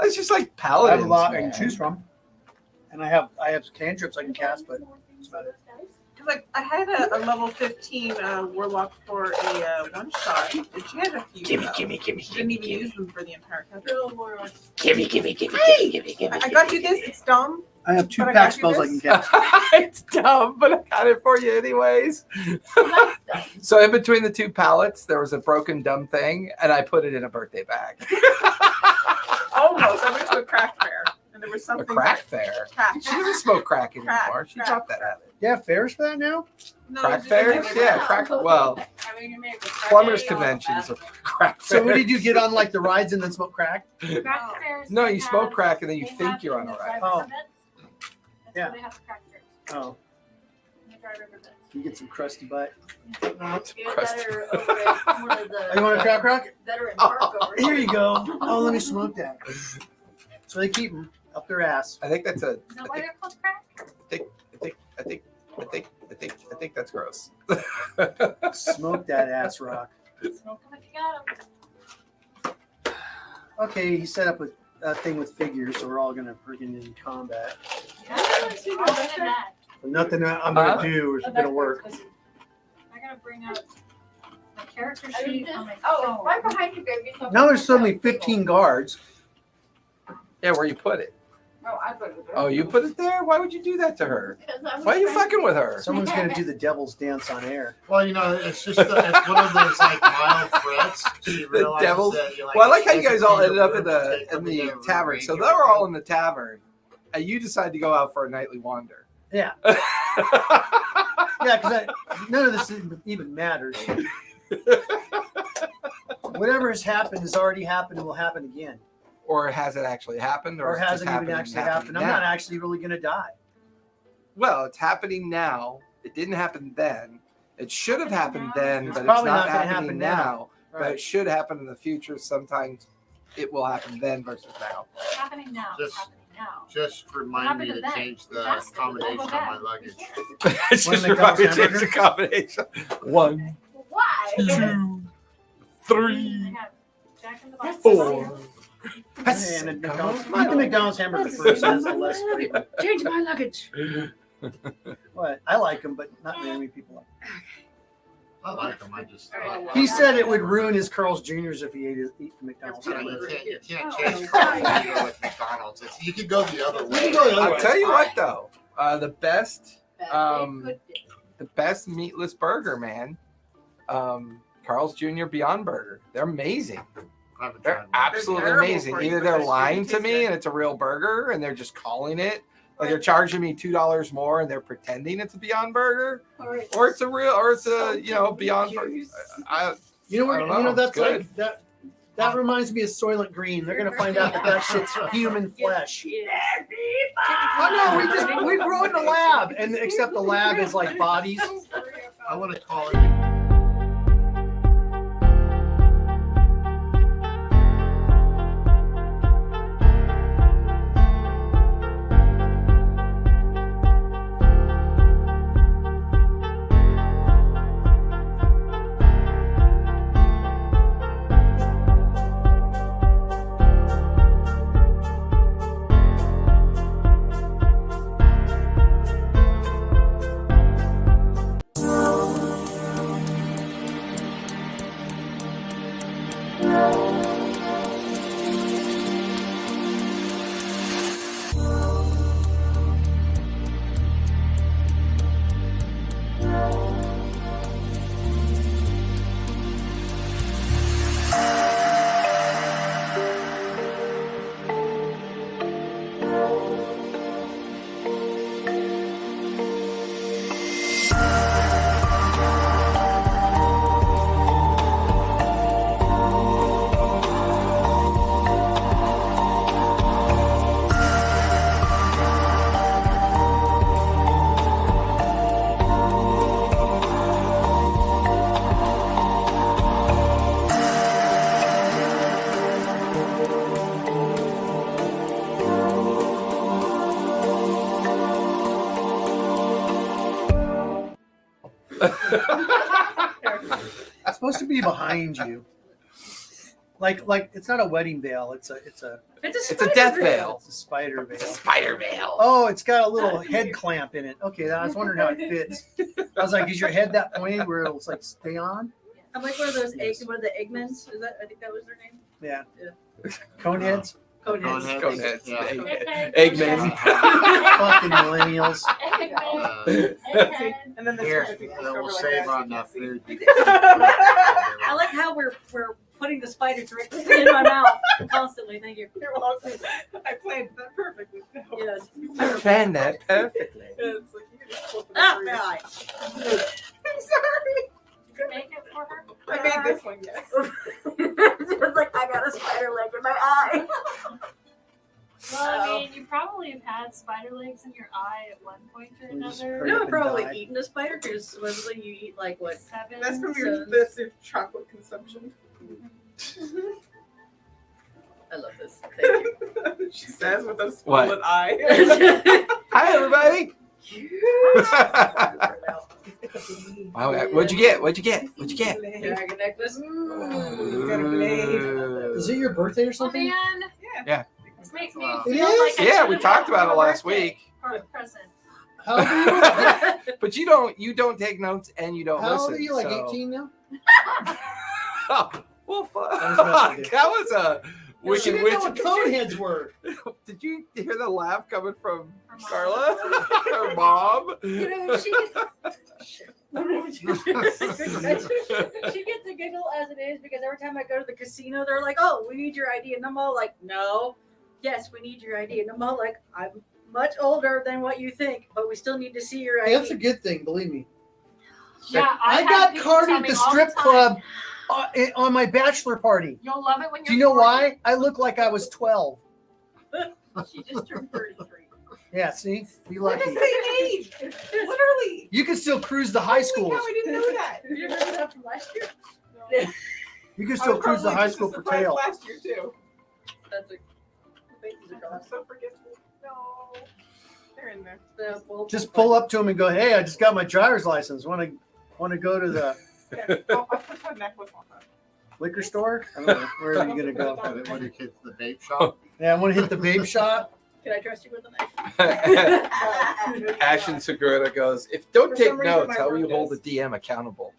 It's just like I paladins. have a lot I man. can choose from, and I have cantrips I can cast, but that's about it. Because I had a level 15 warlock for a one shot, and she had a few. Gimme. Didn't even use them for the entire campaign. Gimme. I got you this. It's dumb. I have 2 But I pack got you spells I this. can cast. It's dumb, but I got it for you anyways. So in between the 2 pallets, there was a broken dumb thing, and I put it in a birthday bag. Almost. I went to a crack fair, and there was A something. crack fair. Crack. She doesn't smoke crack anymore. Crack, She dropped that habit. You have fairs for that now? No, Crack it's just fairs? like- Yeah, crack. Well, plumbers conventions are crack fairs. So what did you get on like the rides and then smoke crack? No, you smoke crack and then you think you're on a ride. Oh. Yeah. Yeah. They have crack fairs. Oh, And they dry river beds. you get some crusty butt. Yeah, that are over at one of the. Oh, you want a crack rock? That are in park over Here you go. Oh, let me smoke that. So they keep them up their ass. I think that's a. Is that why they're called crack? I think that's gross. Smoke that ass rock. Smoke them if you got them. Okay, he set up a thing with figures, so we're all gonna freaking in combat. Yeah, I'll get that. But nothing I'm gonna do is gonna work. I gotta bring up my character sheet on my Oh, phone. right behind you, baby. Now there's suddenly 15 guards. Yeah, where you put it? Oh, I put it there. Oh, you put it there? Why would you do that to her? Because I was Why are you trying- fucking with her? Someone's gonna do the devil's dance on air. Well, you know, it's just it's one of those like mild threats. She realizes devil's- that you're like, Well, I like how you guys all take ended up in room, take the them in their tavern. room, So range they were all everything. in the tavern, and you decide to go out for a nightly wander. Yeah. Yeah, because none of this even matters. Whatever has happened has already happened and will happen again. Or has it actually happened? Or is it just hasn't even happening actually happening happened. I'm now? not actually really going to die. Well, it's happening now. It didn't happen then. It should have happened then, It's but it's probably not not gonna happening happen now. now. But Right. it should happen in the future. Sometimes it will happen then versus now. It's happening now. It's Just- happening now. Just remind happened me to to that? change the That's- combination we'll on go my back. luggage. It's One just McDonald's change the hamburger? combination. 1, Why? 2, 3, I got Jack in the Box. 4. And a McDonald's, eat the McDonald's hamburger first. That's the less flavor. Change my luggage. What? I like them, but not very many people like them. I like them. I just. He said it would ruin his Carl's Jr.'s if he ate the McDonald's You hamburger. can't change Carl's Jr. with McDonald's. You could go the other way. You can go the other I'll way. tell you what, though, the best Um, meatless burger, man. Carl's Jr. Beyond Burger. They're amazing. I haven't They're tried one. absolutely terrible amazing. for you, Either but they're it's lying really to tastes me good. and it's a real burger and they're just calling it, like they're charging me $2 more and they're pretending it's a Beyond Burger, or it's a real, or it's a Beyond Burger. You know what? I don't You know. know that's It's good. like that. That reminds me of Soylent Green. They're gonna find out that that shit's human flesh. Oh no, we grew in the lab, and except the lab is like bodies. I want to call it. It's supposed to be behind you. Like it's not a wedding veil. It's a It's a death veil. It's a spider veil. It's a spider veil. Oh, it's got a little head clamp in it. Okay, I was wondering how it fits. I was like, is your head that pointed where it'll like stay on? I'm like one of those egg, one of the Eggmans. Is that? I think that was their name. Yeah. Coneheads. Coneheads. Coneheads. Okay. Eggman. Fucking millennials. And then Here, this we'll save on that food. I like how we're putting the spider directly in my mouth constantly. Thank you. You're welcome. I planned that perfectly. Yes. I planned that perfectly. It's like you can just flip it Ah, over. my eye. I'm sorry. You make it for her? I made this one, yes. It's like I got a spider leg in my eye. Well, I mean, you probably have had spider legs in your eye at one point or We just another. heard- You know, and probably die. eating a spider because supposedly you eat like what? 7. That's from So- your chocolate consumption. I love this. Thank you. She says with a What? swollen eye. Hi, everybody. Wow, what'd you get? What'd you get? What'd you get? Dragon necklace. Got a blade. Is it your birthday or Oh, something? man. Yeah. This makes me Wow. feel It like is? I Yeah, should we have talked had about it more last birthday week. Or a present. How old are you? But you don't take notes and you don't How old listen. are you? Like so- 18 now? Oh, well, fuck. I was messing with you. That was a She wicked didn't know what witch. coneheads were. Did you hear the laugh coming from Her mom. Carla? Her mom? You know, she gets a giggle as it is because every time I go to the casino, they're like, "Oh, we need your ID," and I'm all like, "No, yes, we need your ID," and I'm all like, "I'm much older than what you think, but we still need to see your ID." Hey, that's a good thing, believe me. Yeah, I have got people carded tell at me the all strip time, club on my bachelor party. You'll love it when Do you're you know 40. why? I look like I was 12. She just turned 33. Yeah, see? Be We're lucky. the same age. Literally. You can still cruise the high schools. Holy cow, I didn't know that. You remember that from last year? You can I still was cruise the probably high just school as for surprised tail. last year too. That's a. I'm so forgetful. No. They're in there. Just pull up to them and go, "Hey, I just got my driver's license. Want to go to the Yeah. I'll put a necklace on that. liquor store? I don't know. Where are you gonna go? When you hit the vape shop, Yeah, I want to hit the vape shop. Can I trust you with a knife? Ashton Segura goes, if don't For take some reason, notes, my how will you work hold the is- DM accountable?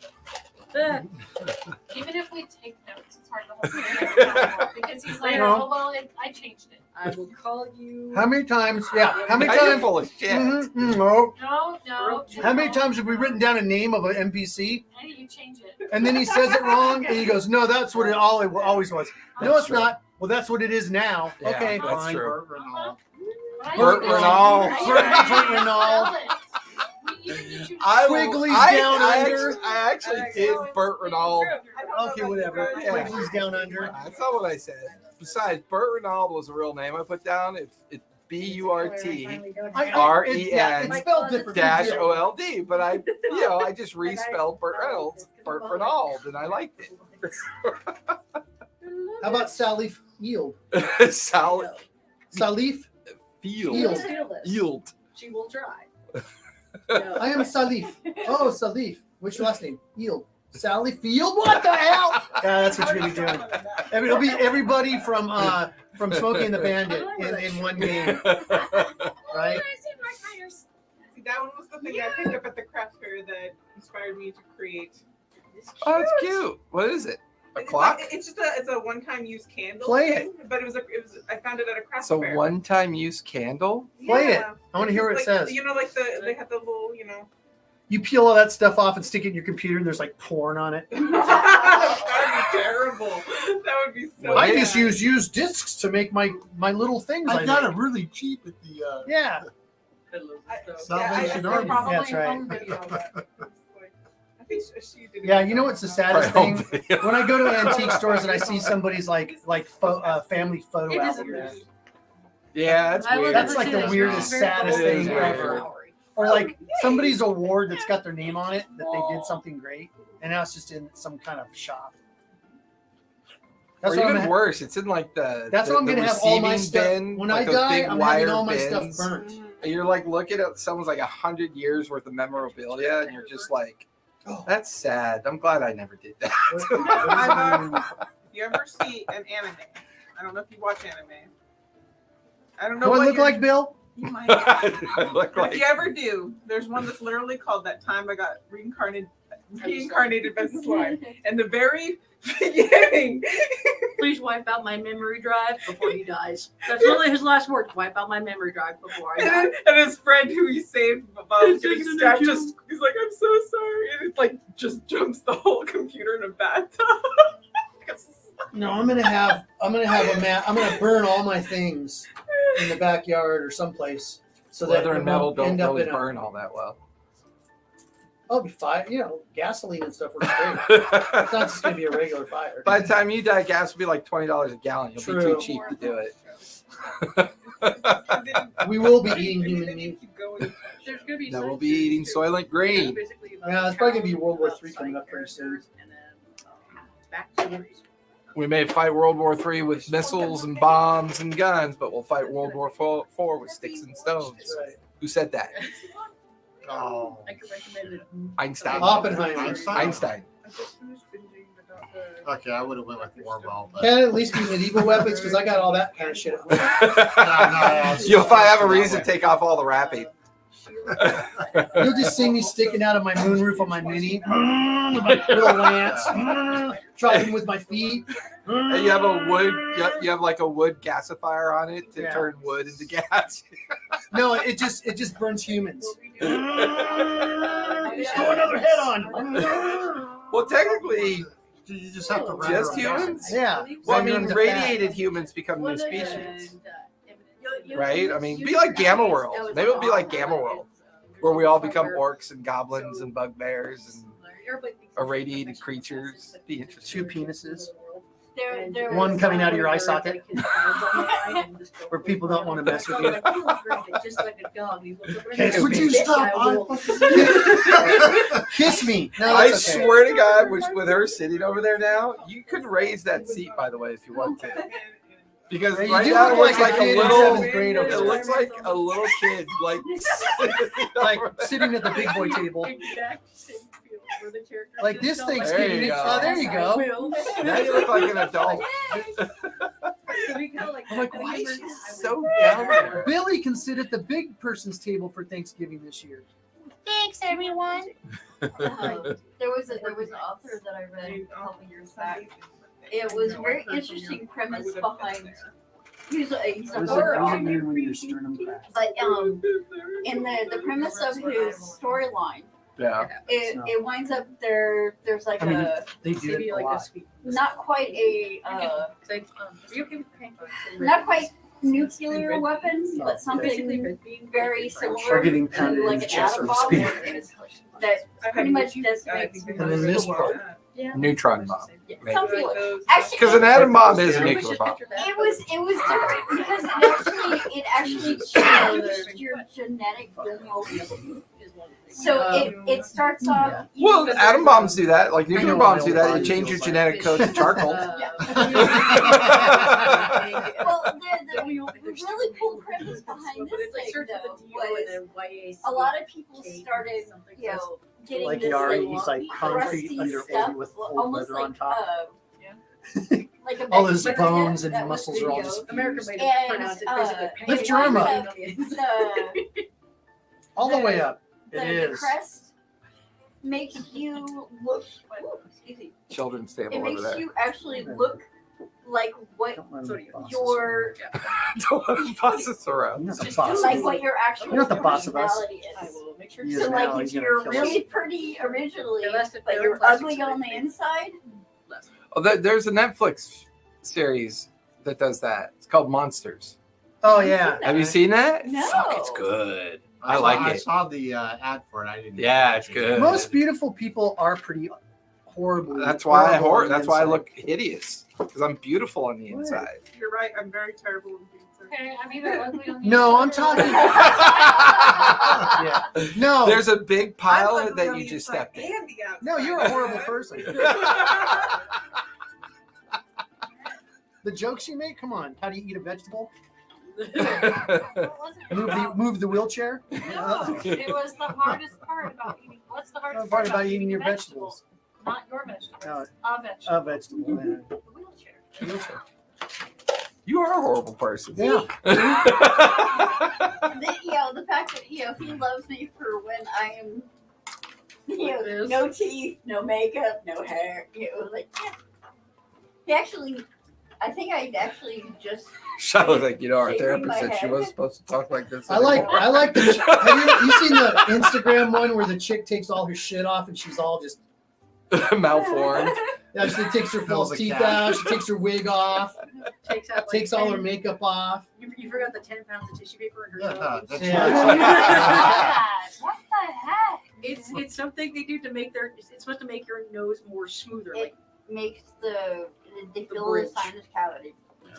Even if we take notes, it's hard to hold him accountable because he's like, No. oh, well, I changed it. I will call you. How many times? Yeah, how many Now you're times? full of shit. No. No. How many times have we written down a name of an NPC And you change it. and then he says it wrong and he goes, "No, that's what it always was." No, it's not. Well, that's what it is now. Yeah, okay, that's fine. true. Burt Renault. Burt Renault. I Quigley's down under. I actually did Burt Renault. Okay, whatever. Yeah. Quigley's down under. That's not what I said. Besides, Burt Renault was a real name I put down. It's BURT R-E-N It's spelled different. dash OLD, but I just respelled Burt Reynolds, Burt Renault, and I liked it. How about Salif Yield? Salad Salif Field. Yield. Yield. She will try. I am Salif. Oh, Salif. Which last name? Yield. Sally Field? What the hell? Yeah, that's what you're gonna be doing. It'll be everybody from Smokey and the Bandit in one game, right? See, that one was the thing I picked up at the craft fair that inspired me to create. Oh, it's cute. What is it? A It's clock? like- it's a one-time use candle. Play it. thing, but it was I found it at a craft It's a fair. one-time use candle. Play it. Yeah. I want to hear what it Like, says. You know, like they had the little, You peel all that stuff off and stick it in your computer, and there's like porn on it. that would be terrible. That would be so. I bad. just use discs to make my little things. I got make. it really cheap at the. Yeah. Salvation I Army. probably That's right. home video of that. I think she did. Yeah, you know what's the saddest Home thing? video. When I go to antique stores and I see somebody's family photo It is album, weird. Yeah, that's I weird. That's like the weirdest, saddest It is thing weird. ever. Or like somebody's award that's got their name on it that they did something great, and now it's just in some kind of shop. That's Or what I'm even gonna, worse, it's in like that's the what I'm gonna have all my receiving stuff. bin, When like I those die, big I'm wire having all my stuff bins. burnt. And you're like looking at someone's like 100 years worth of memorabilia, and you're just like, oh, that's sad. I'm glad I never did that. you ever see an anime, I don't know if you watch anime. I don't know Do I what look you're- like Bill? You might. I look But if like you ever do, there's one that's literally called "That Time I Got Reincarnated as a Slime." And the very beginning, Please wipe out my memory drive before he dies. That's literally his last words. Wipe out my memory drive before I die. and his friend who he saved above It's getting just an stabbed, issue. just he's like, "I'm so sorry," and it's like just jumps the whole computer in a bathtub. No, I'm gonna have a mat. I'm gonna burn all my things in the backyard or someplace, so that leather it and metal won't don't end up really in a. burn all that well. I'll be fine. You know, gasoline and stuff works great. It's not just gonna be a regular fire. By the time you die, gas will be like $20 a gallon. You'll be True. too cheap to do it. We will be eating human meat. There's gonna be That will be eating Soylent Green. Yeah, it's probably gonna be World War III coming up pretty soon. Back to the We may fight World War III with missiles and bombs and guns, but we'll fight World War IV with sticks and stones. That's right. Who said that? Oh. I could recommend it. Einstein. Oppenheimer. Einstein. Okay, I would have went with Orwell, but Can it at least be medieval weapons? Because I got all that kind of shit at home. You'll probably have a reason to take off all the wrapping. You'll just see me sticking out of my moonroof on my mini, with my little lance, dropping with my feet. And you have a wood, you have like a wood gasifier on it to Yeah. turn wood into gas. No, it just burns humans. Throw another head on. Well, technically, you just have to render just them humans? Yeah. Well, I Render mean, them to radiated humans become new species, And, right? I mean, be like Gamma World. Maybe it'll be like Gamma World, where we all become orcs and goblins and bugbears and irradiated creatures. Be interesting. 2 penises. There One was, coming out of your eye socket. Where people don't want to mess with you. Just like a dog. Okay, would you stop? Kiss me. No, I that's okay. swear to God, with her sitting over there now, you could raise that seat, by the way, if you want to. Because Yeah, you right do now it look looks like like a a kid in little. 7th grade over It there. looks like a little kid, Like sitting at the big boy table. Like this thing's There getting you it. go. Oh, there you go. Now you look like an adult. I'm like, why is she So down there. Billy can sit at the big person's table for Thanksgiving this year. Thanks, everyone. there was an author that I read a couple years back. It was a very interesting premise behind. He's a horror author, but in the premise of his storyline, Yeah. it winds up there's like I mean, a They do it a lot. not quite a not quite nuclear weapon, but something very We're similar getting to pounded in like the an chest, atom so to bomb speak. that pretty much decimates And then this part. Neutron bomb. something. Actually, Because an atom bomb is a nuclear bomb. it was different because it actually changed your genetic code. So it starts off. Well, atom bombs do that. Like nuclear bombs do that. It changes your genetic code to charcoal. Well, the really cool premise behind this thing though was a lot of people started, getting Like this Yari, he's like concrete crusty under stuff, oil with old almost leather on like top. like a All his bacteria bones and that was muscles are all just America fused. made it pronounce it basically. Lift your arm up. The All the way up. It the is. crest makes you look. Children's It table over makes there. you actually look like what Don't let him boss us. your Don't let them boss us around. You're not the boss. like what your actual You're not the boss of us. personality I is. will make sure. He So is like now, if he's gonna you're kill really us. pretty originally, Yeah, that's the but third you're classic ugly on the story. inside, Oh, there's a Netflix series that does that. It's called Monsters. Oh yeah. Have you seen that? No. Fuck, it's good. I like I it. saw the ad for it. I didn't. Yeah, it's watch it. good. Most beautiful people are pretty horrible. That's why I horrible on the that's why I inside. look hideous, because I'm beautiful on the inside. You're right. I'm very terrible with pizza. okay, I'm either ugly on the No, inside I'm or talking- ugly. Yeah. No. There's a big pile I'm ugly that on you the just inside stepped in. and the outside. No, you're a horrible person. The jokes you make, come on. How do you eat a vegetable? What was it about? Move the wheelchair. No, it was the hardest part about eating. What's the hardest Part about eating your a vegetables. Not your vegetables. No. A vegetable. A vegetable. Yeah. The wheelchair. You are a horrible person. Yeah. The fact that he loves me for when I am no teeth, no makeup, no hair. Like he actually, I think I actually just. Charlotte's like, our Shaving therapist my said she head. wasn't supposed to talk like this. I like the. Have you seen the Instagram one where the chick takes all her shit off and she's all just malformed. yeah, she takes her false Fills a teeth cat. out, she takes her wig off, Takes out like takes all her 10 makeup off. You forgot the 10 pounds of tissue paper in her Yeah, nose. that's Yeah. What the heck? It's something they do to make it's supposed to make your nose more smoother. Like Makes they fill the bridge. sinus cavity.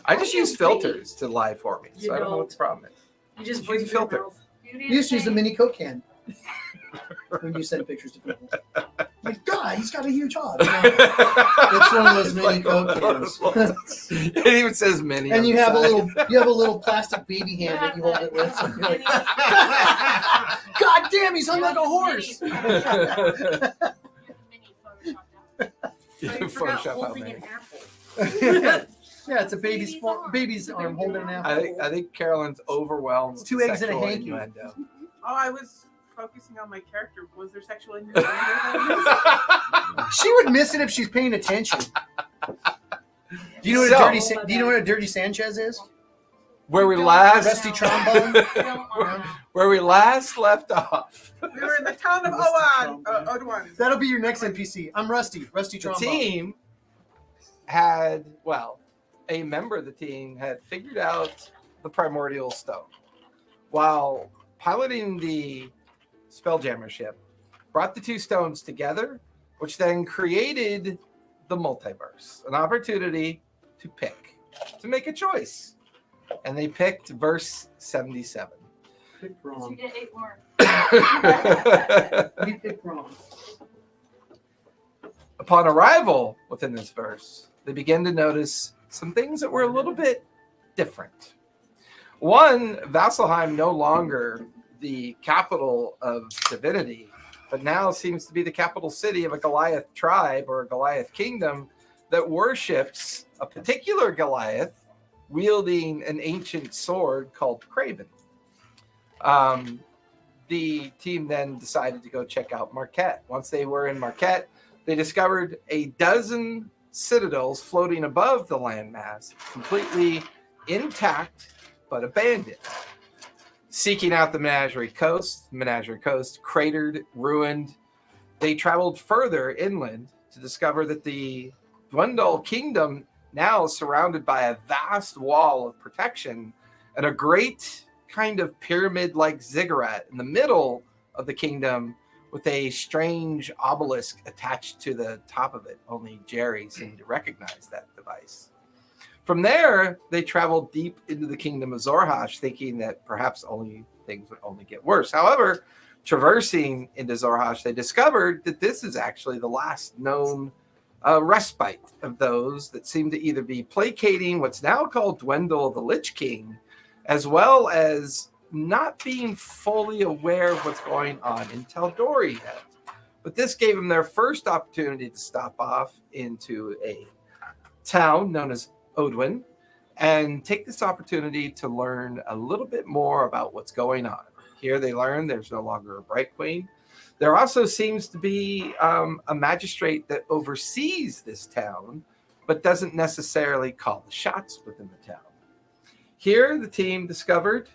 I just use filters to lie for me, so I don't know what the problem is. you just Use breathe a through your filter. mouth. You just use a mini Coke can when you send pictures to people. My God, he's got a huge hog. It's one of those mini Coke cans. It even says mini. And on you the have a side. little plastic baby hand that you hold it with. So you're like, God damn, he's hung like a horse. You forgot Photoshop out, holding man. an apple. Yeah, it's a baby's arm holding an apple. I think Carolyn's overwhelmed. It's two with eggs and a sexual hanky. innuendo. Oh, I was focusing on my character. Was there sexual innuendo? She would miss it if she's paying attention. Do you know So- what a dirty Sanchez is? Where we last Rusty trombone. where we last left off. We were in the town of Owan. That'll be your next NPC. I'm Rusty The trombone. team had, a member of the team had figured out the Primordial Stone while piloting the Spelljammer ship, brought the two stones together, which then created the multiverse, an opportunity to pick, to make a choice. And they picked verse 77. Picked wrong. You get 8 more. We picked wrong. Upon arrival within this verse, they began to notice some things that were a little bit different. One, Vasselheim no longer the capital of divinity, but now seems to be the capital city of a Goliath tribe or a Goliath kingdom that worships a particular Goliath wielding an ancient sword called Craven. The team then decided to go check out Marquette. Once they were in Marquette, they discovered a dozen citadels floating above the landmass, completely intact but abandoned. Seeking out the Menagerie Coast, cratered, ruined, they traveled further inland to discover that the Dwendal Kingdom now is surrounded by a vast wall of protection and a great kind of pyramid-like ziggurat in the middle of the kingdom with a strange obelisk attached to the top of it. Only Jerry seemed to recognize that device. From there, they traveled deep into the kingdom of Zorhash, thinking that perhaps things would only get worse. However, traversing into Zorhash, they discovered that this is actually the last known respite of those that seem to either be placating what's now called Dwendal the Lich King, as well as not being fully aware of what's going on in Tal'Dorei yet. But this gave them their first opportunity to stop off into a town known as Odwin and take this opportunity to learn a little bit more about what's going on. Here they learn there's no longer a Bright Queen. There also seems to be a magistrate that oversees this town, but doesn't necessarily call the shots within the town. Here, the team discovered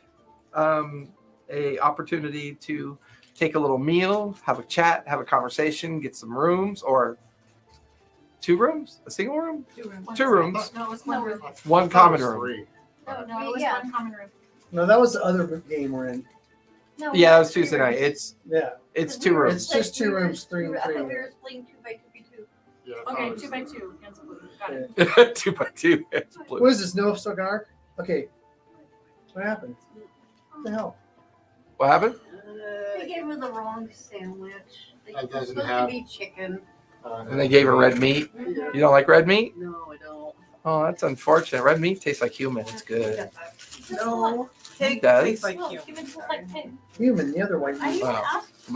a opportunity to take a little meal, have a chat, have a conversation, get some rooms, or 2 rooms, a single room, 2 rooms, No, it was 1 room. 1 common room. Three. No, it was Yeah. 1 common room. No, that was the other game we're in. No, Yeah, it was Tuesday night. It's Yeah. 2 rooms. It's just 2 rooms, 3 and I thought 3. we were splitting 2 by 2 Yeah, I thought Okay, it was 2 by 2. Hands blue. Got it. 2 by 2. It's blue. What is this? No Sogar? Okay. What happened? What the hell? What happened? They gave her the wrong sandwich. It That was doesn't supposed have- to be chicken. And they gave her red meat. You don't like red meat? No, I don't. Oh, that's unfortunate. Red meat tastes like human. It's good. No, pig does. tastes like Well, you. human tastes like pig. Human, the other white I meat. even Wow. asked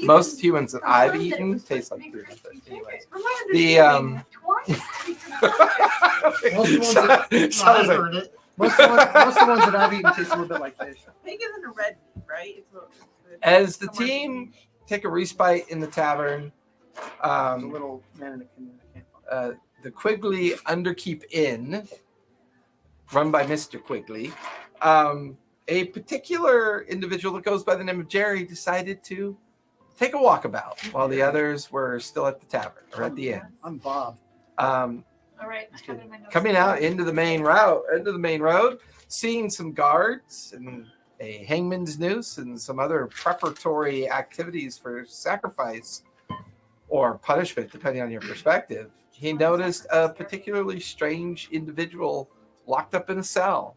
Most humans that I've confirmed that it eaten was taste supposed like to be human. But crispy anyways, From my the understanding, Twice. sounds I like heard it. Most of the ones that I've eaten taste a little bit like fish. pig isn't a red meat, right? It's as the somewhere team take a respite in the tavern, There's a um, little man in a canoe. I can't find the Quigley Underkeep Inn, run by Mr. Quigley, a particular individual that goes by the name of Jerry decided to take a walkabout while the others were still at the tavern or at the inn. I'm Bob. All right, I have it in my notes. Coming out into the main road, seeing some guards and a hangman's noose and some other preparatory activities for sacrifice or punishment, depending on your perspective. He noticed a particularly strange individual locked up in a cell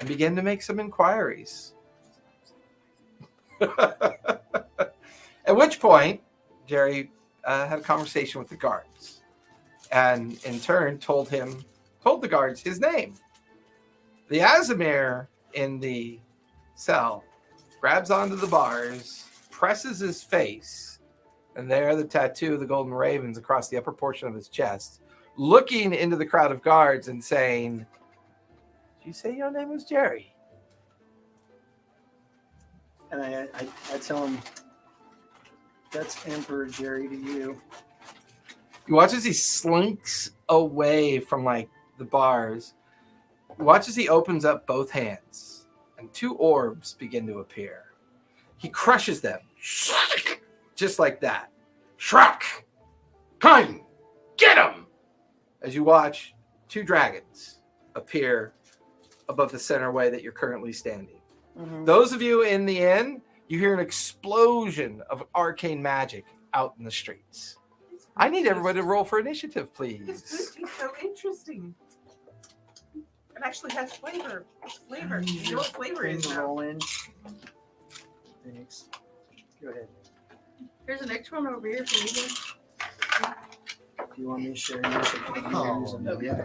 and began to make some inquiries. At which point, Jerry had a conversation with the guards and in turn told the guards his name. The Azimir in the cell grabs onto the bars, presses his face, and there the tattoo of the golden ravens across the upper portion of his chest, looking into the crowd of guards and saying, "Did you say your name was Jerry?" And I tell him, that's Emperor Jerry to you. You watch as he slinks away from like the bars. You watch as he opens up both hands and two orbs begin to appear. He crushes them just like that. Shrek! Come! Get him! As you watch two dragons appear above the center way that you're currently standing. Mm-hmm. Those of you in the inn, you hear an explosion of arcane magic out in the streets. I need everybody to roll for initiative, This please. food is so interesting. It actually has flavor. It's flavor. You know what flavor is now? Roll in. Thanks. Go ahead. There's an extra one over here for you. Do you want me to share yours? Oh, yeah.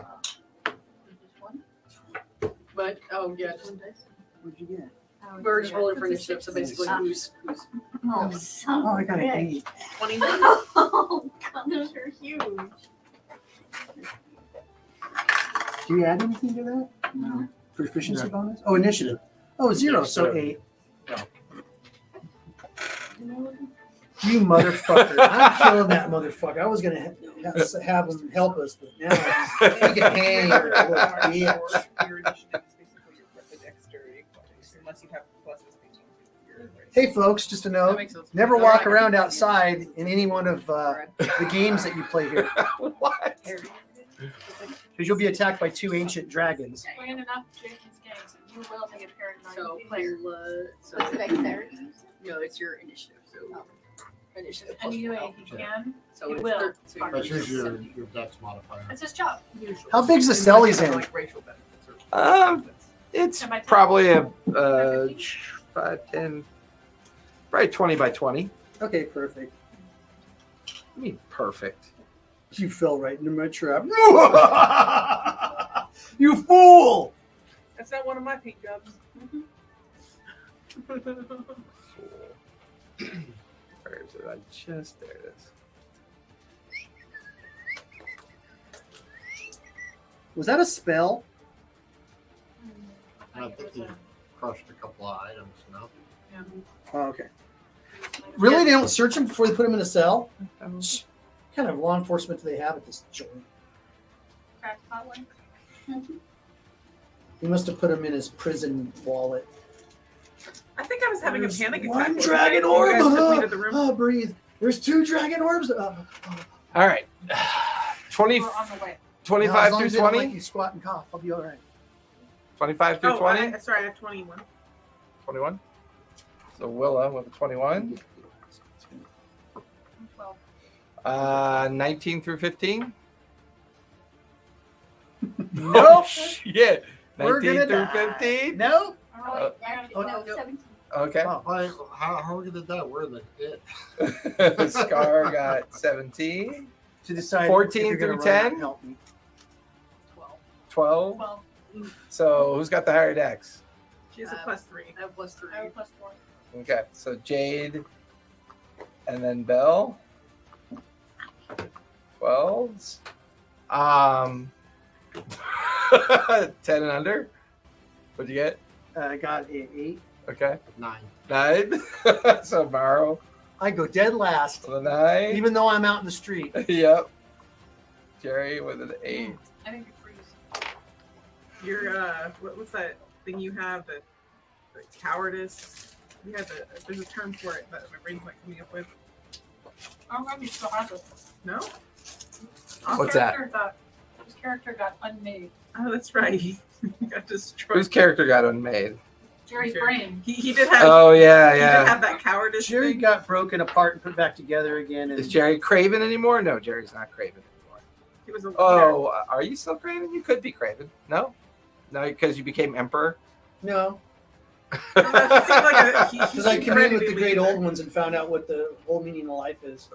But yeah, What'd you get? we're just rolling for initiative. So basically, who's Oh, son Oh, I of got a an bitch. 8. 21. Oh, God, those are huge. Do you add anything to that? No. Proficiency bonus? Oh, initiative. Oh, 0, so 8. You motherfucker. I'm killing that motherfucker. I was going to have him help us, but now he can hang her, little bitch. Your initiative is basically your dexterity, unless you have pluses. Hey, folks, just a that note. makes sense. Never walk around outside in any one of the games that you play here, What? because you'll be attacked by 2 ancient dragons. Playing enough Jason's games, and you will be a paranoid So player. so What's dexterity? no, it's your initiative. So initiative. And you do plus anything you can. So You it's will. so you're That's usually your 70. dex modifier. That's his job. Usually. How big's the cell he's in? Like racial benefits or It's Am I- probably a 5, 10, probably 20 by 20. Okay, perfect. I mean, perfect. You fell right into my trap. You fool! That's not one of my paint jobs. Where is it? There it is. Was that a spell? I think you crushed a couple of items, no? Oh, okay. Really? They don't search him before they put him in a cell? What kind of law enforcement do they have at this joint? Crackpot one. He must have put him in his prison wallet. I think I was having a panic attack. One when dragon you orb! guys took me to the room. Oh, breathe. There's 2 dragon orbs. All right. 20, We're on the way. 25 as long through as they don't 20? make you squat and cough, I'll be all right. 25 through Oh, 20? sorry, I have 21. 21. So Willa with a 21. 12. 19 through 15. Nope. Yeah. We're 19 gonna through die. 15. No. Oh, oh, no, no. 17. Okay. How are we gonna die? We're in the pit. Scar got 17. To decide 14 if you're gonna through run out 10? and help me. 12. 12. 12. So who's got the higher dex? She has a +3. I have +3. I have +4. Okay, so Jade and then Belle. 12s. 10 and under. What'd you get? I got an 8. Okay. 9. 9. So Morrow I go dead last, with a 9. even though I'm out in the street. Yep. Jerry with an 8. I think it freeze. Your what's that thing you have? The cowardice. You have there's a term for it that my brain's not coming up with. I don't remember if you still have it. No? What's that? His character got unmade. Oh, that's right. He got destroyed. Whose character got unmade? Jerry's Jerry. brain. He did have. Oh yeah, He did yeah. have that cowardice. Jerry thing. got broken apart and put back together again. And Is Jerry Craven anymore? No, Jerry's not Craven anymore. He was a leader. Oh, are you still Craven? You could be Craven. No, no, because you became Emperor. no, It seemed like he because I seemed communed ready with to the great leave. old ones and found out what the whole meaning of life is.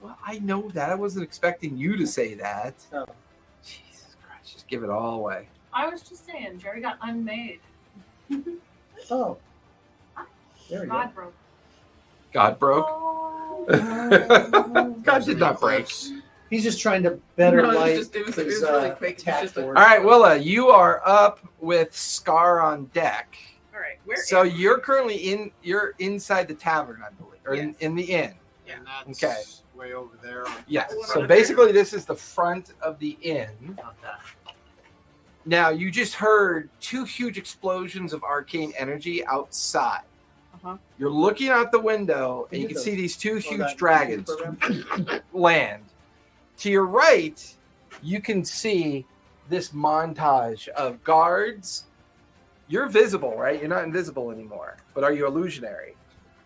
Well, I know that. I wasn't expecting you to say that. Oh. Jesus Christ, just give it all away. I was just saying, Jerry got unmade. Oh, there we go. God broke. God broke. Oh. God did not break. He's just trying to better No, it was light just- it was his really quick. It was attack just a- board. All right, Willa, you are up with Scar on deck. All right, where? So am I? you're currently you're inside the tavern, I believe, or Yes. in the inn. Yeah. And that's Okay. way over there. Yes. Hold So on. basically, this is the front of the inn. Not that. Now, you just heard 2 huge explosions of arcane energy outside. Uh-huh. You're looking out the window, and you can see these 2 huge dragons land. To your right, you can see this montage of guards. You're visible, right? You're not invisible anymore. But are you illusionary?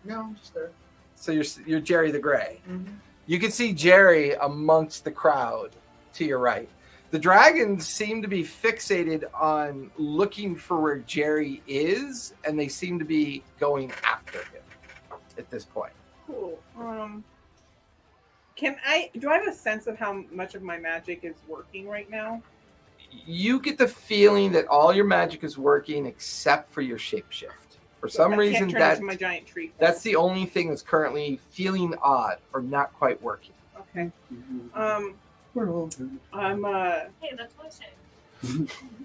No, I'm just there. So you're Jerry the Gray. Mhm. You can see Jerry amongst the crowd to your right. The dragons seem to be fixated on looking for where Jerry is, and they seem to be going after him at this point. Cool. Do I have a sense of how much of my magic is working right now? You get the feeling that all your magic is working except for your shapeshift. For some I reason, can't turn into my giant tree. that's the only thing that's currently feeling odd or not quite working. Okay. We're all I'm Hey, that's what I said.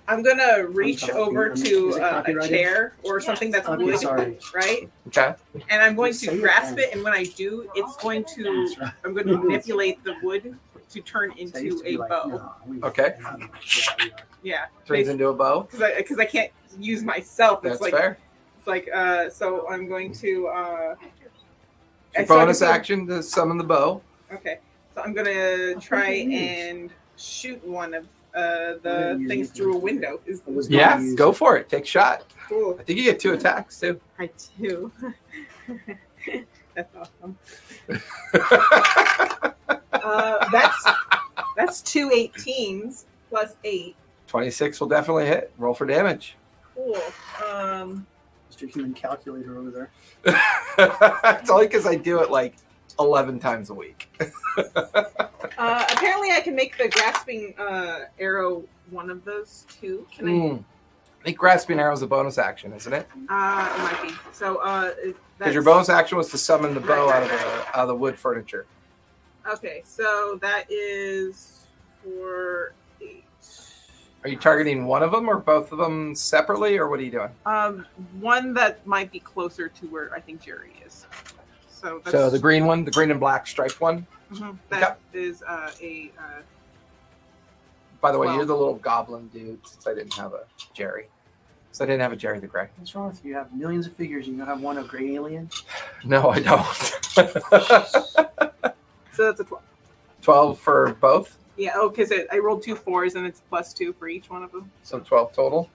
I'm gonna reach copy- over is to it a copyrighted? chair or Yes. something that's Okay, wood, sorry. right? Okay. And I'm going Say to it grasp then. it, and when I do, it's going to. I'm going to manipulate the wood to turn into a bow. Okay. Yeah, Turns into a bow. because I can't use myself. It's That's like fair. it's like so I'm going to Your so I bonus can- action to summon the bow. Okay, so I'm gonna try and shoot one of the things through a window. Is Yeah, go for it. Take a shot. cool. I think you get 2 attacks too. I do. That's awesome. That's 2 18s plus 8. 26 will definitely hit. Roll for damage. Cool. Mr. Human Calculator over there. It's only because I do it like 11 times a week. Apparently, I can make the grasping arrow one of those two. Can I? I think grasping arrow is a bonus action, isn't it? It might be. So, Because your bonus action was to summon the bow out of the wood furniture. Okay, so that is for 8. Are you targeting one of them or both of them separately, or what are you doing? One that might be closer to where I think Jerry is. So that's, So the green one, the green and black striped one. Mhm, that is a. By the way, 12. you're the little goblin dude. Since I didn't have a Jerry, so I didn't have a Jerry the Gray. What's wrong with you? You have millions of figures. You don't have one of Gray Alien. No, I don't. So that's a 12. 12 for both, Yeah. Oh, because I rolled 2 4s and it's +2 for each one of them. so 12 total.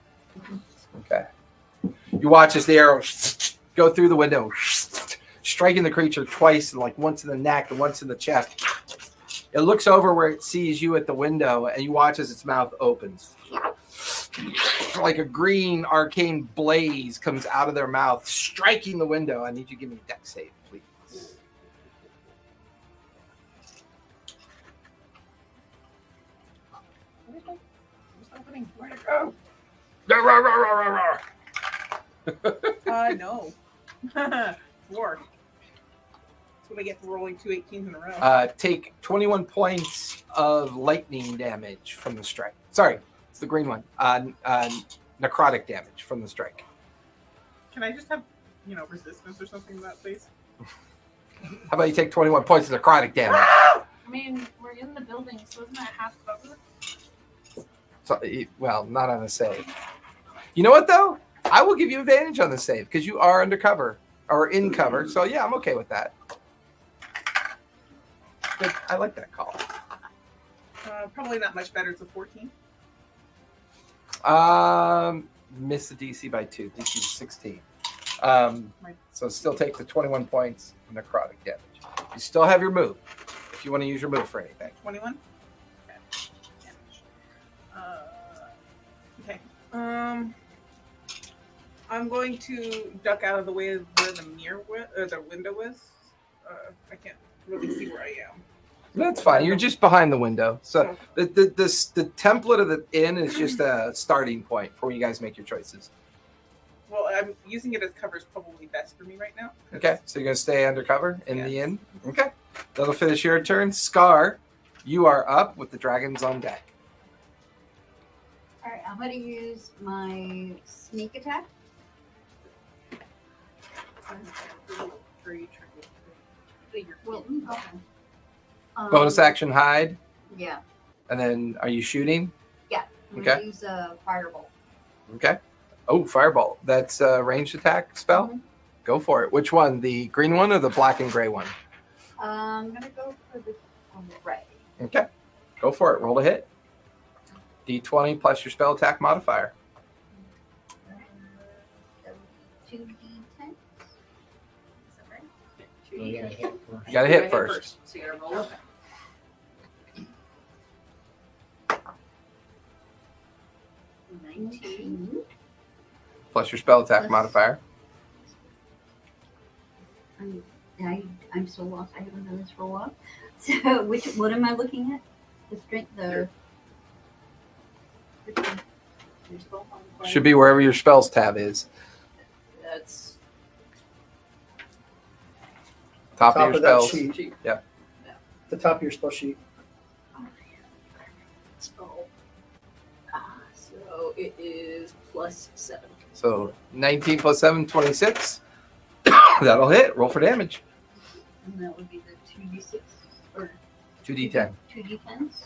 Okay. You watch as the arrow go through the window, striking the creature twice, and like once in the neck and once in the chest. It looks over where it sees you at the window, and you watch as its mouth opens. Like a green arcane blaze comes out of their mouth, striking the window. I need you to give me a dex save, please. Where's my opening? Where'd it No. 4. That's what I get for rolling 2 18s in a row. Take 21 points of lightning damage from the strike. Sorry, it's the green one. Necrotic damage from the strike. Can I just have, resistance or something to that, please? How about you take 21 points of necrotic damage? I mean, we're in the building, so isn't that half cover? So, well, not on a save. You know what, though? I will give you advantage on the save because you are undercover or in cover. So, yeah, I'm okay with that. But I like that call. Probably not much better. It's a 14. Miss the DC by 2. DC is 16. So still take the 21 points of necrotic damage. You still have your move if you want to use your move for anything. 21? Okay. I'm going to duck out of the way of where the window is. I can't really see where I am. That's fine. You're just behind the window. So the template of the inn is just a starting point for when you guys make your choices. Well, I'm using it as cover is probably best for me right now. Okay, so you're going to stay undercover in the inn? Okay. That'll finish your turn. Scar, you are up with the dragons on deck. All right, I'm going to use my sneak attack. Well, okay. Bonus action hide, Yeah. and then are you shooting? Yeah. I'm Okay. going to use a firebolt. Okay. Oh, fireball. That's a ranged attack spell? Mhm. Go for it. Which one? The green one or the black and gray one? I'm going to go for the red. Okay. Go for it. Roll a hit. D20 plus your spell attack modifier. 2d10. Is that right? You gotta hit first. You got to hit first. So you gotta roll up. Okay. 19. Plus your spell attack Plus- modifier. I'm so lost. I haven't done this for a while. So, what am I looking at? The strength, Should be wherever your spells tab is. That's Top of your that spells. sheet. Yeah. The top of your spell sheet. spell. So it is +7. So 19 plus 7, 26. That'll hit. Roll for damage. And that would be the 2d6 or 2d10. 2d10s.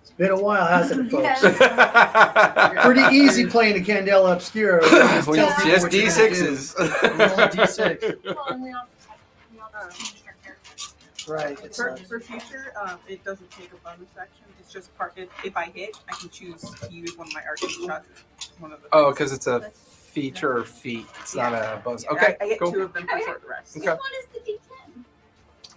It's been a while, hasn't it, folks? Yeah. Pretty easy playing the Candela Obscura. Well, Tell people just what you're gonna do. D6s. Roll a D6. Well, and we all changed our characters. Right. It's For future, it doesn't take a bonus action. It's just part. If I hit, I can choose to use one of my arcane shots. One of the. Oh, because it's a feature or feat. It's not a bonus. Yeah, Okay, I get cool. 2 of them for short rest. Okay. Which one is the d10?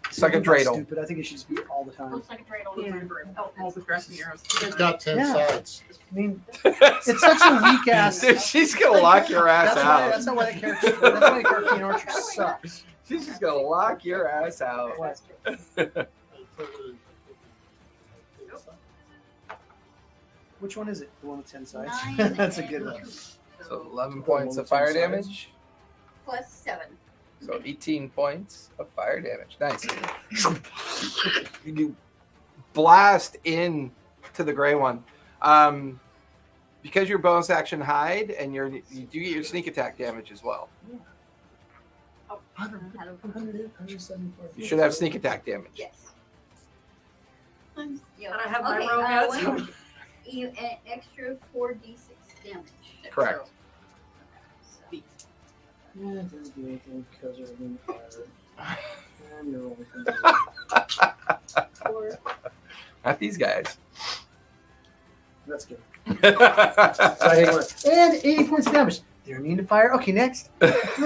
It's like a dreidel. Stupid. I think it should just be all the time. Looks like a dreidel. Yeah. Oh, All the grassy arrows. It's got 10 Yeah. sides. I mean, it's such a weak ass. Dude, she's gonna lock your ass That's out. why that character. That's why Arcane Archer sucks. She's just gonna lock your ass out. What? Which one is it? The one with 10 sides. 9 That's a and good one. 2. So 11 points of fire damage. Plus 7. So 18 points of fire damage. Nice. You blast in to the gray one. Because your bonus action hide, and you do get your sneak attack damage as well. You should have sneak attack damage. Yes. Yeah. And I have my Okay, rogue out, wait. so- An extra 4d6 damage. Correct. So, Yeah, it doesn't do anything because you're in the fire. And you're rolling. 4. Not these guys. That's good. So I hit one. And 80 points of damage. They're immune to fire. Okay, next. It's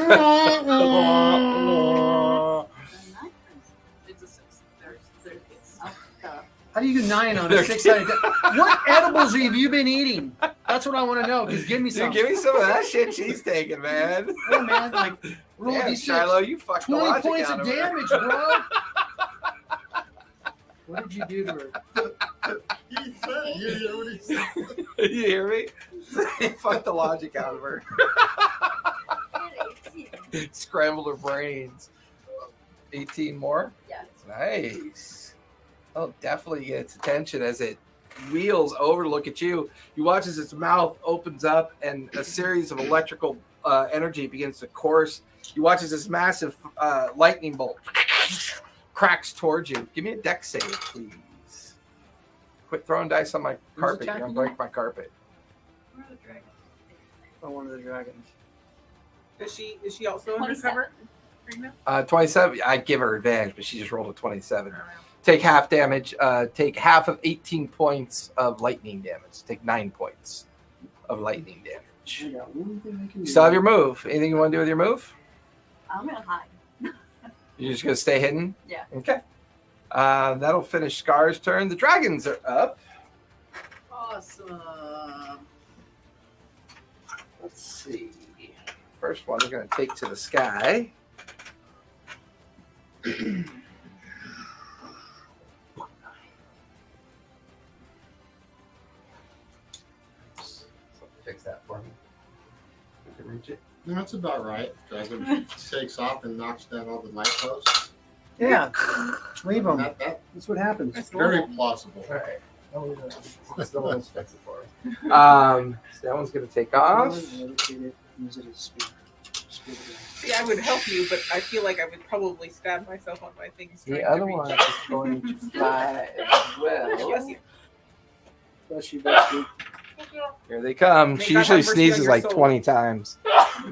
a 6. It's How do you do 9 on a 6-sided? What edibles have you been eating? That's what I want to know. Because give me some. Dude, give me some of that shit she's taking, man. Yeah, man. Like, roll Damn, these Shiloh, you fucked the 20 logic points out of of her. damage, bro. What did you do to her? You You hear what he said? You hear me? Fuck the logic out of her. Scrambled her brains. 18 more? Yeah. Nice. Oh, definitely get its attention as it wheels over to look at you. You watch as its mouth opens up and a series of electrical energy begins to course. You watch as this massive lightning bolt cracks towards you. Give me a dex save, please. Quit throwing dice on my carpet. You're going to break my carpet. Where are the dragons? Oh, one of the dragons. Is she also undercover right now? 27. I'd give her advantage, but she just rolled a 27. Take half damage. Take half of 18 points of lightning damage. Take 9 points of lightning damage. I got one thing I can You do. still have your move. Anything you want to do with your move? I'm gonna hide. You're just going to stay hidden? Yeah. Okay. That'll finish Scar's turn. The dragons are up. Awesome. Let's see. First one, they're going to take to the sky. Fix that for me. I can reach it. That's about right. Dragon takes off and knocks down all the light posts. Yeah. Leave them. That's what happens. very plausible. All right. Still wants to fix it for me. So that one's going to take off. Use it as speed. See, I would help you, but I feel like I would probably stab myself on my things. The trying other to reach. one is going to fly as well. Bless you. Bless you, bless you. Here they come. May She God usually have mercy on sneezes your like soul. 20 times.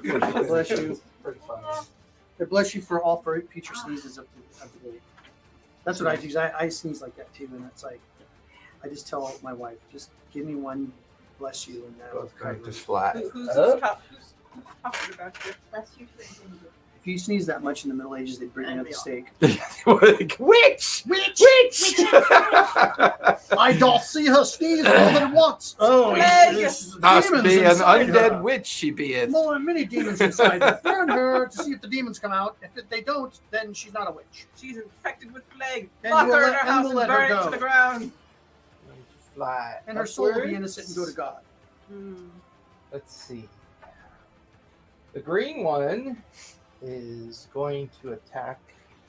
Bless you. Pretty fun. God bless you for all future sneezes of the day. That's what I do. I sneeze like that too, and it's like I just tell my wife, just give me one, bless you, and that'll Both kind cover of just it. fly. Who's up. talking about you? That's usually what you do. If you sneeze that much in the Middle Ages, they'd bring you up the stake. Witch! Witch! I doth see her sneeze more than once. Oh, Yes. Must demons be an inside undead her. witch she beeth. More than many demons inside her. Burn her to see if the demons come out. If they don't, then she's not a witch. She's infected with plague. And Lock we'll her in let- her and house we'll and let her burn it go. to the ground. Fly. And her soul will be upwards. innocent and go to God. Let's see. The green one is going to attack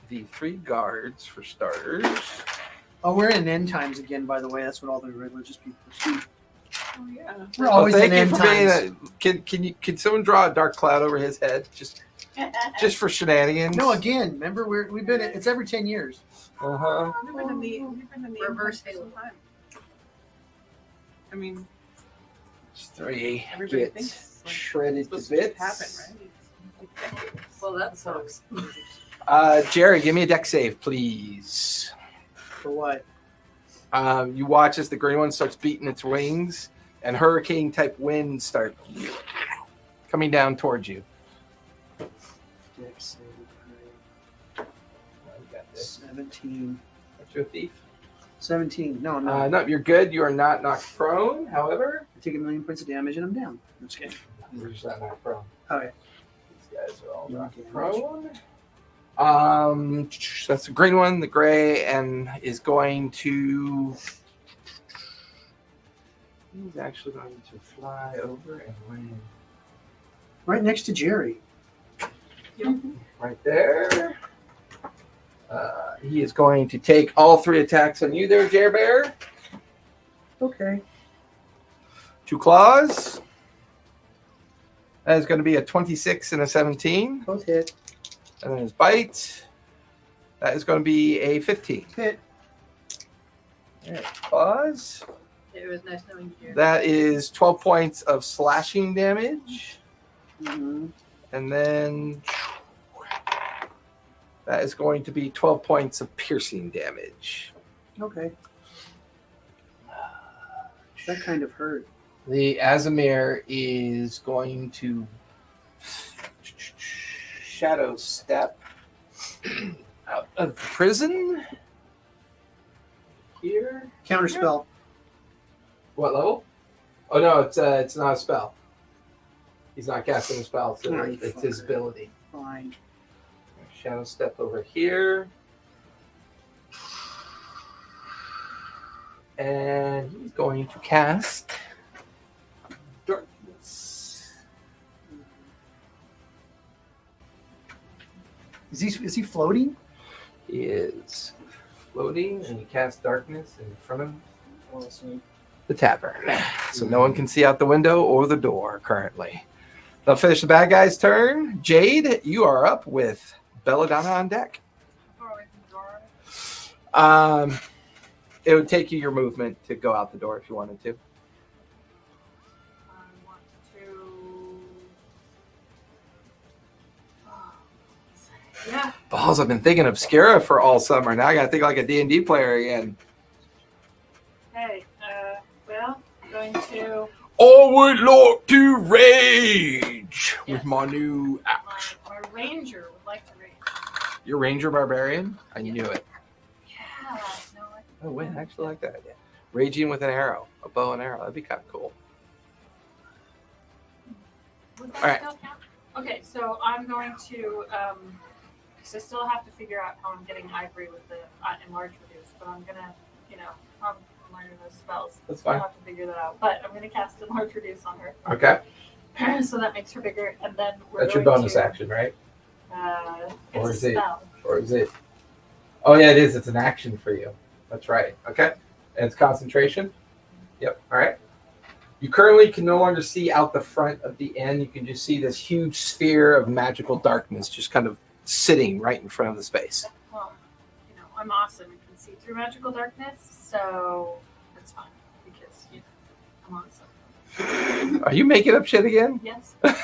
the 3 guards for starters. Oh, we're in end times again, by the way. That's what all the religious people see. Oh yeah. We're always thank in you end for being times. can someone draw a dark cloud over his head just for shenanigans? No, again, remember we've been. It's every 10 years. Uh-huh. We've been in the Reverse for some Halo. time. I mean, 3 everybody get thinks like, shredded it's to supposed to bits. happen, right? Well, that sucks. Jerry, give me a deck save, please. For what? You watch as the green one starts beating its wings, and hurricane-type winds start coming down towards you. Dex save, You got this. 17. That's your thief. 17. No. No, you're good. You are not knocked prone. However, I take 1,000,000 points of damage and I'm down. I'm just kidding. you're just not knocked prone. Okay. These guys are all No knocked damage. prone. That's the green one. The gray and is going to. He's actually going to fly over and land Right next to Jerry. right there. He is going to take all 3 attacks on you there, Jer Bear. Okay. 2 claws. That is going to be a 26 and a 17. Both hit. And then his bite. That is going to be a 15. Hit. All right, claws. It was nice knowing you, Jared. That is 12 points of slashing damage. Mm-hmm. And then that is going to be 12 points of piercing damage. Okay. That kind of hurt. The Azamir is going to shadow step out of prison. Here. Counterspell. What level? Oh no, it's not a spell. He's not casting a spell, so Right, it's his fucker. ability. Fine. Shadow step over here. And he's going to cast darkness. Is he floating? He is floating, and he casts darkness in front of the tavern. So no one can see out the window or the door currently. They'll finish the bad guy's turn. Jade, you are up with Belladonna on deck. It would take you your movement to go out the door if you wanted to. I want to. Yeah. Balls, I've been thinking Obscura for all summer. Now I gotta think like a D&D player again. Hey, well, I'm going to. I would like to rage with my new axe. My ranger would like to rage. Your ranger barbarian? I knew it. Yeah. No, Oh, wait, I actually like that idea. Raging with an arrow, a bow and arrow. That'd be kind of cool. Would that All right. still count? Okay, so I'm going to, because I still have to figure out how I'm getting ivory with the enlarge reduce, but I'm gonna, I'm learning those spells. That's So I'll fine. have to figure that out. But I'm gonna cast enlarge reduce on her, Okay. so that makes her bigger, and then we're That's your going bonus to, action, right? It's Or a is it- spell. Or is it? Oh, yeah, it is. It's an action for you. That's right. Okay. And it's concentration? Yep. All right. You currently can no longer see out the front of the inn. You can just see this huge sphere of magical darkness just kind of sitting right in front of the space. Well, I'm awesome and can see through magical darkness, so that's fine because I'm awesome. Are you making up shit again? Yes. Can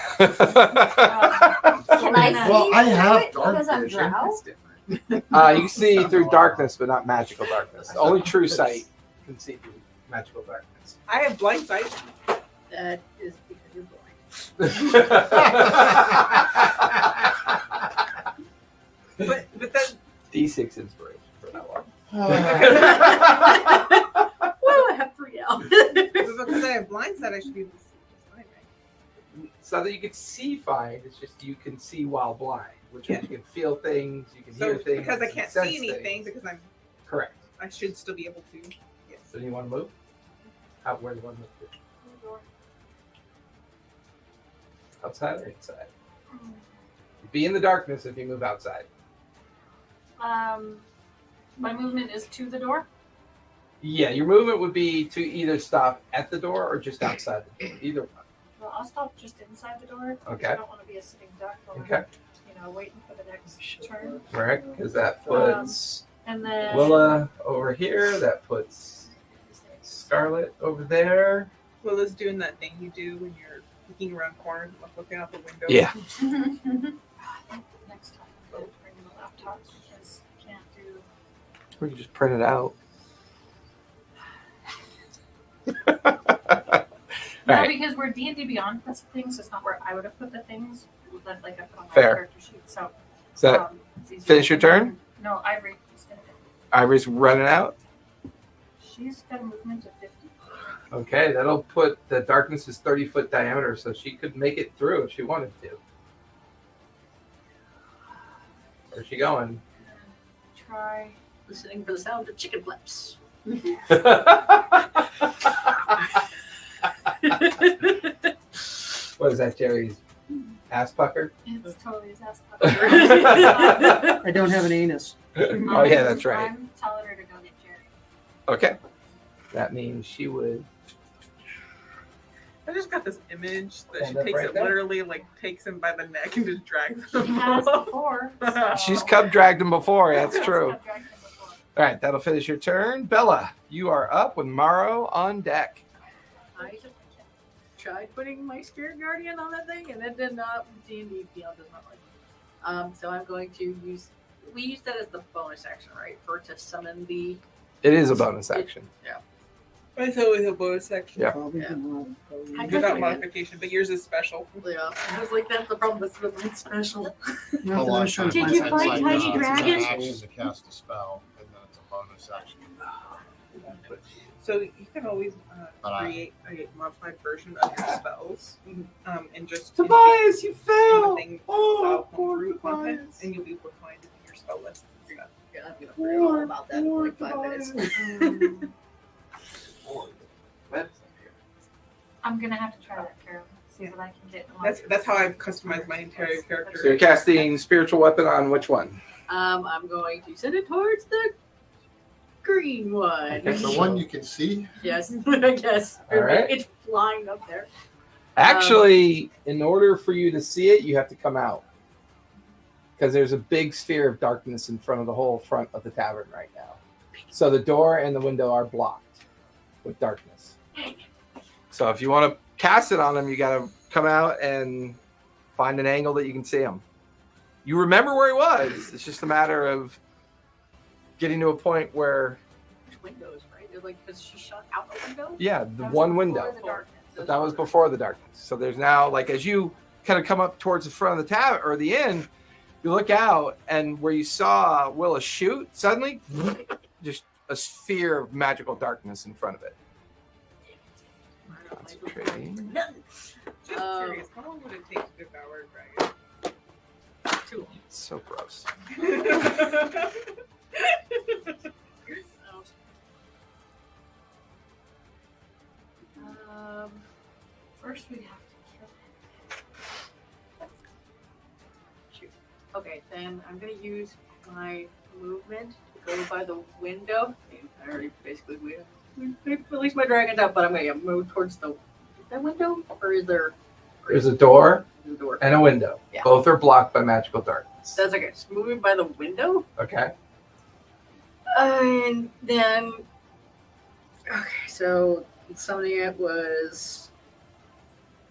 I see? Well, I have it dark because I'm vision. drow? It's different. You can see through darkness, but not magical darkness. Only true sight can see through magical darkness. I have blind sight. That is because you're blind. But that D6 inspiration for that one. Well, I have 3 now. because I have blind sight, I should be able to see just fine, right? So that you can see fine, it's just you can see while blind, which means you can feel things, you can So hear things. because I you can can't sense see anything, things. because Correct. I should still be able to. Yes. So do you want to move? Where do you want to move to? Outside or inside? You'd be in the darkness if you move outside. My movement is to the door. Yeah, your movement would be to either stop at the door or just outside the door. Either one. Well, I'll stop just inside the door. because Okay. I don't want to be a sitting duck or Okay. waiting for the next turn. Right? Because that puts And then Willa over here. That puts Scarlet over there. Well, it's doing that thing you do when you're peeking around corners, like looking out the window. Yeah. Next time I'm going to bring the laptop because I can't do. Or you just print it out. No, Alright. because where D&D Beyond puts things, it's not where I would have put the things that I put on my Fair. character sheet. So Is that it's easier. finish your turn? No, Ivory is gonna do. Ivory's running out? She's got a movement of 50. Okay, that'll put the darkness is 30-foot diameter, so she could make it through if she wanted to. Where's she going? Try. Listening for the sound of chicken flips. What is that, Jerry's ass pucker? It's totally his ass. I don't have an anus. Oh, yeah, that's right. I'm telling her to go get Jerry. Okay. That means she would. I just got this image that Stand she up takes right it there. literally, like takes him by the neck and just drags She him. has before. So. She's cub dragged him before. That's She's true. cub dragged him before. All right, that'll finish your turn. Bella, you are up with Morrow on deck. I tried putting my spirit guardian on that thing, and it did not. D&D Beyond does not like it. So I'm going to use. We use that as the bonus action, right? To summon the. It is a bonus action. I thought it was a bonus section. Yeah. I Without got modification, but yours is special. Yeah, I was like, that's the problem with the special. A lot of times Did it's you like, find Tiny it's an Dragon? action to cast a spell, and then it's a bonus action. So you can always But I- create a modified version of your spells, and just Tobias, you in the failed. thing Oh, spell poor root content, Tobias. and you'll be able to find it in your spell list. Yeah, I'm gonna forget all about that in like 5 minutes. Webs up here. I'm gonna have to try that, Carol, so that I can get. That's how I've customized my entire character. So you're casting spiritual weapon on which one? I'm going to send it towards the green one. Okay. The one you can see. Yes, I guess. All right. It's flying up there. Actually, in order for you to see it, you have to come out. Because there's a big sphere of darkness in front of the whole front of the tavern right now. So the door and the window are blocked with darkness. So if you want to cast it on them, you got to come out and find an angle that you can see him. You remember where he was. It's just a matter of getting to a point where... Which windows, right? They're like, because she shot out the window? Yeah, the one window. The darkness. But that was before the darkness. So there's now, like, as you kind of come up towards the front of the tavern or the inn, you look out, and where you saw Willa shoot, suddenly, just a sphere of magical darkness in front of it. Concentrating. Just curious, how long would it take to devour a dragon? Too It's so gross. First, we have to kill him. Shoot. Okay, then I'm gonna use my movement to go by the window. I already basically released my dragon up, but I'm gonna move towards that window, or is there? There's a door The door. and a window. Yeah. Both are blocked by magical darkness. That's okay. Just moving by the window, Okay. and then okay. So summoning it was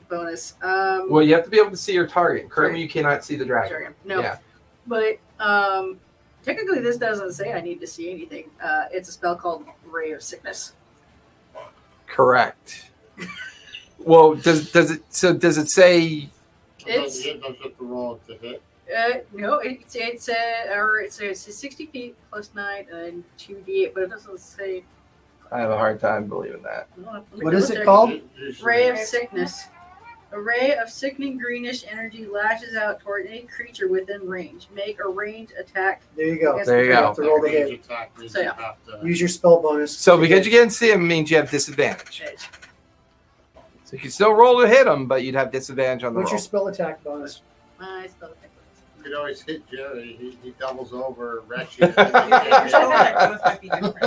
bonus. Well, you have to be able to see your target. Currently, you cannot see the dragon. Dragon. No. Yeah. But technically, this doesn't say I need to see anything. It's a spell called Ray of Sickness. Correct. Well, does it say? It's Don't you have to roll to hit? no, it's 60 feet plus 9 and 2d8, but it doesn't say. I have a hard time believing that. What is it called? Ray of Sickness. A ray of sickening greenish energy lashes out toward any creature within range. Make a ranged attack. There you go. There you You go. have to roll the Range hit. attack means So, you yeah. have to. Use your spell bonus. So because you can't see him means you have disadvantage. So you can still roll to hit him, but you'd have disadvantage on the What's roll. your spell attack bonus? My spell attack. You could always hit Jerry. He doubles over, wrecks you. Your spell attack bonus might be different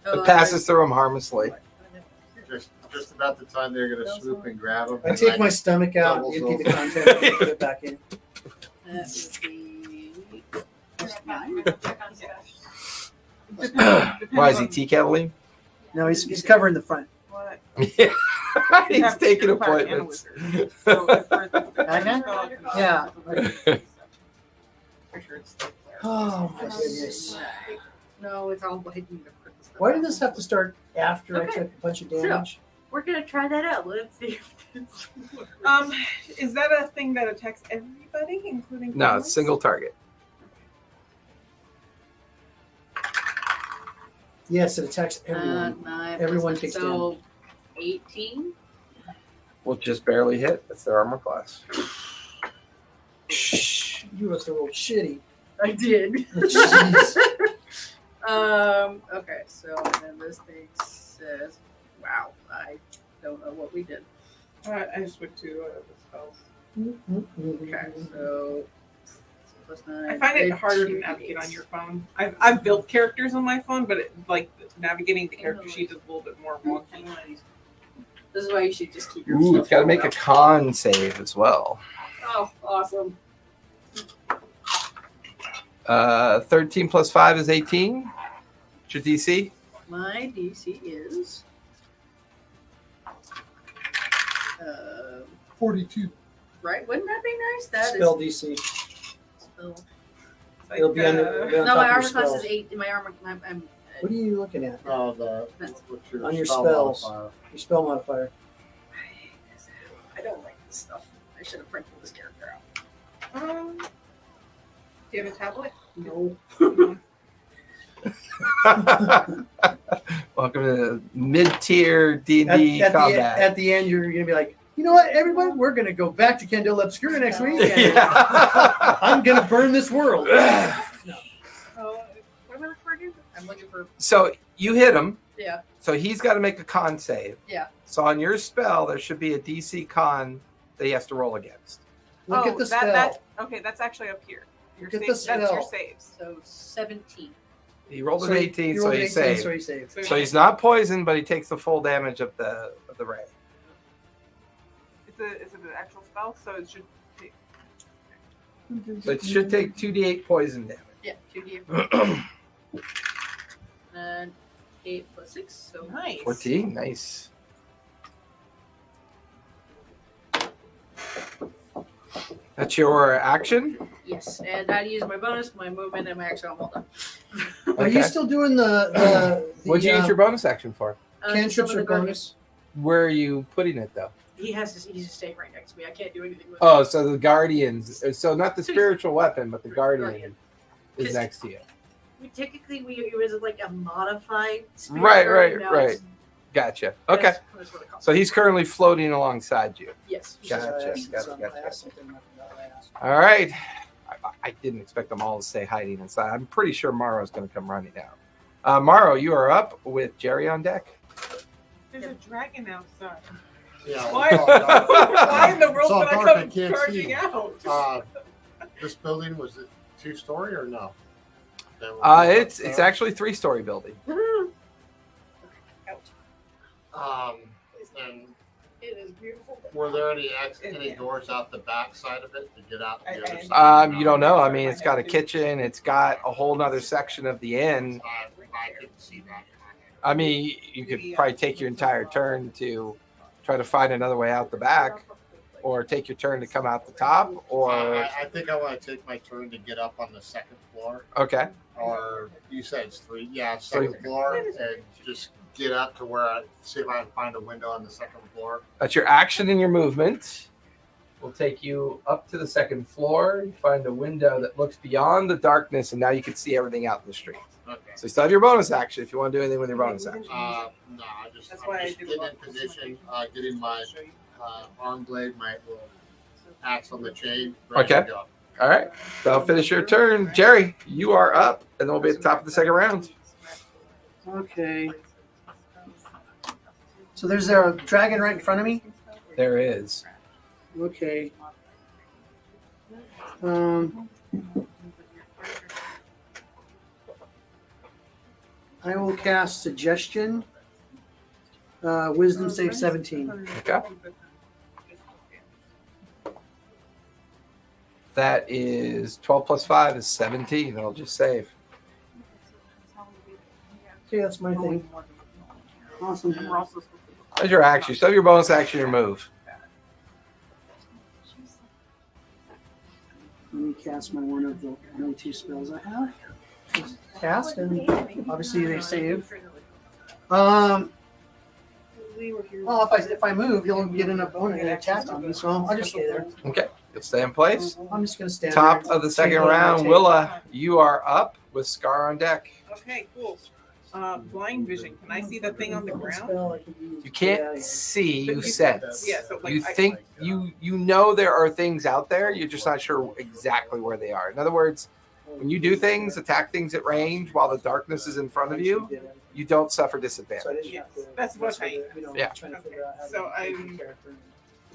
now. It passes through him harmlessly. Just about the time they're going to swoop and grab him. I take my stomach out, Doubles empty the over. contents, and put it back in. That would be plus 9. Check on stuff. Why is he tea kettling? No, he's covering the front. What? Yeah. He's taking appointments. Yeah. For sure it's still there. Oh my goodness. No, it's all hidden. Why did this have to start after I Okay. took a bunch of damage? We're gonna try that out. Let's see if this works. Is that a thing that attacks everybody, including? No, families? it's single target. Yes, it attacks everyone. 9 Everyone plus- takes so 18. Will just barely hit. That's their armor class. You must have rolled shitty. I did. Jeez. Okay, so then this thing says, wow, I don't know what we did. I just went to the spells. Okay, so plus 9. I find it harder to navigate on your phone. I've built characters on my phone, but navigating the character sheet is a little bit more wonky. This is why you should just keep your Ooh, stuff it's got to rolled make a out. con save as well. Oh, awesome. 13 plus 5 is 18. What's your DC? My DC is 42. right. Wouldn't that be nice? That Spell is DC. spell. Like, It'll be under. It'll be on No, top my of your armor class is spells. 8. My armor, I'm What are you looking at? What's On your spell spells. modifier? Your spell modifier. I don't like this stuff. I should have printed this character out. Do you have a tablet? No. Welcome to mid-tier D&D combat. At the end, you're gonna be like, you know what, everybody, we're gonna go back to Kendall Obscura next week. And Yeah. I'm gonna burn this world. Oh, what am I looking for again? I'm looking for So you hit him. yeah. So he's got to make a con save. Yeah. So on your spell, there should be a DC con that he has to roll against. Look at the spell. Okay, that's actually up here. Your Look at saves, the that's your spell. saves. So 17. He rolled So an he- 18, he so rolled he 18, saved. So he saved. So he's not poisoned, but he takes the full damage of the ray. It's an actual spell, so it should take. So it should take 2d8 poison damage. Yeah, 2d8. And 8 plus 6, so Nice. 14, nice. That's your action? yes. And I use my bonus, my movement, and my action. I'm all done. Are you still doing the What'd you use your bonus action for? cantrips some or of the guardian- bonus? Where are you putting it, though? He has to stay right next to me. I can't do anything with Oh, so the guardians. So not the So he's- spiritual weapon, but the guardian Guardian. is Because- next to you. it was like a modified spirit Right, guardian. right, Now right. it's- Gotcha. Okay. that's what it calls. So he's currently floating alongside you. Yes. Gotcha. I asked something I forgot I asked. All right. I didn't expect them all to stay hiding inside. I'm pretty sure Morrow's going to come running out. Morrow, you are up with Jerry on deck. There's a dragon outside. Yeah. Why? well, it's all dark. Why in the world It's all would I dark, I come can't charging see. out? This building, was it 2-story or no? It's actually a 3-story building. And It is beautiful. were there any doors out the back side of it to get out the other I- side? You don't know. I mean, it's got a kitchen. It's got a whole nother section of the inn. I couldn't see that. I mean, you could probably take your entire turn to try to find another way out the back, or take your turn to come out the top, or I think I want to take my turn to get up on the second floor. okay. Or you said it's 3. Yeah, second floor, and just get up to where see if I can find a window on the second floor. That's your action and your movement. We'll take you up to the second floor. You find a window that looks beyond the darkness, and now you can see everything out in the street. Okay. So you still have your bonus action if you want to do anything with your bonus action. No, I'm just getting in position, getting my arm blade, my little axe on the chain. Ready Okay. to go. All right. That'll finish your turn. Jerry, you are up, and then we'll be at the top of the second round. Okay. So there's a dragon right in front of me. There is. Okay. I will cast suggestion. Wisdom save 17. Okay. That is 12 plus 5 is 17. I'll just save. Okay, that's my thing. Awesome. That's your action. You still have your bonus action, your move. Let me cast my one of the only 2 spells I have. Cast, and obviously they save. Well, if I move, you'll get an opponent and attack on me, so I'll just stay there. Okay. You'll stay in place. I'm just gonna stand Top there. of the second Take round, my Willa, you are up with Scar on deck. Okay, cool. Blind vision. Can I see the thing on the ground? Spell I can use. You Yeah, can't yeah. see, you But you- sense. Yeah, so like You I- think you know there are things out there, you're just not sure exactly where they are. In other words, when you do things, attack things at range while the darkness is in front of you, you don't suffer So I disadvantage. didn't have to That's what mess with it, Yeah. trying to figure out how to So make I'm- the character.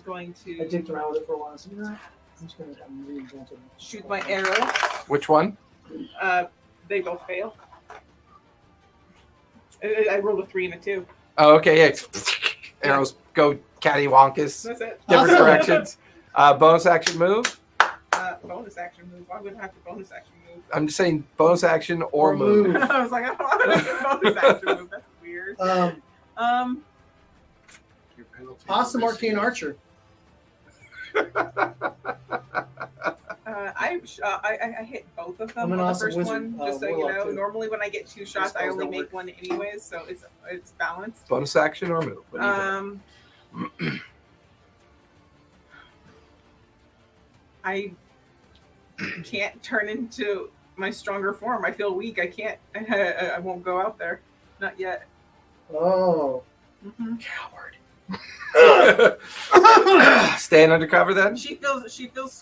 Going I to dicked around with it for a while. So, I'm just gonna reinvent it. shoot my arrow. Which one? They both fail. I rolled a 3 and a 2. Oh, okay, yeah. Arrows go cattywampus, That's it. different Awesome. directions. Bonus action move. Bonus action move. Why would I have to bonus action move? I'm just saying bonus action or move. I was like, I don't want to bonus action move. That's weird. Your penalty Awesome is- arcane archer. I hit both of I'm them an on the awesome first wizard, one, just so you warlock, know. too. Normally, when I get 2 shots, I spells only don't make work. one anyways, so it's balanced. Bonus action or move. What are you doing? I can't turn into my stronger form. I feel weak. I can't. I won't go out there. Not yet. Oh. Coward. Staying undercover then? She feels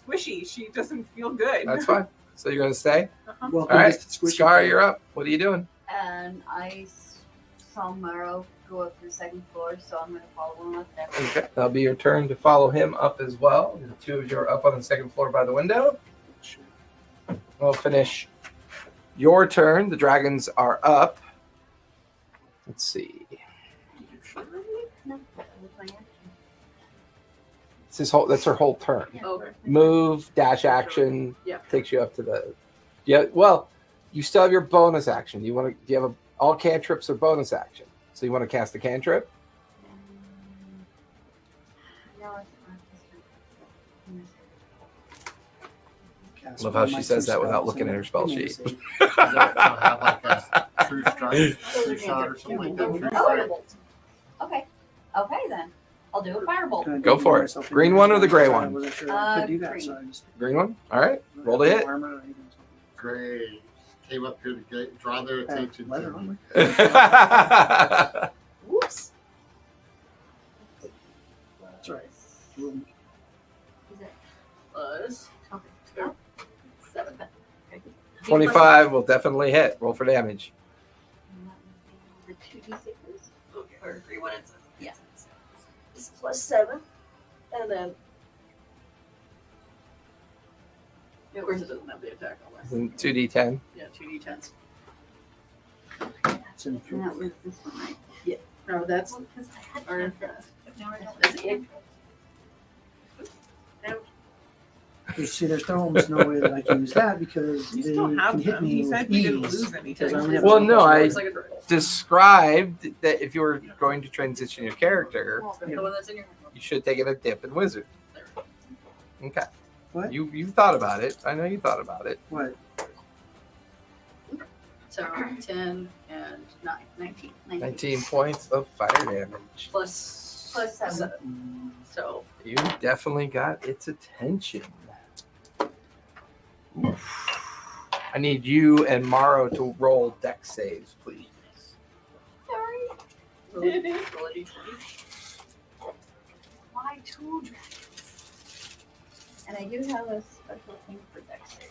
squishy. She doesn't feel good. That's fine. So you're going to stay? Welcome All right. to Squishy Scar, Club. you're up. What are you doing? And I saw Morrow go up to the second floor, so I'm gonna follow him up there. Okay, that'll be your turn to follow him up as well. The two of you are up on the second floor by the window. We'll finish your turn. The dragons are up. Let's see. No, that was my action. That's her whole turn. Okay. Move, dash action, Yeah. takes you up to the. Yeah, well, you still have your bonus action. Do you have all cantrips are bonus action? So you want to cast a cantrip? No, it's not. Love how she says that without looking at her spell sheet. Have like a true strike, true shot, or something like that. True strike. Firebolt. Okay. Okay then. I'll do a firebolt. Go for it. Green one or the gray one? I wasn't sure I could do that, Green. so I just Green one? All right. Roll to hit. armor or anything. Great. Came up here to draw their attention. Leather to armor. Whoops. That's right. Is it? Was Okay. 7. 25 will definitely hit. Roll for damage. The 2d6s? Or agree what it's. Yeah. It's plus 7. And then. Yeah, of course it doesn't have the attack on this. 2d10. Yeah, 2d10s. It's in And that was this one, right? No, that's. Well, because I had Or- cantrips, but now I don't That's have it. cantrips. You see, there's almost no way that I can use that because You they still can have hit them. me He with said we didn't ease. lose Because I anything. only have Well, one no, plus I- Looks like a dragon. Described that if you were going to transition your character, The one that's in your you should have taken a dip in wizard. Okay. What? You thought about it. I know you thought about it. What? So 10 and 9. 19. 19 points of fire damage. Plus Plus 7. So You definitely got its attention. Oof. I need you and Morrow to roll dex saves, please. Sorry. roll a d20. Why 2 dragons? And I do have a special thing for dex save.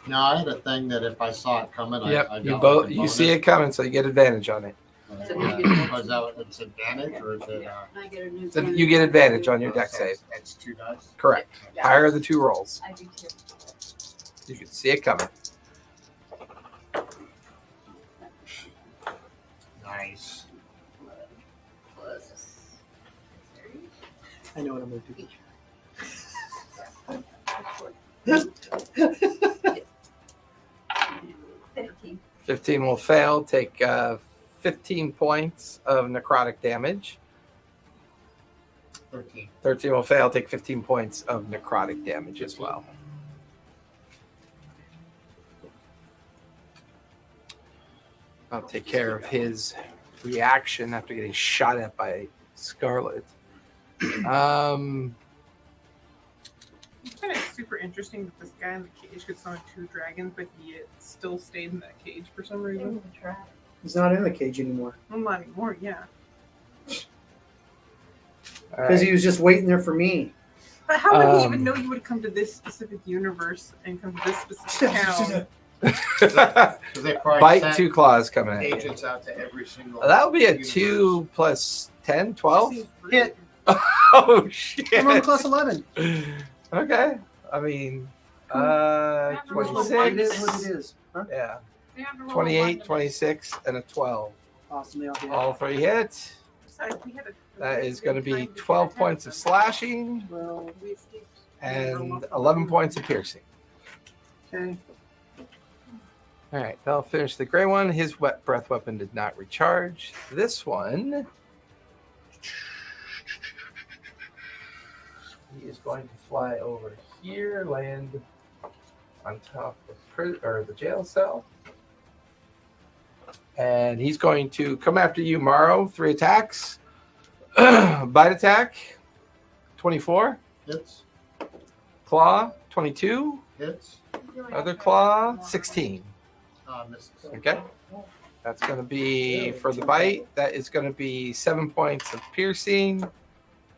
Now I had a thing that if I saw it coming, Yep, I you got both like a you see bonus. it coming, so you get advantage on it. So you get- Was that it's advantage or is it? I get a new So you get advantage on your dex save. It's 2 dice. Correct. Yeah. Higher the 2 rolls. I do too. You can see it coming. Nice. Plus. I know what I'm going to do. 15. 15 will fail. Take 15 points of necrotic damage. 13. 13 will fail. Take 15 points of necrotic damage as well. I'll take care of his reaction after getting shot at by Scarlet. It's kind of super interesting that this guy in the cage could summon 2 dragons, but he still stayed in that cage for some It reason. was a trap. He's not in the cage anymore Well, not anymore, yeah. because he was just waiting there for me. But how would he Um, even know you would come to this specific universe and come to this specific town? Because they probably Bite sent 2 claws coming at you. agents out to every single. That would be a universe. 2 plus 10, 12? Seems Hit. Oh, shit. I'm on class 11. Okay. I mean, It 26. is what it is. Huh? Yeah. We have to roll a 28, one. 26, and a 12. Awesome. I'll be All 3 hits. Besides, we had a- That is going to be 12 points of slashing Well, We escaped. and 11 points of piercing. okay. All right, that'll finish the gray one. His wet breath weapon did not recharge. This one, he is going to fly over here, land on top of the jail cell, and he's going to come after you, Morrow. 3 attacks. Bite attack, 24. Hits. Claw, 22. Hits. Other claw, 16. Misses. Okay. That's going to be for the bite. That is going to be 7 points of piercing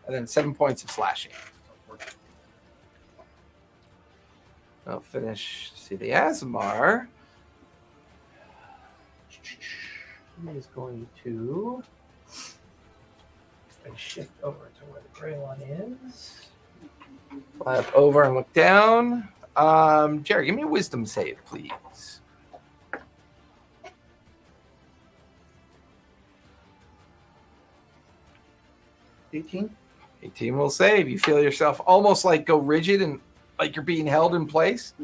and then 7 points of slashing. I'll finish. See the Azamar. He is going to shift over to where the gray one is. Fly up over and look down. Jerry, give me a wisdom save, please. $18. 18 will save. You feel yourself almost like go rigid and like you're being held in place,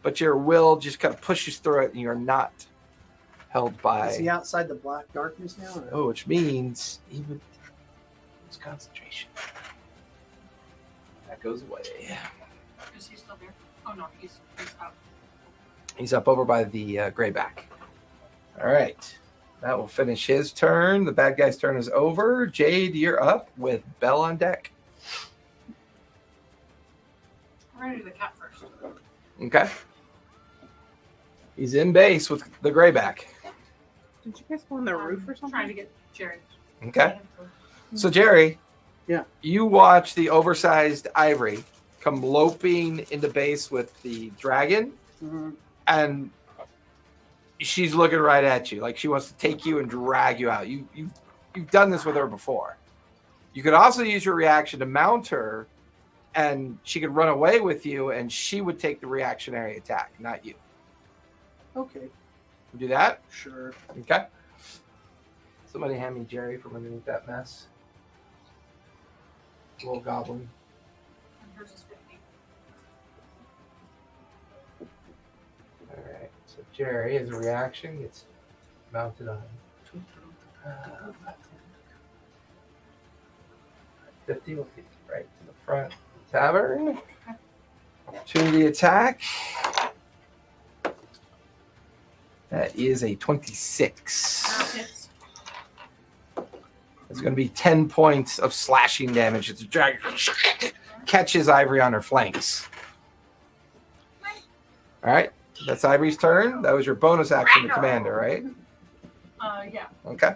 but your will just kind of pushes through it and you're not held by. Is he outside the black darkness now? Or? Oh, which means he would lose concentration. That goes away. Is he still there? Oh no, he's up. He's up over by the grayback. All right. That will finish his turn. The bad guy's turn is over. Jade, you're up with Bell on deck. I'm ready to do the cat first. Okay. He's in base with the grayback. Did you guys go on the roof or something? Trying to get Jerry. Okay. So, Jerry, Yeah. you watch the oversized Ivory come loping into base with the dragon, and she's looking right at you like she wants to take you and drag you out. You've done this with her before. You could also use your reaction to mount her, and she could run away with you, and she would take the reactionary attack, not you. Okay. Do that? Sure. Okay. Somebody hand me Jerry from underneath that mess. Little goblin. And hers is 50. All right. So Jerry, as a reaction, gets mounted on 50. Will take you right to the front of the tavern. Opportunity attack. That is a 26. Hits. It's going to be 10 points of slashing damage. It's a dragon catches Ivory on her flanks. All right. That's Ivory's turn. That was your bonus action to Commander, right? Yeah. Okay.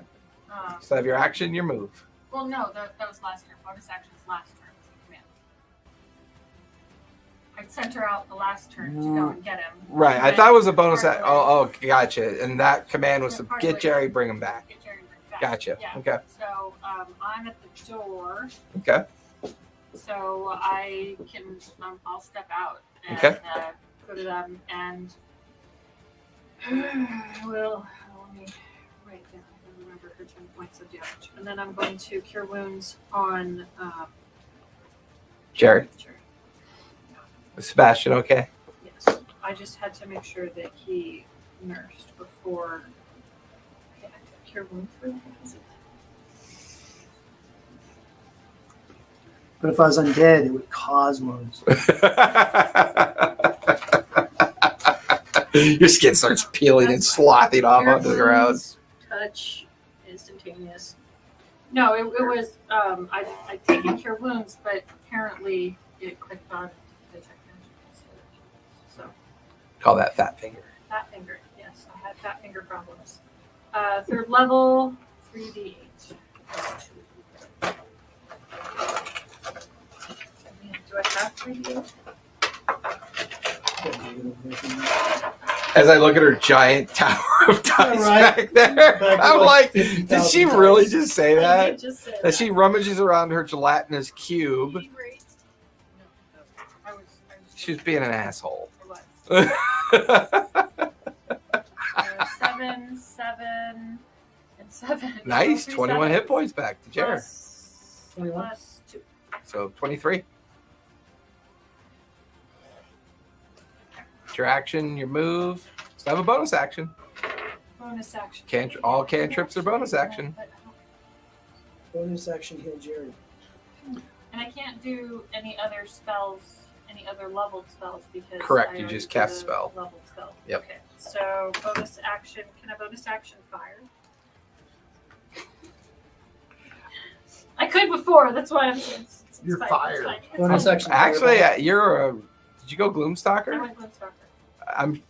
So have your action, your move. Well, no, that was last turn. Bonus action was last turn. Was the command. I sent her out the last turn to go and get him. Right. I thought it was a bonus. Oh, gotcha. And that command was to get Jerry, bring him back. Get Jerry, bring him back. Gotcha. Yeah. Okay. So I'm at the door. Okay. So I can, I'll step out and Okay. go to them and well, let me write down. I don't remember her 10 points of damage. And then I'm going to cure wounds on Jerry. Jerry. Is Sebastian, okay? Yes. I just had to make sure that he nursed before I cure wounds for him. Is it? But if I was undead, it would cause wounds. Your skin starts peeling and slothing off onto the ground. Touch, instantaneous. No, it was I taken cure wounds, but apparently it clicked on detect magic. So Call that fat finger. fat finger, yes, I had fat finger problems. Third level, 3d8. Plus 2. Do I have 3d8? As I look at her giant tower of dice Right. back there, Back I'm to like, 50,000 did she really dice. just say I that? did just say As she rummages around her gelatinous cube, I was she's being an asshole. I was. 7, 7, and 7. Nice, Three 21 hit sevens. points back to Jared. Plus 21. 2. So 23. It's your action, your move. So have a bonus action. Bonus action. All cantrips are bonus action. Bonus action heal Jerry. And I can't do any other spells, any other leveled spells because Correct, I you already just did cast a spell. Leveled spell. Yep. Okay. So bonus action. Can I bonus action fire? I could before. That's why I'm. It's You're fine, fired. It's fine. It's Bonus fine. action. Actually, fireball. you're a. Did you go I Gloomstalker? went Gloomstalker. I'm.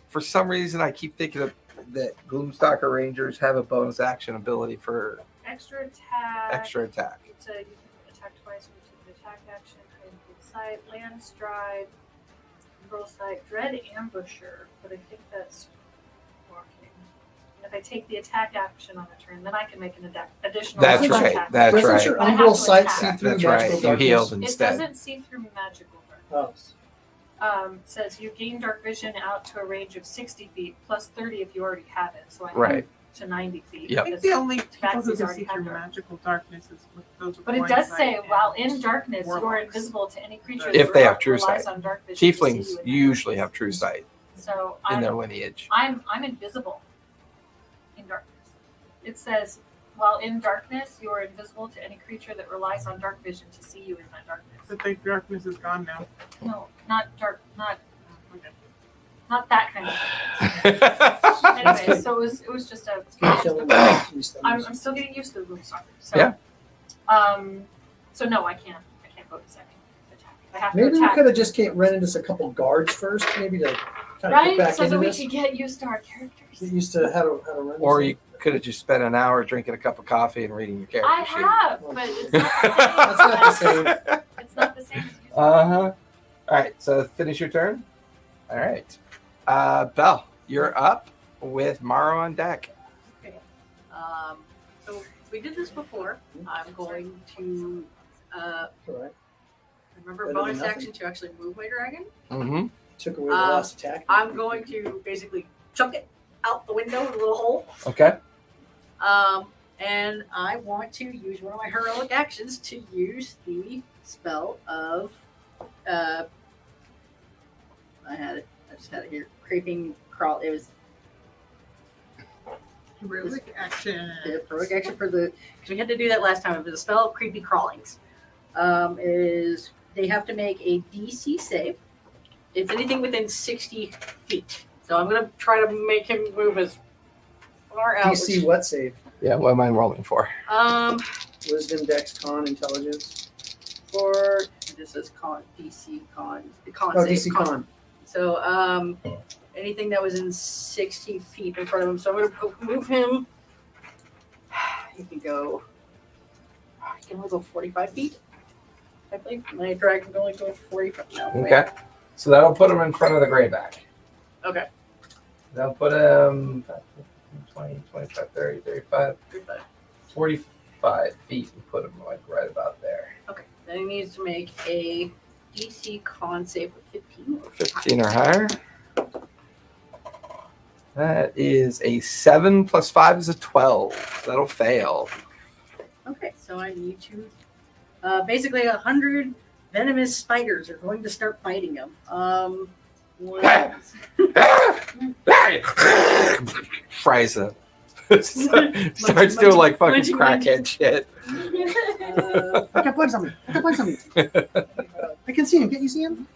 For some reason, I keep thinking that Gloomstalker Rangers have a bonus action ability for Extra attack. extra attack. So you can attack twice when you take an attack action. Hide in plain sight, land stride, roll sight, dread ambusher. But I think that's walking. if I take the attack action on a turn, then I can make an additional That's Doesn't right. attack. That's Doesn't right. your But I have umbral to sight attack. see through That's magical right. You darkness? healed It instead. doesn't see through magical darkness. Oh. It says you gain dark vision out to a range of 60 feet plus 30 if you already have it. So I Right. have to 90 feet. Yep. I think the only people who Taxis can already see through have dark. magical darkness is with those with But it blind does sight say, and while in darkness, you are warlocks. invisible to any creature If that they have true relies sight. on dark vision to see Tieflings you in the usually have darkness. true sight So in I'm, their lineage. I'm invisible in darkness. It says, while in darkness, you are invisible to any creature that relies on dark vision to see you in that darkness. But the darkness is gone now. No, not dark, Okay. not that kind of thing. Anyway, so it was just a. I'm still getting used to the room soccer. So, Yeah. So no, I can't bonus attack. I have Maybe to we attack. could have just run into a couple guards first, maybe to kind of get Right, back so into that we this. could get used to our characters. Get used to how to run. Or this you could have just spent an hour drinking a cup of coffee and reading your character I sheet. have, but it's not That's not the same. It's not the same. All right, so finish your turn. All right. Belle, you're up with Maro on deck. Okay. So we did this before. I'm going to All right. remember Better than bonus nothing. action to actually move my dragon. Mm-hmm. Took away the last attack. I'm going to basically chuck it out the window with a little hole. Okay. And I want to use one of my heroic actions to use the spell of I just had it here. Creeping crawl. It was Heroic action. the heroic action for the because we had to do that last time. It was a spell of creepy crawlings. Is they have to make a DC save. It's anything within 60 feet. So I'm gonna try to make him move as far out. DC what save? Yeah, what am I rolling for? Wisdom, Dex, Con, Intelligence. For this is con DC con the con Oh, save, DC Con. So anything that was in 60 feet in front of him. So I'm gonna move him. He can go. He can only go 45 feet. I believe my dragon can only go 45. No, wait. Okay. So that'll put him in front of the grayback. Okay. That'll put him 20, 25, 30, 35, 35. 45 feet and put him like right about there. Okay. Then he needs to make a DC con save of 15. 15 or higher. That is a 7 plus 5 is a 12. That'll fail. Okay, so I need to. Basically, 100 venomous spiders are going to start biting him. Fries him. Starts doing like fucking munching, crackhead shit. I got bugs on me. I got bugs on me. I can see him. Can't you see him?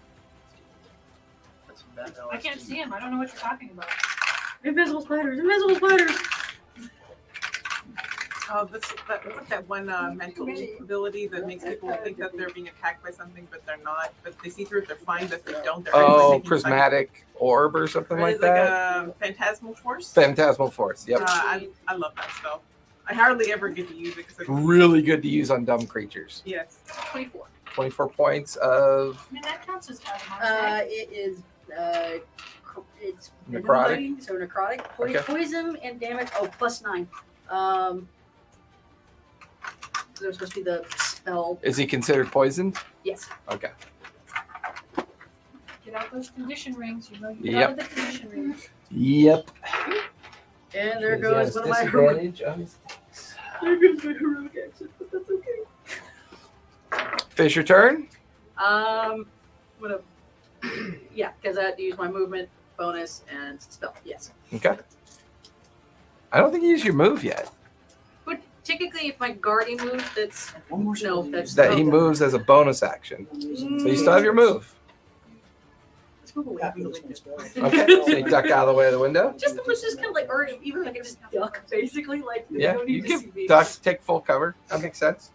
I can't see him. I don't know what you're talking about. Invisible spiders! Invisible spiders! What's that one mental ability that makes people think that they're being attacked by something, but they're not. But they see through it, they're fine, but they don't. They're actually Oh, making prismatic orb or something It's like that. like a phantasmal force. Phantasmal force. Yep. I love that spell. I hardly ever get to use it because Really good to use on dumb creatures. yes. 24. 24 points of I mean, that counts as Adam. It is. It's Necrotic? So necrotic. Okay. Poison and damage. Oh, plus 9. There's supposed to be the spell. Is he considered poisoned? Yes. Okay. Get out those condition rings. You know you Yep. get out of the condition rings. Yep. And there He goes has one of my heroic. disadvantage on his- There goes my heroic action, but that's okay. Finish your turn. What a. Yeah, because I had to use my movement bonus and spell. Yes. Okay. I don't think you used your move yet. But technically, if my guardian moves, that's One more no, spell. that's That he moves as a bonus action. So you still have your move. Let's move away After from the this window. one spell. Okay. So you duck out of the way of the window. Just kind of like, or even if I can just duck, basically, like they Yeah. don't You need to see can me. duck, take full cover. That makes sense.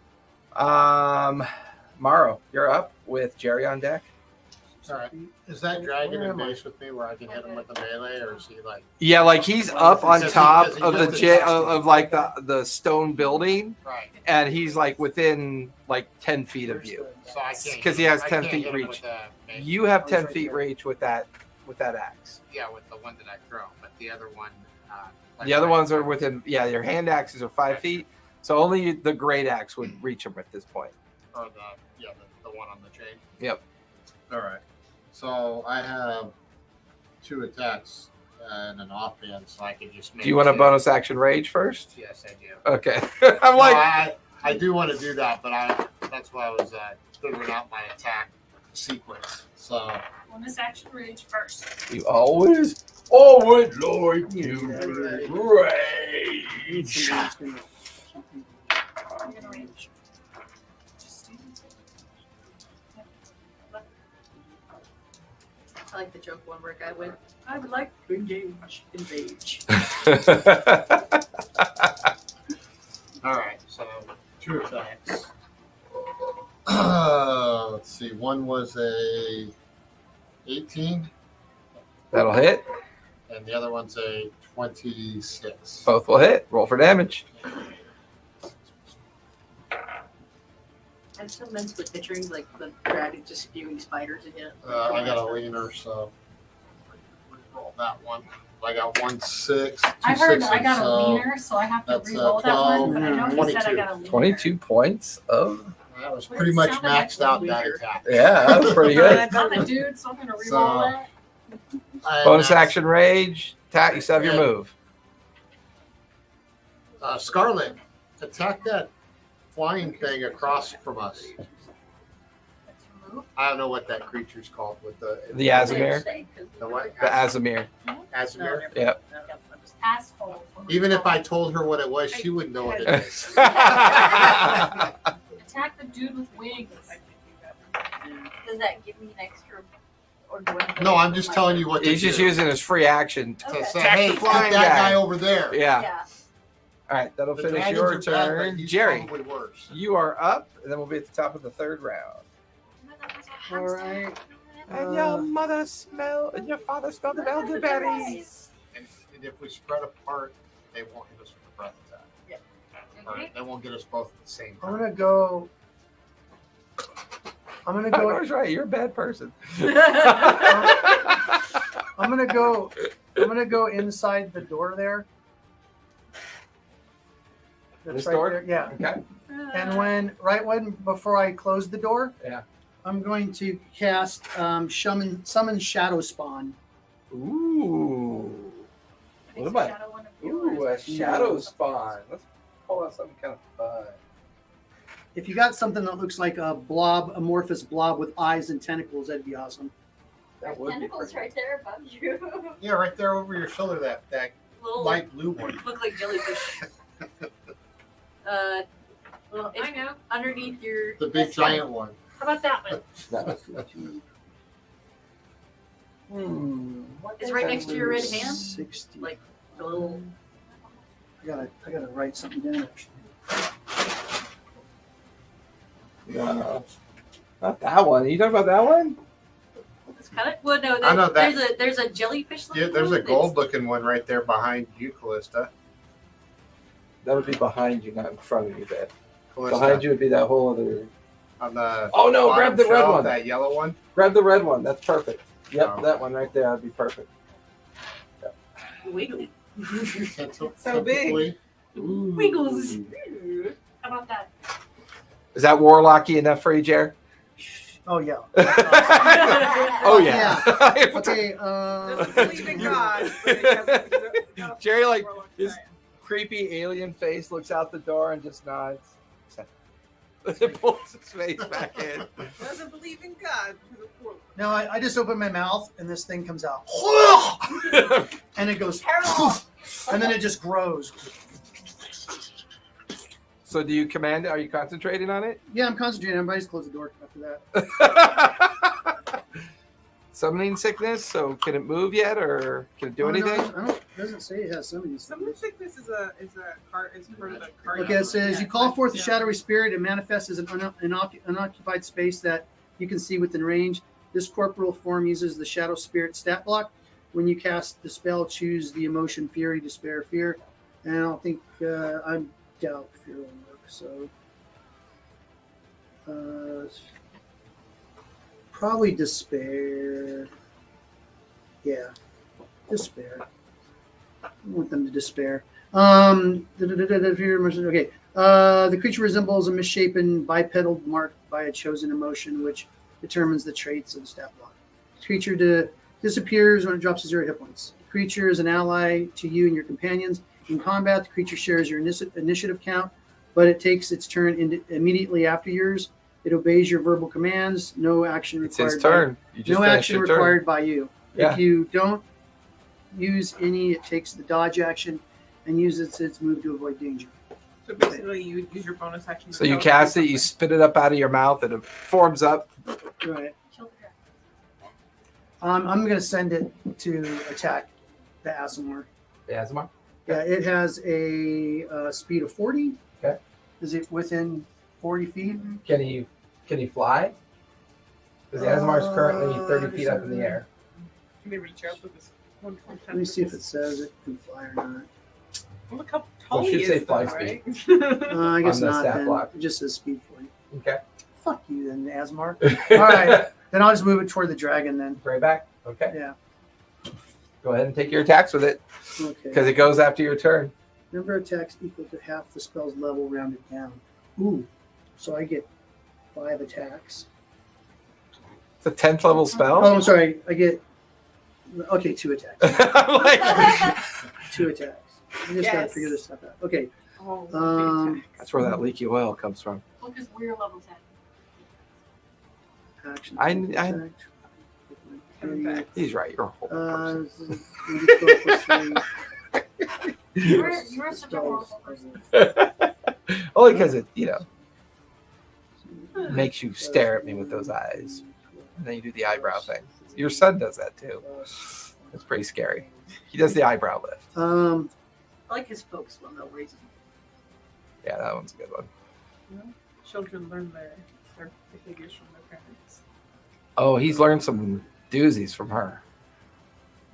Maro, you're up with Jerry on deck. All right. Is that dragon in base with me where I can hit him with the melee, or is he like? Yeah, like he's up on Does he- top does he of the just- of like the stone building, Right. and he's like within like 10 feet of you. So I can't. 'Cause he hit has him- I 10 can't feet hit him reach. with the melee. You have 10 feet reach with that axe. Yeah, with the one that I throw, but the other one, The other ones are within. Yeah, your hand axes are 5 feet. So only the great axe would reach them at this point. Or the one on the chain. Yep. All right. So I have 2 attacks and an offhand, so I can just make. Do you want a 2. bonus action rage first? Yes, I do. Okay. I'm like, I do want to do that, but that's why I was figuring out my attack sequence. So Bonus action rage first. you always like you rage. I'm gonna rage. I like the joke one where a guy went, I would like to engage in rage. all right. So 2 attacks. Let's see. One was a 18, That'll hit. and the other one's a 26. Both will hit. Roll for damage. I'm so mentally picturing like the dragon just spewing spiders again. I got a leaner, so roll that one. I got 1 6. 2 I heard sixes, I got a so leaner, so I have to that's, re-roll that one. But I know 12, he said I 22. got a leaner. 22 points of. that was pretty much maxed out that attack. Yeah, that was pretty good. I'm a dude, so I'm gonna re-roll So- that. And Bonus that's, action rage. Attack. You still have your move. Scarlet, attack that flying thing across from us. I don't know what that creature's called with the Azimir. The what? The Azimir. Azimir. Yep. Asshole. Even if I told her what it was, she wouldn't know what it is. Attack the dude with wings. Does that give me an extra? Or do I No, I'm just telling you what to He's just do. using his free action. To Okay. say, Attack hey, the get flying that guy. guy over there. Yeah. Yeah. All right. That'll The finish dragons your are bad, but turn. he's Jerry, probably worse. you are up, and then we'll be at the top of the 3rd round. All right. And your mother smell, and your father smell the elderberries. And if we spread apart, they won't hit us with the breath attack. Yep. Or they won't get us both at the same I'm time. gonna go. I'm gonna go. Connor's right. You're a bad person. I'm gonna go. I'm gonna go inside the door there. That's This right door? there. Yeah. Okay. And when before I close the door, Yeah. I'm going to cast summon Shadow Spawn. Ooh. What am I? Shadow one of Ooh, yours. a shadow spawn. Let's pull out something kind of fun. If you got something that looks like a blob, amorphous blob with eyes and tentacles, that'd be awesome. That would be Tentacles pretty. right there above you. Yeah, right there over your shoulder, that Little, light blue one. look like jellyfish. Well, I know. underneath your. The big giant one. How about that one? It's right next to your red hand. 60. Like the little. I gotta write something down. Actually. No. Not that one. Are you talking about that one? It's kind of. Well, no. I know that- There's a jellyfish. Yeah, there's a gold-looking one right there behind you, Callista. That would be behind you, not in front of you, Dad. Callista. Behind you would be that whole other. On the Oh no! bottom Grab the red shelf, one. That yellow one. Grab the red one. That's perfect. Yep, Oh. that one right there. That'd be perfect. Wiggly. So big. Wiggles. How about that? Is that warlocky enough for you, Jer? Oh yeah. Oh yeah. Okay. Doesn't believe in God. But he has Jerry, like, warlock his giant. creepy alien face looks out the door and just nods. Pulls his face back in. Doesn't believe in God. Because of warlock. No, I just open my mouth and this thing comes out, and it goes, and then it just grows. So do you command it? Are you concentrating on it? Yeah, I'm concentrating. Everybody's close the door after that. Summoning sickness. So can it move yet, or can it do Oh, no, anything? it doesn't say it has summoning. Summon sickness is a part of the card. Okay, it says you call forth a shadowy spirit and manifests as an unoccupied space that you can see within range. This corporeal form uses the shadow spirit stat block. When you cast the spell, choose the emotion fury, despair, fear. And I don't think I doubt fear will work. So probably despair. Yeah, despair. want them to despair. Okay. The creature resembles a misshapen bipedal marked by a chosen emotion, which determines the traits of the stat block. The creature disappears when it drops to 0 hit points. The creature is an ally to you and your companions. In combat, the creature shares your initiative count, but it takes its turn immediately after yours. It obeys your verbal commands. No action It's required. his turn. You just No finished action your turn. required by you. Yeah. If you don't use any, it takes the dodge action and uses its move to avoid danger. So basically, you would use your bonus action. So you cast it, you spit it up out of your mouth, and it forms up. Right. I'm going to send it to attack the Asimar. The Azimar? Yeah, it has a speed of 40. Okay. Is it within 40 feet? Can he fly? Because the Azimar is currently 30 feet up in the air. Can they reach out with this one? Let me see if it says it can fly or not. Look how tall Well, it he should say is, fly though, speed. right? I guess On the not. stat Then. block. It just says speed 40. Okay. Fuck you then, Asmar. All right. Then I'll just move it toward the dragon then. Right back. Okay. Yeah. Go ahead and take your attacks with it Okay. because it goes after your turn. Number of attacks equal to half the spell's level rounded down. Ooh. So I get 5 attacks. It's a 10th level spell. Oh, I'm sorry. I get 2 attacks. I'm like, 2 attacks. I just gotta Yes. figure this stuff out. Okay. Oh, that's where that leaky oil comes from. Well, because we're level 10. Action. I- attack. He's right. You're a horrible person. 12 plus 3. You're such a horrible person. Only because it, makes you stare at me with those eyes. And then you do the eyebrow thing. Your son does that too. It's pretty scary. He does the eyebrow lift. I like his folks one though, raising. Yeah, that one's a good one. children learn their behaviors from their parents. Oh, he's learned some doozies from her.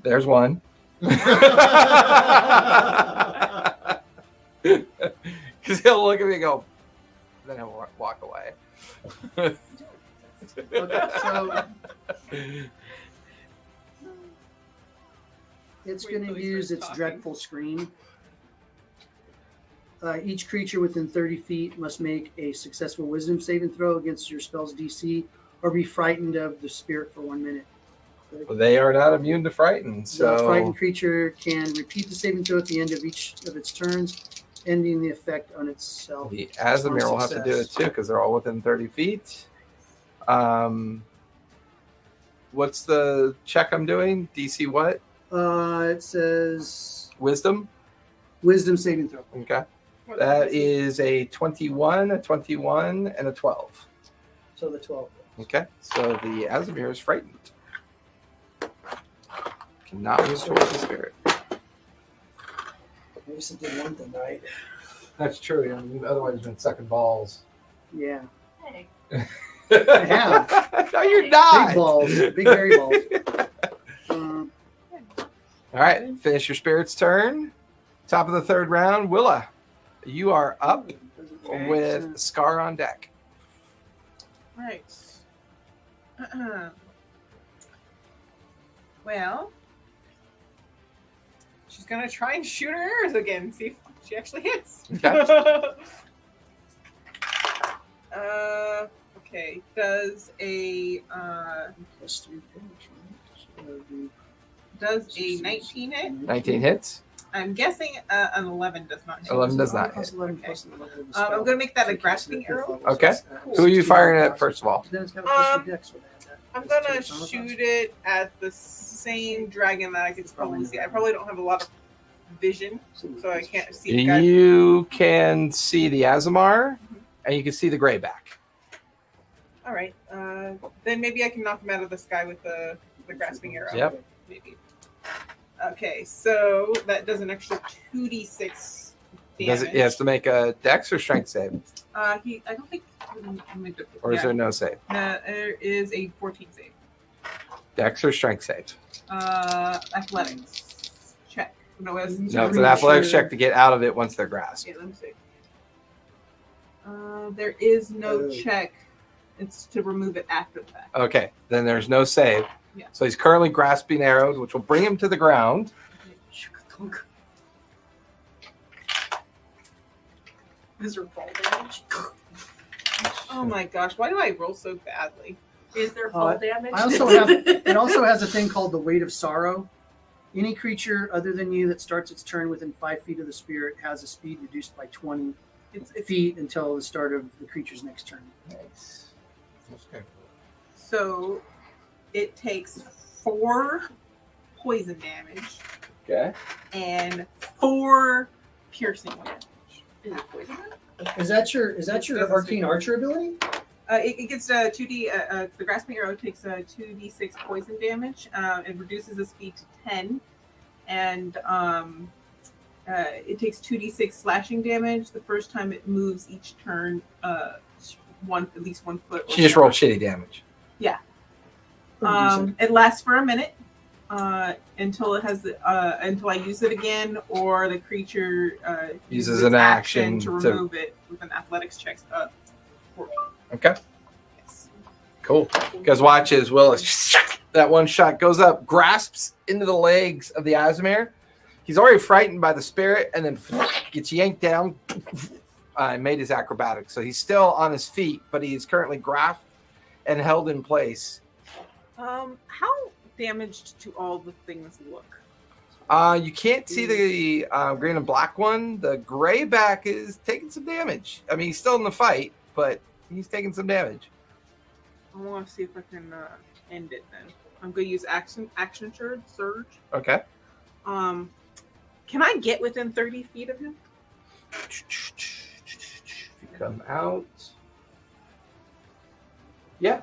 There's one. Because he'll look at me and go, then he'll walk away. Okay, so it's Wait going till to he use starts its talking. dreadful scream. Each creature within 30 feet must make a successful wisdom saving throw against your spell's DC or be frightened of the spirit for 1 minute. They are not immune to frighten, The so frightened creature can repeat the saving throw at the end of each of its turns, ending the effect on itself. the Azimir will have to do it too because they're all within 30 feet. What's the check I'm doing? DC what? It says Wisdom? wisdom saving throw. Okay. That is a 21, a 21, and a 12. So the 12. Okay. So the Azimir is frightened. Cannot move towards the spirit. Maybe it did one thing right. That's true. I mean, otherwise, you've been sucking balls. Yeah. Hey. I have. No, you're not. Big balls. Big hairy balls. All right. Finish your spirit's turn. Top of the third round. Willa, you are up Okay. with Scar on deck. Right. Well, she's gonna try and shoot her arrows again. See if she actually hits. Okay. Does a Plus 3 damage, right? So that would be 19 hit? 19 hits. I'm guessing an 11 does not hit. 11 does not Plus hit. 11 Okay. plus 11 of the I'm spell. gonna make that a So it grasping keeps it at arrow. fifth level, Okay. so it's Who are you firing at first of all? Then it's got a plus 3 dex for that. I'm gonna shoot it at the same dragon that I can probably see. I probably don't have a lot of vision, so I can't see the guy. You can see the Azimar, and you can see the Greyback. All right. Then maybe I can knock him out of the sky with the grasping arrow. Yep. Maybe. Okay, so that does an extra 2d6 damage. He has to make a Dex or Strength save, I don't think. or is there no save? There is a 14 save. Dex or Strength save? Athletics check. No, it's No, it's an athletics check to get out of it once they're grasped. Yeah, let me see. There is no Oh. check. It's to remove it after the fact. Okay, then there's no save. Yeah. So he's currently grasping arrows, which will bring him to the ground. Is there fall damage? Oh my gosh, why do I roll so badly? Is there fall damage? I also have. It also has a thing called the weight of sorrow. Any creature other than you that starts its turn within 5 feet of the spirit has a speed reduced by 20 feet until the start of the creature's next turn. Nice. So it takes 4 poison damage Okay. and 4 piercing damage. Is it poison? Is that your doesn't arcane speak. archer ability? It gets 2d. The grasping arrow takes 2d6 poison damage. It reduces the speed to 10, and it takes 2d6 slashing damage the first time it moves each turn. At least 1 foot. She just rolled shitty damage. It lasts for a minute until it has until I use it again, or the creature Uses its an action to to- remove it with an athletics check. 14. Okay. Yes. Cool. You guys watch as Willis, that one shot goes up, grasps into the legs of the Azimir. He's already frightened by the spirit, and then gets yanked down and made his acrobatics. So he's still on his feet, but he is currently grasped and held in place. How damaged do all the things look? You can't see the green and black one. The gray back is taking some damage. I mean, he's still in the fight, but he's taking some damage. I want to see if I can end it then. I'm going to use action surge. Okay. Can I get within 30 feet of him? You come out. Yeah.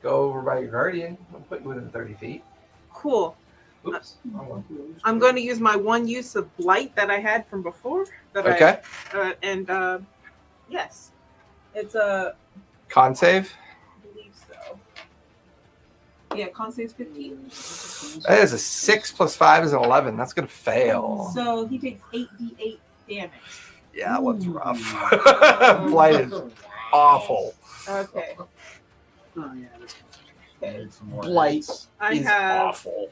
Go over by your guardian. I'll put you within 30 feet. Cool. Oops. Wrong one. I'm going to use my one use of blight that I had from before. Okay. Yes, it's a. Con save. I believe so. Yeah, con save's 15. That is a 6 plus 5 is an 11. That's going to fail. So he takes 8d8 damage. Yeah, that one's rough. Blight is awful. Okay. Oh yeah. Okay. Need some more Blight hits. I is have. awful.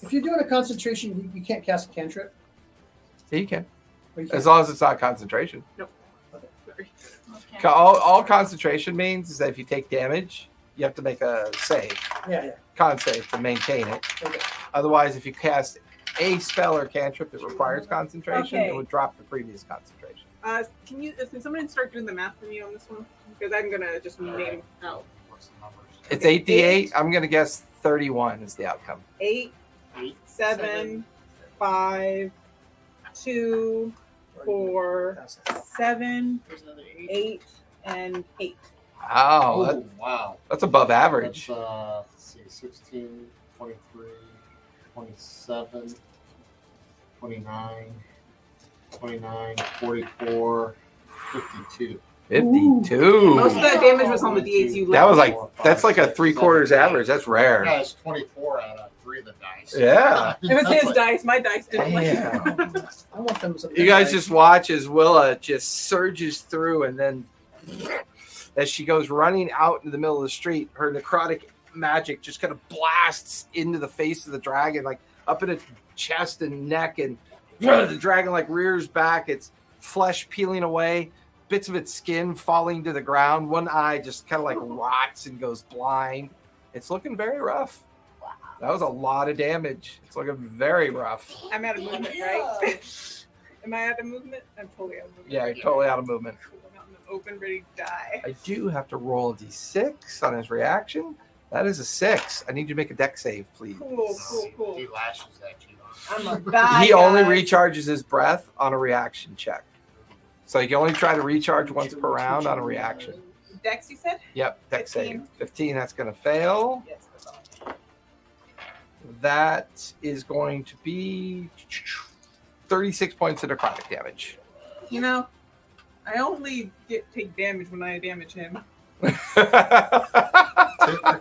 If you're doing a concentration, you can't cast a cantrip. Yeah, you can. Or you can. As long as it's not concentration. Sorry. Okay. All concentration means is that if you take damage, you have to make a save. Yeah. Con save to maintain it. Okay. Otherwise, if you cast a spell or cantrip that requires concentration, Okay. it would drop the previous concentration. Can somebody start doing the math for me on this one? Because I'm gonna just name out What's the numbers? It's 8d8. I'm going to guess 31 is the outcome. 8, 8, 7, 5, 2, 4, 7, There's another 8, and 8. Wow, Oh, wow. that's above average. That's, let's see, 16, 23, 27, 29, 44, 52. 52. Most of that damage was on the D8s you That was left. like that's like a 3/4 average. That's rare. Yeah, it's 24 out of 3 of the dice. Yeah. If it's That's his dice, my dice didn't. Damn. I want them. You guys just watch as Willa just surges through, and then as she goes running out into the middle of the street, her necrotic magic just kind of blasts into the face of the dragon, like up in its chest and neck, and the dragon like rears back, its flesh peeling away, bits of its skin falling to the ground. One eye just kind of like rots and goes blind. It's looking very rough. That was a lot of damage. It's looking very rough. I'm out of movement, right? Am I out of movement? I'm totally out of movement. Yeah, you're totally out of movement. Cool. I'm out in the open, ready to die. I do have to roll a d6 on his reaction. That is a 6. I need you to make a deck save, please. Cool. He lashes at you. I'm a bad He only guy. recharges his breath on a reaction check. So you can only try to recharge once per round on a reaction. Dex, you said? Yep, deck 15. save. 15, that's going to fail. Yes, that's all. That is going to be 36 points of necrotic damage. You know, I only take damage when I damage him. Tit for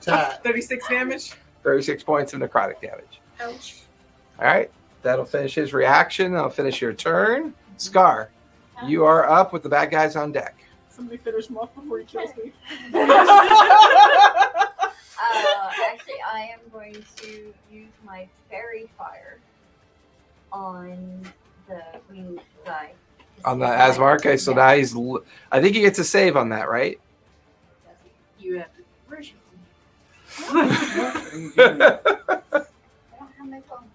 tat. 36 damage. 36 points of necrotic damage. Ouch. All right, that'll finish his reaction. I'll finish your turn. Scar, you are up with the bad guys on deck. Somebody finish him off before he kills me. Actually, I am going to use my fairy fire on the green guy. On the Asmar. Okay, so now he's. I think he gets a save on that, right? You have to. Where's your Fire I don't have my phone.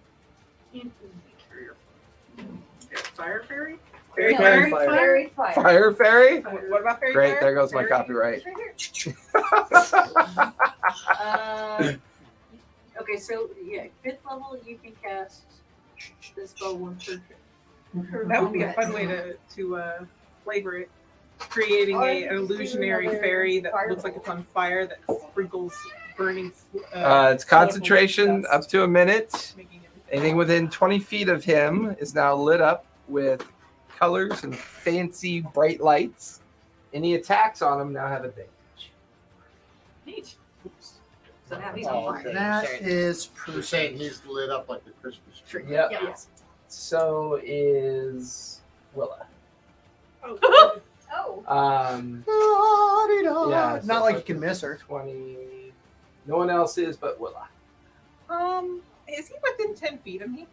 Fire fairy? Fairy fairy? fire? Fairy fire. fairy. What about fairy Great. fire? There goes my Fairy- copyright. It's right here. Okay, so yeah, 5th level you can cast this spell once per That would be a fun way to flavor it. Creating an illusionary fairy that looks like it's on fire that sprinkles burning. It's concentration up to a minute. Making everything- Anything within 20 feet of him is now lit up with colors and fancy bright lights. Any attacks on him now have advantage. Neat. So now he's on fire. That is You're saying he's lit up like the Christmas tree. Yep. Yes. So is Willa. Oh, Oh, Yeah, so not like you can miss her. 20. No one else is but Willa. is he within 10 feet of me?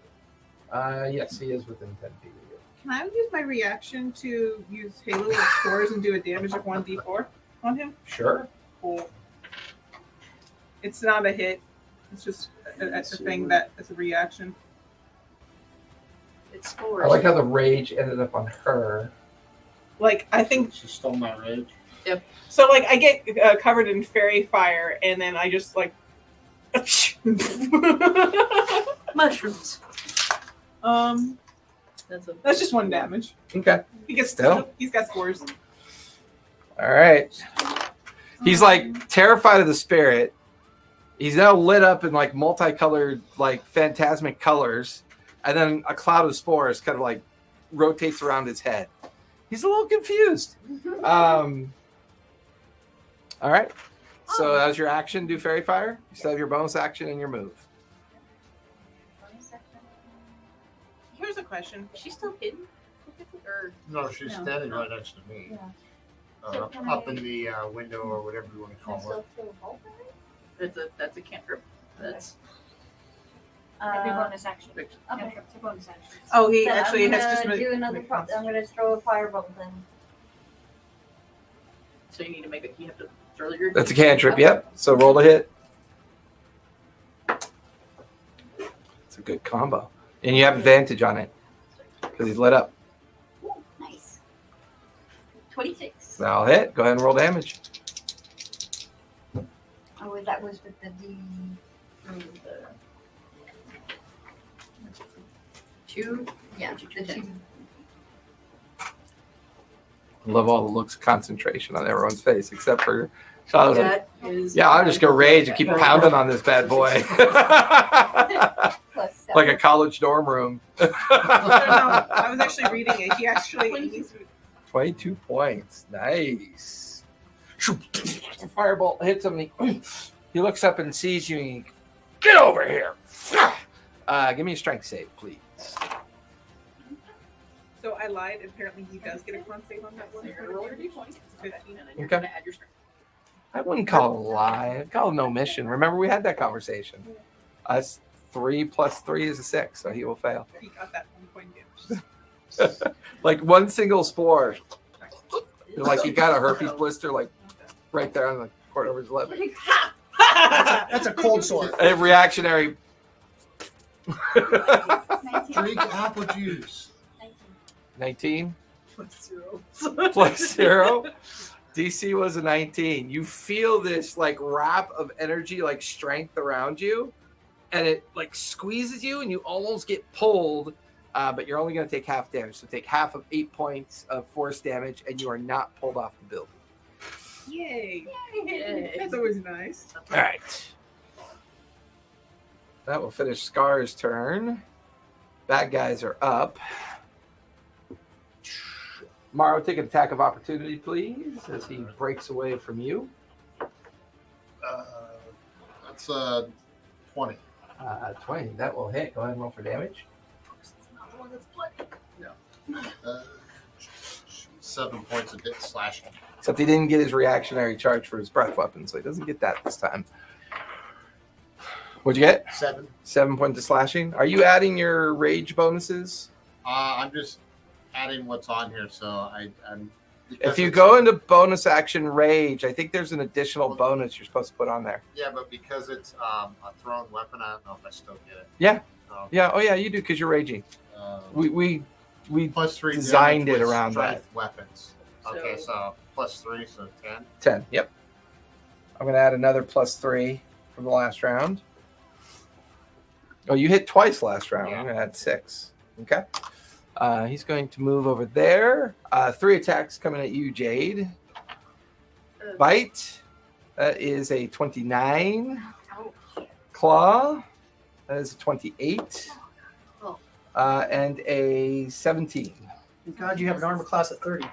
Yes, he is within 10 feet of you. Can I use my reaction to use Halo of Spores and do a damage of 1d4 on him? Sure. Cool. It's not a hit. It's just a thing that is a reaction. It's spores. I like how the rage ended up on her. Like, I think She stole my rage. so. Like, I get covered in fairy fire, and then I just like. mushrooms. That's just 1 damage. Okay. He gets Still? He's got spores. All right. He's like terrified of the spirit. He's now lit up in like multicolored, like phantasmic colors, and then a cloud of spores kind of like rotates around his head. He's a little confused. All right. So as your action, do fairy fire. You still have your bonus action and your move. Here's a question. Is she still hidden? Or No, she's No. standing right next to me. Yeah. Up in the window or whatever you want to call it. that's a cantrip. That's Maybe bonus action. Okay. It's a bonus action. Oh, he Then actually I'm has gonna just do another. I'm gonna throw a firebolt then. so you need to make it. You have to throw your. That's a cantrip. Yep. So roll to hit. It's a good combo, and you have advantage on it because he's lit up. Ooh, nice. 26. Now I'll hit. Go ahead and roll damage. Oh, that was with the D. The, 2. yeah, the 2. I love all the looks of concentration on everyone's face except for Charlotte. That is. Yeah, I'm just gonna rage and keep pounding on this bad boy. Plus 7. Like a college dorm room. I was actually reading it. He actually. 22 points. Nice. The firebolt hits him and he looks up and sees you and he, get over here. Give me a strength save, please. So I lied. Apparently, he does get a con save on that one. So you're gonna roll your d20. It's 15, and then you're Okay. gonna add your strength. I wouldn't call it a lie. I'd call it an omission. Remember, we had that conversation. Us 3 plus 3 is a 6, so he will fail. He got that 1 point damage. Like one single spore. Like you got a herpes blister, like right there on the corner of his lip. That's a cold sore. A reactionary. 19. Drink apple juice. 19 +0. plus 0. DC was a 19. You feel this like wrap of energy, like strength around you, and it like squeezes you, and you almost get pulled. But you're only going to take half damage. So take half of 8 points of force damage, and you are not pulled off the building. Yay! Yay. That's always nice. All right. That will finish Scar's turn. Bad guys are up. Morrow, take an attack of opportunity, please, as he breaks away from you. That's 20. 20. That will hit. Go ahead and roll for damage. Uh, 7 points of hit slashing. Except he didn't get his reactionary charge for his breath weapon, so he doesn't get that this time. What'd you get? 7. 7 points of slashing. Are you adding your rage bonuses? I'm just adding what's on here, so I'm. If you go into bonus action rage, I think there's an additional bonus you're supposed to put on there. Yeah, but because it's a thrown weapon, I don't know if I still get it. Yeah. So, Yeah. Oh yeah, you do because you're raging. We +3 designed damage it with around strength that. Weapons. Okay, so +3, so 10. 10. Yep. I'm gonna add another +3 from the last round. Oh, you hit twice last round. I'm gonna add 6. Okay. He's going to move over there. 3 attacks coming at you, Jade. Bite. That is a 29. Claw. That is a 28. And a 17. Thank God you have an armor class at 30.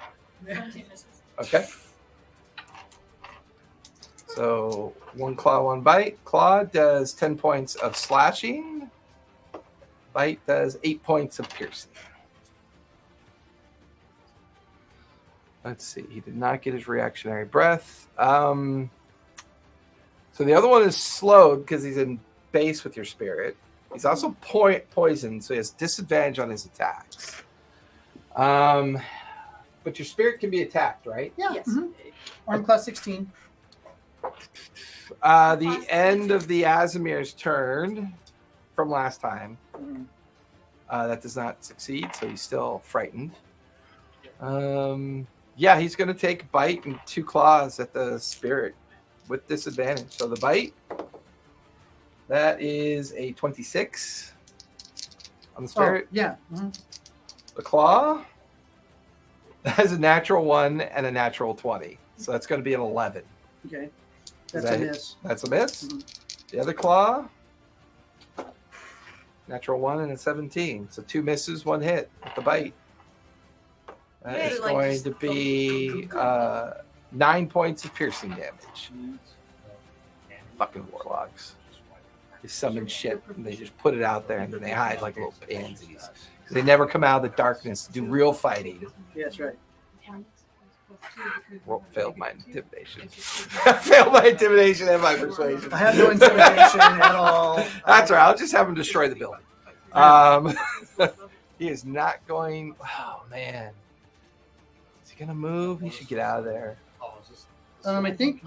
17 misses. Okay. So 1 claw, 1 bite. Claw does 10 points of slashing. Bite does 8 points of piercing. Let's see. He did not get his reactionary breath. So the other one is slowed because he's in base with your spirit. He's also poisoned, so he has disadvantage on his attacks. But your spirit can be attacked, right? Yeah. Yes. Armor class 16. The end of the Azimir's turn from last time. That does not succeed, so he's still frightened. Yeah, he's going to take a bite and 2 claws at the spirit with disadvantage. So the bite, that is a 26 on the spirit. Oh, yeah. Mm-hmm. The claw, that has a natural 1 and a natural 20. So that's going to be an 11. Okay. Is That's a that- miss. That's a miss. Mhm. The other claw, natural 1 and a 17. So 2 misses, 1 hit with the bite. That Yeah, is like going just- to be 9 points of piercing damage. Fucking warlocks. They summon shit and they just put it out there and then they hide like little pansies. 'Cause they never come out of the darkness to do real fighting. Yeah, that's right. Well, failed my intimidation. Failed my intimidation and my persuasion. I have no intimidation at all. That's right. I'll just have him destroy the building. He is not going. Oh man, is he gonna move? He should get out of there. I think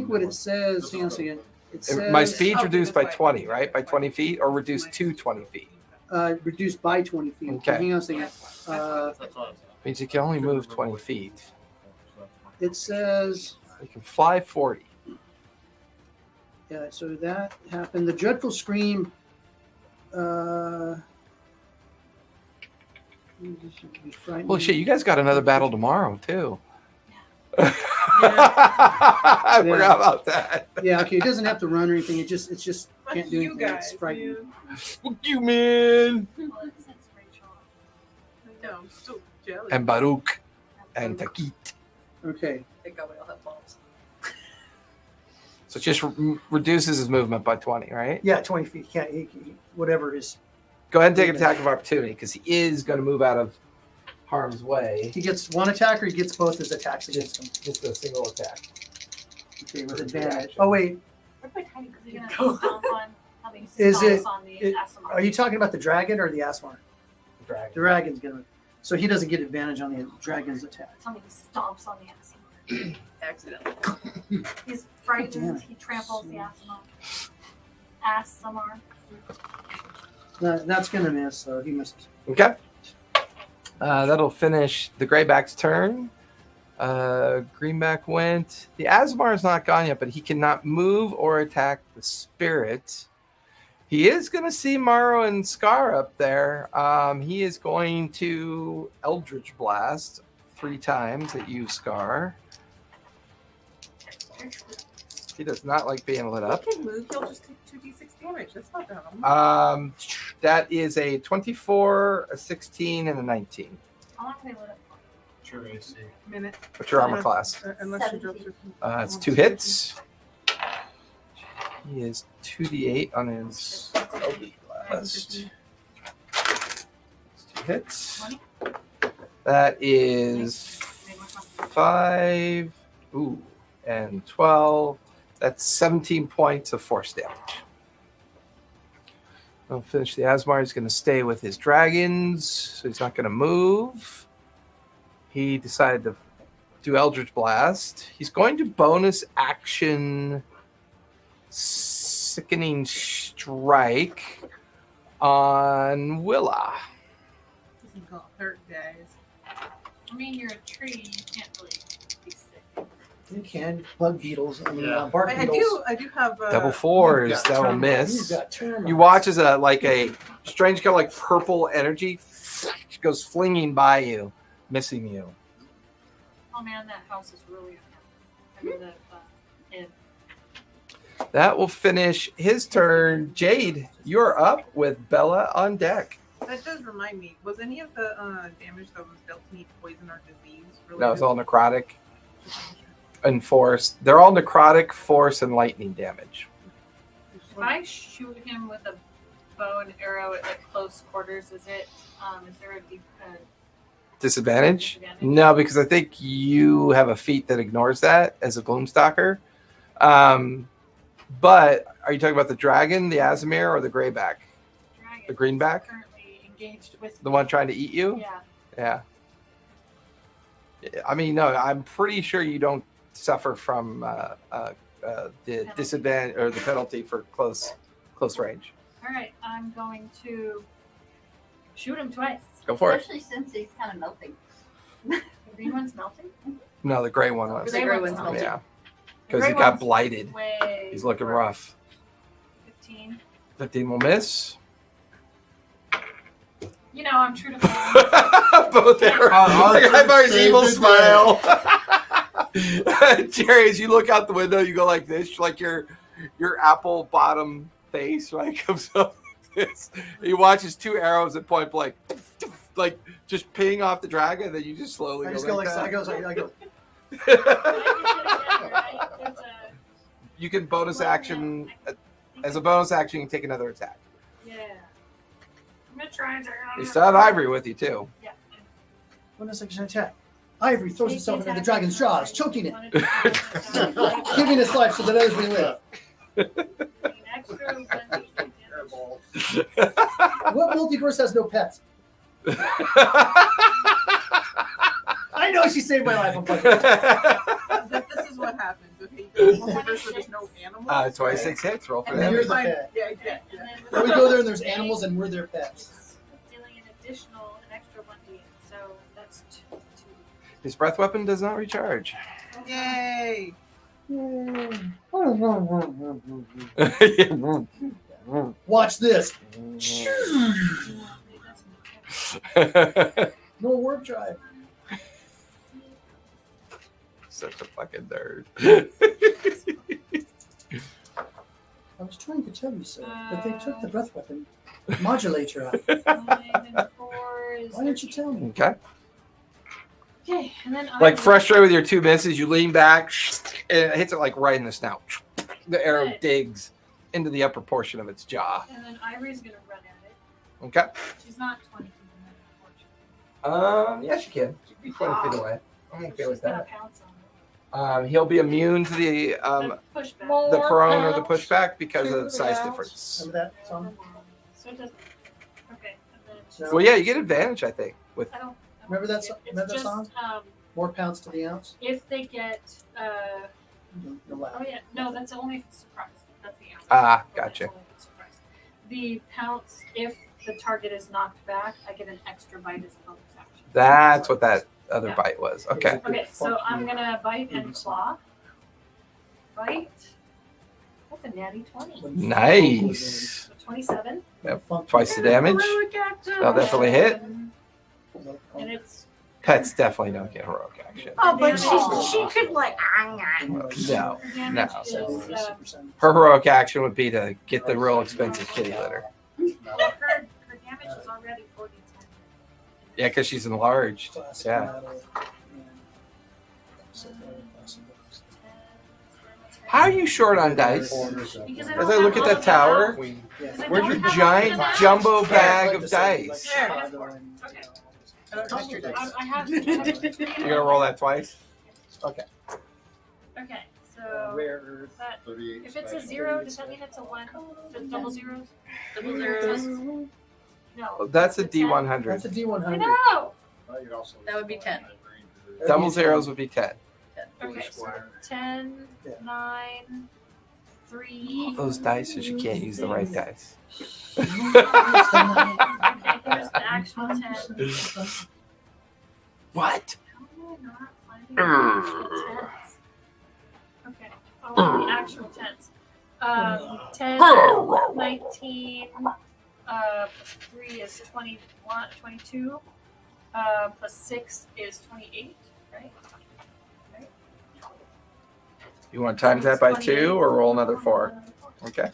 what it says. Hang on a second. It says My speed's reduced by 20, right? By 20 feet, or reduced to 20 feet. Reduced by 20 feet. Okay. Hang on a second. Means you can only move 20 feet. It says, You can fly 40. yeah. So that happened. The dreadful scream. Holy shit! You guys got another battle tomorrow too. I forgot about that. Yeah. Okay. It doesn't have to run or anything. It's just Fuck can't do you anything. guys, It's frightening. man. Fuck you, man. Well, it says Rachel. I know, I'm so jealous. And Baruch and Takit. Okay. Thank God we all have bombs. So it just reduces his movement by 20, right? Yeah, 20 feet. Can't whatever is. Go ahead and take an attack of opportunity because he is going to move out of harm's way. He gets one attack or he gets both his attacks against him. Just a single attack. Okay, with advantage. Oh wait, Where'd my tiny because you're gonna stomp on how many Is stomps it- on the it- Asimar. are you talking about the dragon or the Asmar? Dragon. The dragon's gonna. So he doesn't get advantage on the dragon's attack. How many stomps on the Asimar. Accidentally. He's Damn frightened. it. He tramples the Asimar. Asimar. That's gonna miss. So he missed. Okay. That'll finish the Greyback's turn. Greenback went. The Asmar is not gone yet, but he cannot move or attack the spirit. He is going to see Morrow and Scar up there. He is going to Eldritch Blast 3 times at you, Scar. He does not like being lit up. He can move, he'll just take 2d6 damage. That's not dumb. That is a 24, a 16, and a 19. How long can they lit up for? Sure, AC. Minute. What's your armor class? Unless you drop your... It's 2 hits. He is 2d8 on his Eldritch Blast. It's 2 hits. That is 5, and 12. That's 17 points of force damage. I'll finish the Asmar. He's going to stay with his dragons, so he's not going to move. he decided to do Eldritch Blast. He's going to bonus action Sickening Strike on Willa. This is gonna hurt, guys. I mean, you're a tree. You can't really be sick. You can bug beetles. I mean, Yeah. bark I beetles. do have Double fours. you've got That will termites. You've miss. got termites. You watch as a strange kind of like purple energy goes flinging by you, missing you. Oh man, that house is really unhappy. I mean, the inn. That will finish his turn. Jade, you're up with Bella on deck. That does remind me. Was any of the damage that was dealt to me poison or disease related? That was all necrotic and force. They're all necrotic, force, and lightning damage. If I shoot him with a bow and arrow at like close quarters, is there a deep Disadvantage? disadvantage? No, because I think you have a feat that ignores that as a Gloomstalker. But are you talking about the dragon, the Azimir, or the grayback? dragon The greenback? currently engaged with The one trying to eat you? Yeah. Yeah. I mean, no, I'm pretty sure you don't suffer from the disadvantage or the penalty for close range. All right, I'm going to shoot him twice. Go for it. Especially since he's kind of melting. The green one's melting. No, the gray one was. The gray one's melting. Yeah, The because he gray got one's blighted. way He's looking worse. rough. 15. 15 will miss. You know, I'm true to form. Both arrows. I got his evil smile. Jerry, as you look out the window, you go like this, like your apple bottom face, right, comes up like this. He watches two arrows at point blank, like just ping off the dragon, and then you just slowly I go just like go like that. I go. You can bonus action as a bonus action. You can take another attack. Yeah. I'm gonna try and You still have Ivory with you too. Yeah. Bonus action attack. Ivory throws himself into the dragon's jaws, choking it, it. giving its life so that others may live. What multiverse has no pets? I know she saved my life. I'm fucking. This is what happens. Okay, you go to a multiverse where there's no animals. 26 hits. Roll for And them. you're the pet. Yeah. Then we go there and there's animals and we're their pets. Dealing an extra 1d, so that's 2. His breath weapon does not recharge. Yay! Watch this. No warp drive. Such a fucking nerd. I was trying to tell you so, but they took the breath weapon modulator out. 9 and 4 is Why didn't you tell me? Okay. Okay, and then Like frustrated with your two misses, you lean back and it hits it like right in the snout. The arrow Good. digs into the upper portion of its jaw. And then Ivory's gonna run at it. Okay. She's not 20 feet unfortunately. Yes, you can. You can be 20 feet away. I'm So okay she's with gonna that. pounce on He'll be immune to the it. Pushback. the prone or the pushback because of the size difference. Remember that song? So it doesn't. Okay. And then she's, No. Well, yeah, you get advantage, I think. With I don't. Remember that It's song- remember that just, song? Um, More pounds to the ounce? if they get. No laugh. Oh yeah. No, that's only if it's surprise. That's the answer. Ah, That's gotcha. only if it's surprise. The pounce, if the target is knocked back, I get an extra bite as a bonus action. that's what that other Yeah. bite was. Okay. Okay, so I'm gonna bite and claw. Bite. That's a natty 20. Nice. So 27. Twice the damage. That'll definitely hit. And it's Pets definitely don't get heroic action. Oh, but she could like. No. damage No. is Her heroic action would be to get the real expensive kitty litter. her damage is already 40. Yeah, because she's enlarged. Yeah. How are you short on dice? Because As I look at that tower, where's your giant jumbo bag of dice? I have. You're gonna roll that twice? Okay, so Rare that, if it's a 0, does that mean it's a 1? Is it double zeros? Double zeros. No. That's a It's a 10. That's a D100. I D100. know. That would be 10. Double zeros would be 10. Okay, so 10, Yeah. 9, 3. Those dice is you can't use the right dice. Okay, here's the actual 10. What? How am I not finding the actual tens? Okay, oh, the actual tens. 10, 19, plus 3 is 21, 22, plus 6 is 28, right? You want to times that by 2 or roll another 4? Okay.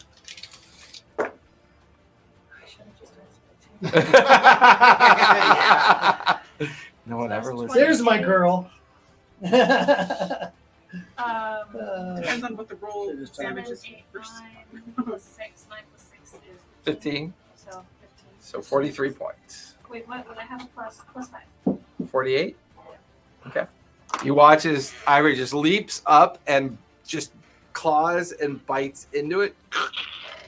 No one ever listens. There's my girl. Depends on what the roll It is damage is 8, first. 9 plus 6, 9 plus 6 is 15. So 15. So 43 points. Wait, what? Would I have a plus 5? 48? Okay. You watch as Ivory just leaps up and just claws and bites into it,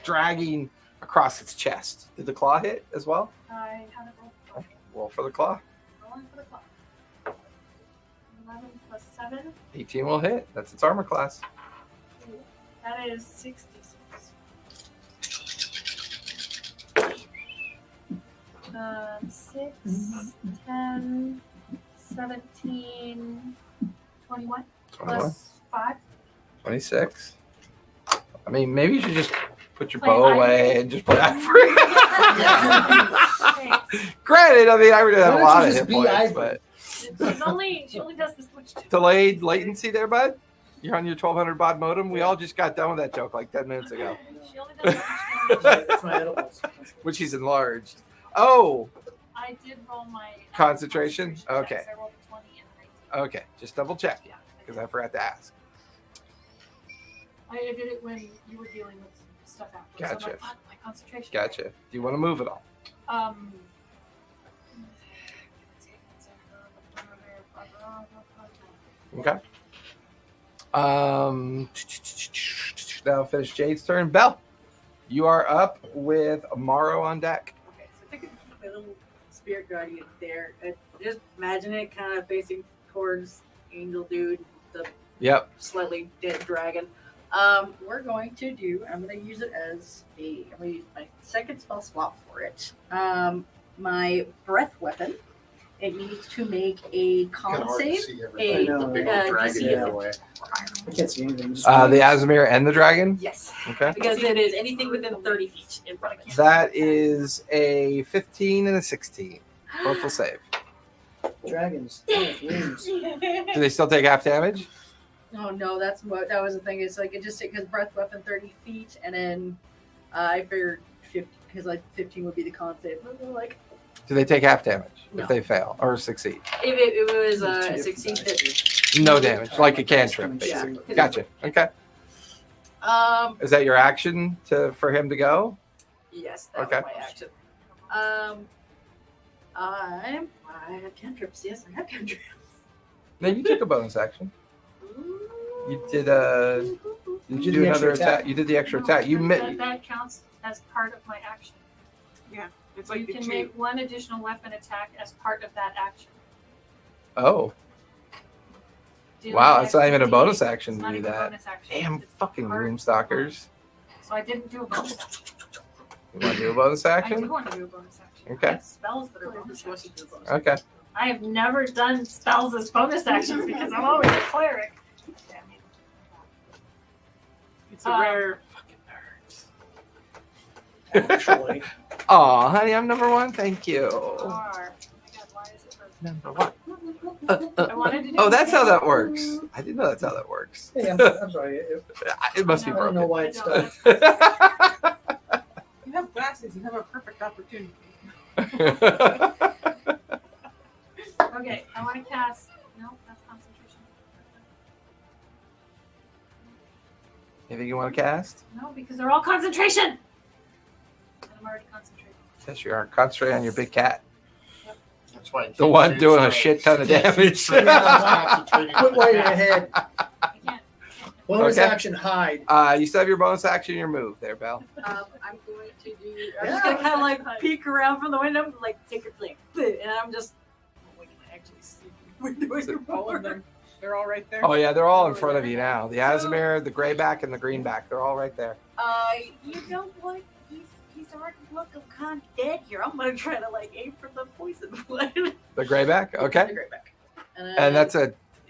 dragging across its chest. Did the claw hit as well? I had a roll. Roll for the claw. Rolling for the clock. 11 plus 7. 18 will hit. That's its armor class. That is 66. Um, 6, 10, 17, 21 21, plus 5. 26. I mean, maybe you should just put your Play bow away Ivory. and just play Ivory. Thanks. Granted, I mean, Ivory doesn't have a Why lot don't of you hit just be points, Ivory? She only does this much too. but delayed latency there, bud. You're on your 1200 baud modem. We all just got done with that joke like 10 minutes ago, She only does this much damage. That's my edibles. which he's enlarged. Oh, I did roll my Concentration? Okay. Yes, I rolled a 20 and a 19. okay. Just double check Yeah. because I forgot to ask. I did it when you were dealing with stuff after. So I'm Gotcha. like, fuck, my concentration. Gotcha. Do you want to move at all? Um. Okay. That'll finish Jade's turn. Belle, you are up with Morrow on deck. Okay, so I think my little spirit guardian there. Just imagine it kind of facing towards Angel Dude, the Yep. slightly dead dragon. We're going to do. I'm going to use it as I'm going to use my second spell slot for it. My breath weapon. It needs to make a con save. I know, A the big uh, old dragon DC in the way. I can't see anything. Just The Azamir and the dragon. Yes, Okay. because it is anything within 30 feet in front of you. That is a 15 and a 16. Both will save. dragons. Wings. Do they still take half damage? Oh no, that was the thing. It's like it just because breath weapon 30 feet, and then I figured 50 because like 15 would be the con save. But we're like, Do they take half damage No. if they fail or succeed? if it was It's 16, two different 50. No damage, like a cantrip, Yeah. basically. Gotcha. Okay. Is that your action for him to go? Yes, that Okay. was my action. I have cantrips. Yes, I have cantrips. No, you took a bonus action. You did Did you do the another extra attack? attack. You did the extra No, attack. You that counts as part of my action. It's So like you the can two. make one additional weapon attack as part of that action. Oh, Do wow! an It's not even a extra bonus D8. action It's to not do even a that. bonus action. Damn It's fucking part- Gloomstalkers. So I didn't do a bonus action. You want to do a bonus I action? do want to do a bonus action. Okay. I have spells that are bonus actions. Okay. I have never done spells as bonus actions because I'm always a cleric. Damn it. It's a rare. Actually. Aw, honey, I'm number one. Thank you. Are. Oh my god, why is it first? Number one. I wanted to do Oh, that's how that it. works. I didn't know that's how that works. Hey, I'm sorry. It must be I don't know broken. why it's I stuck. don't. You have glasses. You have a perfect opportunity. Okay, I want to cast. No, that's concentration. Anything you want to cast? No, because they're all concentration. And I'm already concentrating. Yes, you are. Concentrate on your big cat. That's why The one doing a shit ton of damage. Quit while you're ahead. I can't. Bonus Okay. action hide. You still have your bonus action, your move there, Belle. I'm going to do. I'm Yeah. just gonna kind of like peek around from the window, like take a flick, and I'm just. What can I actually see? we're doing All of them. They're all right there. Oh yeah, they're all in front of you now. The Aasimar, the grayback, and the greenback. They're all right there. You know what? He's already looking kind of dead here. I'm gonna try to like aim for the poison one. The grayback. Okay. The great back. And that's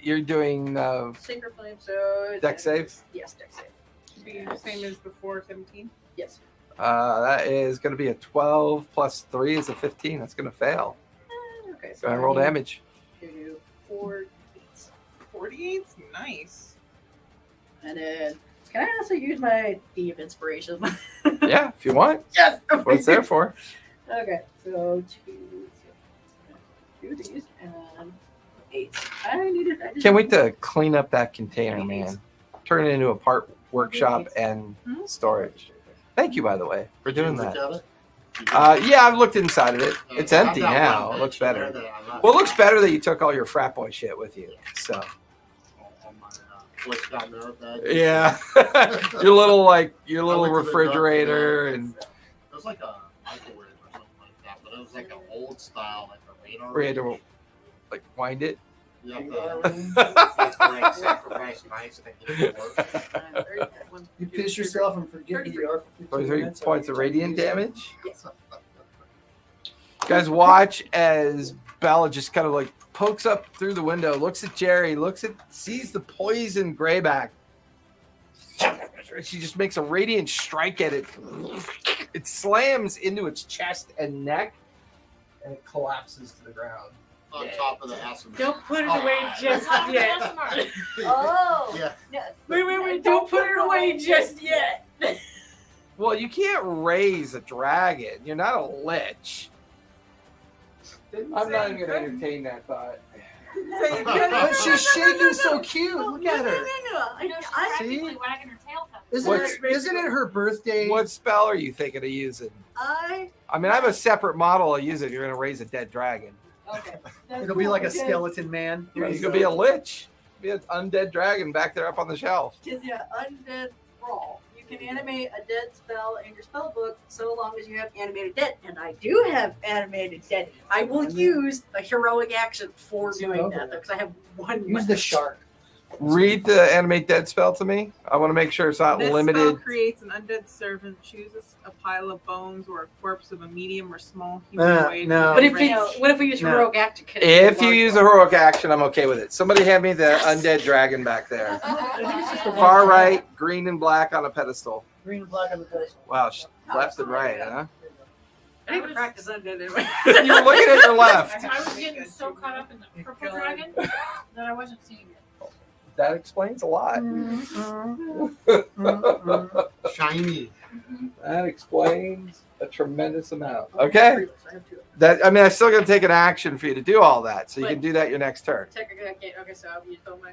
you're doing Sacred Flame. So deck save? Yes, deck save. Should be the same as before. 17. Yes. That is going to be a 12 plus 3 is a 15. That's going to fail. Okay. Go ahead and roll damage. 2, 4, 8. 48's nice. And then can I also use my D of Inspiration? Yeah, if you want. Yes. That's what it's there for. Okay, so two of these and 8. I just Can't wait to clean up that container, man. Turn it into a part workshop and storage. Thank you, by the way, for doing that. Yeah, I've looked inside of it. It's empty now. It looks better. Well, it looks better that you took all your frat boy shit with you. So. Yeah, your little refrigerator and. It was like a microwave or something like that, but it was like an old style, like a radar. We had to like wind it. You have to sacrifice mice to get it to work. You piss yourself and forget who you are for 15 33 minutes. points of radiant damage. Yes. Guys, watch as Bella just kind of like pokes up through the window, looks at Jerry, sees the poison grayback. She just makes a radiant strike at it. It slams into its chest and neck, and it collapses to the ground. On top of the Aasimar. Don't put it away just yet. Oh. Yeah. No. Wait, don't put it away just yet. Well, you can't raise a dragon. You're not a lich. I'm not even going to entertain that thought. But she's shaking so cute. Look at her. I See? wagging her tail feathers. Isn't it her birthday? What spell are you thinking of using? I mean, I have a separate model I'll use if you're going to raise a dead dragon. Okay. It'll be like a skeleton man. You could be a lich. Be an undead dragon back there up on the shelf. Because undead brawl. You can animate a dead spell in your spell book so long as you have animated dead. And I do have animated dead. I will use a heroic action for doing that because I have one. Use the shark. Read the animate dead spell to me. I want to make sure it's not This limited. spell creates an undead servant, chooses a pile of bones or a corpse of a medium or small humanoid. No. But what if we use No. heroic action? If you use a heroic action, I'm okay with it. Somebody hand me the undead dragon back there. Far right, green and black on a pedestal. Green and black on the pedestal. Wow, left and right, huh? I didn't even practice undead anyway. You're looking at your left. I was getting so caught up in the purple dragon that I wasn't seeing it. That explains a lot. Shiny. That explains a tremendous amount. Okay. I still got to take an action for you to do all that, so you can do that your next turn. Okay, so I'll use all my.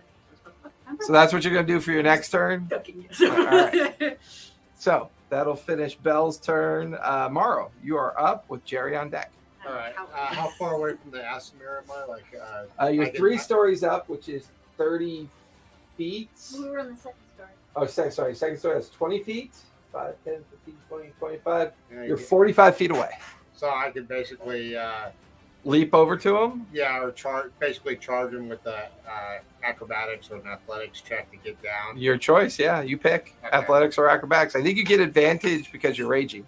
So that's what you're going to do for your next turn. All right. So that'll finish Belle's turn. Morrow, you are up with Jerry on deck. All right. How far away from the Aasimar am I? You're 3 stories up, which is 30 feet. We were on the second story. Oh, sorry. Second story, that's 20 feet. 5, 10, 15, 20, 25. Yeah, You're 45 feet away. So I can basically, Leap over to him. or basically charge him with the acrobatics or an athletics check to get down. Your choice, yeah. You pick Okay. athletics or acrobatics. I think you get advantage because you're raging.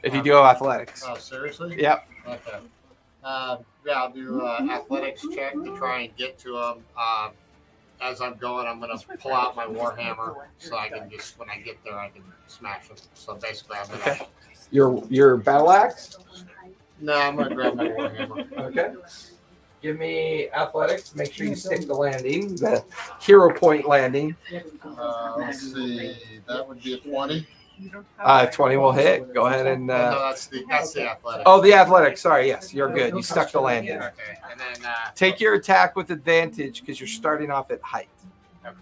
If you do athletics. Oh, seriously? Yep. Okay. I'll do athletics check to try and get to him. As I'm going, I'm going to pull out my warhammer so I can just, when I get there, I can smash him. So basically, I'm going to. Your battle axe. No, I'm going to grab my warhammer. Okay. Give me athletics. Make sure you stick the landing, the hero point landing. Let's see. That would be a 20. 20 will hit. Go ahead and. No, that's the athletic. Oh, the athletics. Sorry. Yes, you're good. You stuck the landing. Okay. And then. Take your attack with advantage because you're starting off at height. Okay.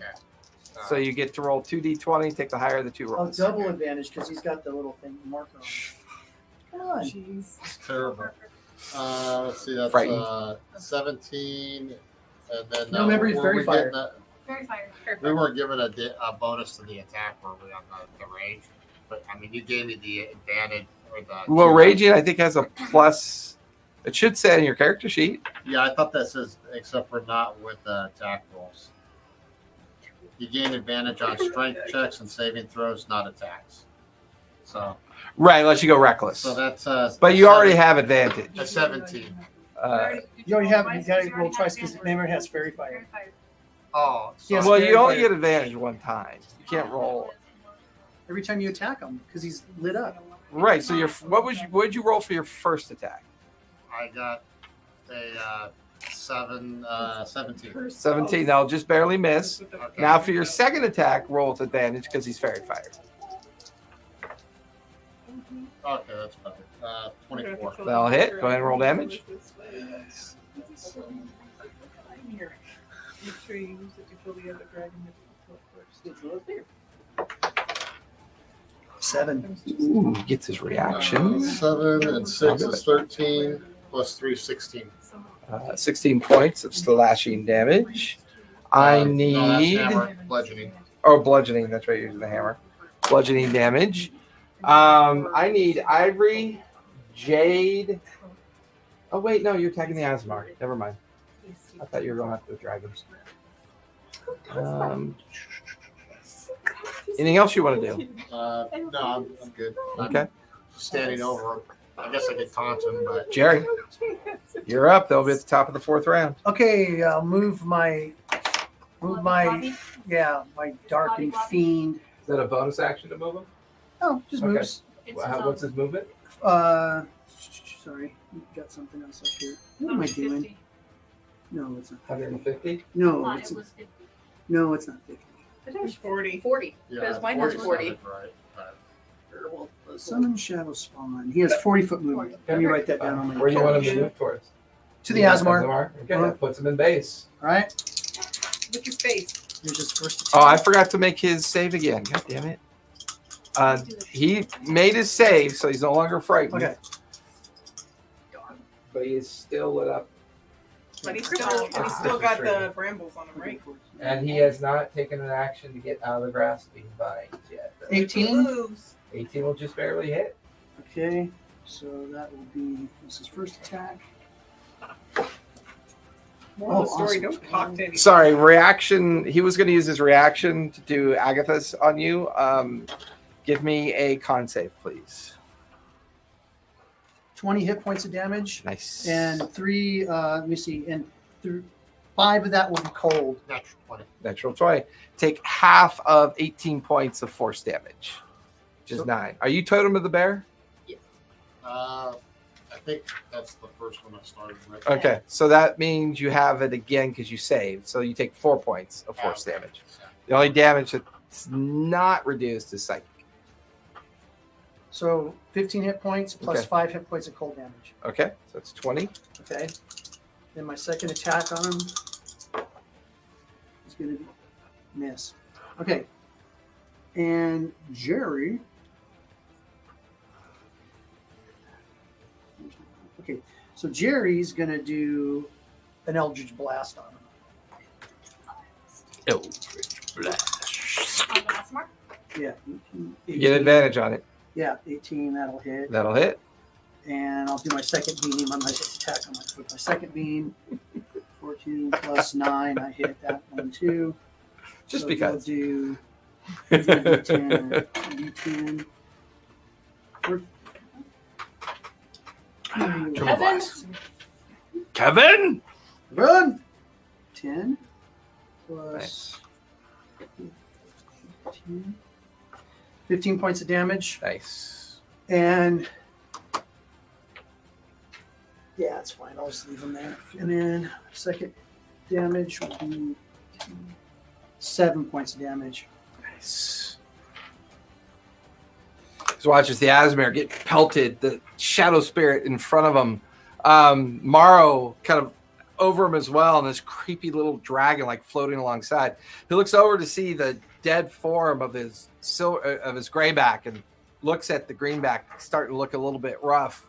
So you get to roll 2d20. Take the higher of the 2 Oh, rolls. double advantage because he's got the little thing marker on. Come on. It's terrible. Let's see. That's Frightened. 17. And then. No, remember, he's were very we fire. getting Very fire. We weren't given a bonus to the attack, were we, on the range? But I mean, you gave me the advantage or the. Well, raging I think has a plus It should say on your character sheet. Yeah, I thought that says except for not with attack rolls. You gain advantage on strength checks and saving throws, not attacks. So. Right, unless you go reckless. So that's But you already have advantage. a 17. You already have. You got to roll twice because remember it has fairy fire. Oh, Yes, Well, very you only fair. get advantage one time. You can't roll. Every time you attack him because he's lit up. Right. So what did you roll for your first attack? I got a 17. 17. That'll just barely miss. Okay. Now for your second attack, roll with advantage because he's fairy fired. Okay, that's better. 24. That'll hit. Go ahead and roll damage. Make sure you use it to kill the other dragon that you killed first. 7. Ooh, he gets his reaction. 7 and 6 is 13 plus 3, 16. 16 points of slashing damage. I No, that's need hammer, bludgeoning. bludgeoning. That's right, you're using the hammer. Bludgeoning damage. I need ivory, jade. Oh wait, no, you're attacking the Asmar. Never mind. I thought you were going after the dragons. Anything else you want to do? No, I'm good. I'm Okay, standing over him. I guess I could taunt him, but Jerry, you're up. They'll be at the top of the 4th round. Okay, I'll move my my darkened fiend. Is that a bonus action to move him? Oh, just Okay. moves. What's his movement? Sorry, got something else up here. What am I doing? No, it's not. 150. No, it's not 50. I think it was 40. 40. yeah, Because mine has 40. Right. Summon Shadow Spawn. He has 40-foot movement. Let me write that down on my. Where do you want him to move towards? To the Asmar. Okay, that puts him in base. All right. Look his face. Here's his first. Oh, I forgot to make his save again. God damn it. He made his save, so he's no longer frightened. Okay. But he is still lit up. But he's still got the brambles on him, right? And he has not taken an action to get out of the grasping vines yet. 18. Moves. 18 will just barely hit. Okay, so that will be his first attack. Moral of the Oh, story, awesome. don't talk to anyone. Sorry, reaction. He was going to use his reaction to do Agatha's on you. Give me a con save, please. 20 hit points of damage, Nice. and 3. Let me see, and 5 of that will be cold. Natural 20. Natural 20. Take half of 18 points of force damage, which is So- 9. Are you Totem of the Bear? I think that's the first one I started with. Okay, so that means you have it again because you saved. So you take 4 points of force damage. The only damage that's not reduced is psychic. So 15 hit points plus Okay. 5 hit points of cold damage. Okay, so that's 20. Okay. Then my second attack on him is going to miss. Okay. And Jerry. Okay. So Jerry's going to do an Eldritch Blast on him. Oh, Yeah. you get advantage on it. Yeah, 18, that'll hit. That'll hit. And I'll do my second beam on my attack on my second beam. 14 plus 9, I hit that one too. Just So because. We'll do D10 or D10. Kevin? Kevin? Run! 10 plus 15. 15 points of damage. Nice. And yeah, it's fine. I'll just leave him there. And then second damage will be 7 points of damage. Nice. So watch as the Asmar get pelted, the shadow spirit in front of him. Morrow kind of over him as well, and this creepy little dragon like floating alongside. He looks over to see the dead form of his grayback and looks at the greenback starting to look a little bit rough.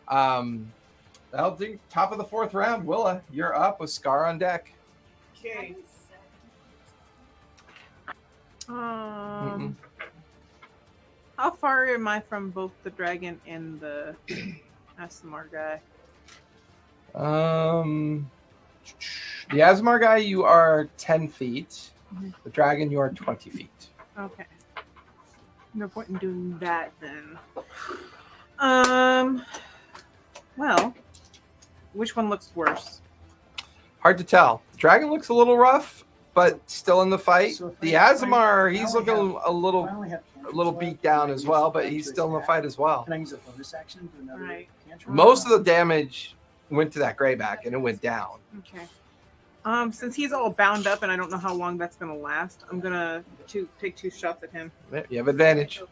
That'll do. Top of the 4th round. Willa, you're up with Scar on deck. Okay. How far am I from both the dragon and the Asmar guy? The Asmar guy, you are 10 feet. The dragon, you are 20 feet. Okay. No point in doing that then. Well, which one looks worse? Hard to tell. The dragon looks a little rough, but still in the fight. So if The I- Asmar, I he's only looking have- a I little only have cantrips beat left. down Can I as use well, but them he's to still in the attack? fight as well. Can I use a bonus action to another Right. cantrip? Most of the damage went to that grayback, and it went down. Okay. Since he's all bound up and I don't know how long that's gonna last, I'm gonna take 2 shots at him. Yeah, you have advantage.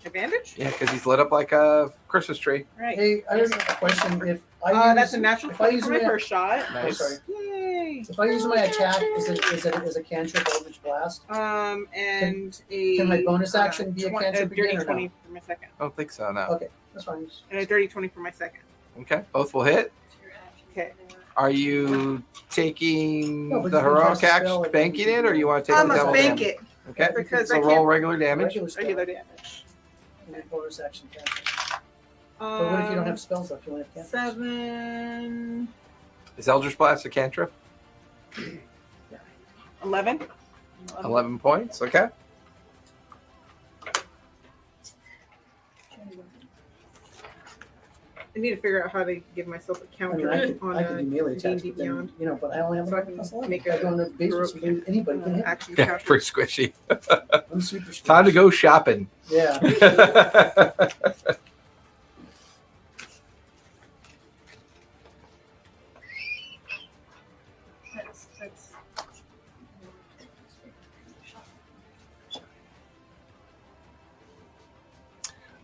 Advantage? Yeah, because he's lit up like a Christmas tree. Right. Hey, I have a question. If I use, That's a natural if I 20 use for my my, first shot. oh, Nice. sorry. Yay! If I use my attack, is a cantrip Eldritch Blast? And Can my bonus a action be a cantrip dirty again or 20 no? for my second. I don't think so, no. Okay, that's fine. And a dirty 20 for my second. Okay, both will hit. Okay. Are you taking No, but the you can heroic cast a spell action, and banking then it, or you want to take I'm the gonna double bank damage? it Okay, because so I roll can't regular damage. regular damage. Bonus action cantrip. But what if you don't have spells left? You only have cantrips. 7, Is Eldritch Blast a cantrip? 11. 11 points, okay. I need to figure out how to give myself a I counter mean, on I could do melee attacks, D&D but then, Beyond. but I only have So I one can plus 11. make If I a go in the basement, so anybody can hit. action Yeah, counter. pretty squishy. I'm super strong. Time to go shopping. Yeah. That's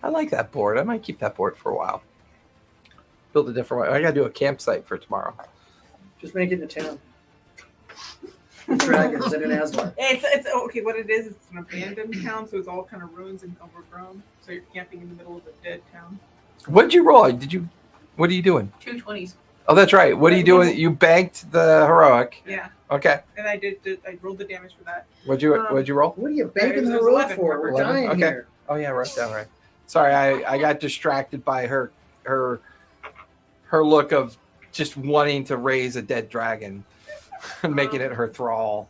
I like that board. I might keep that board for a while. Build a different way. I gotta do a campsite for tomorrow. Just make it in a town. Dragons and an Asmar. It's okay. What it is, it's an abandoned town, so it's all kind of ruins and overgrown. So you're camping in the middle of a dead town. What did you roll? What are you doing? 2 20s. Oh, that's right. What are you doing? You banked the heroic. Yeah, Okay. and I rolled the damage for that. What'd you roll? What are you banking It the was road 11. for? We're 11? dying Okay. here. Oh yeah, right down right. Sorry, I got distracted by her look of just wanting to raise a dead dragon and making it her thrall.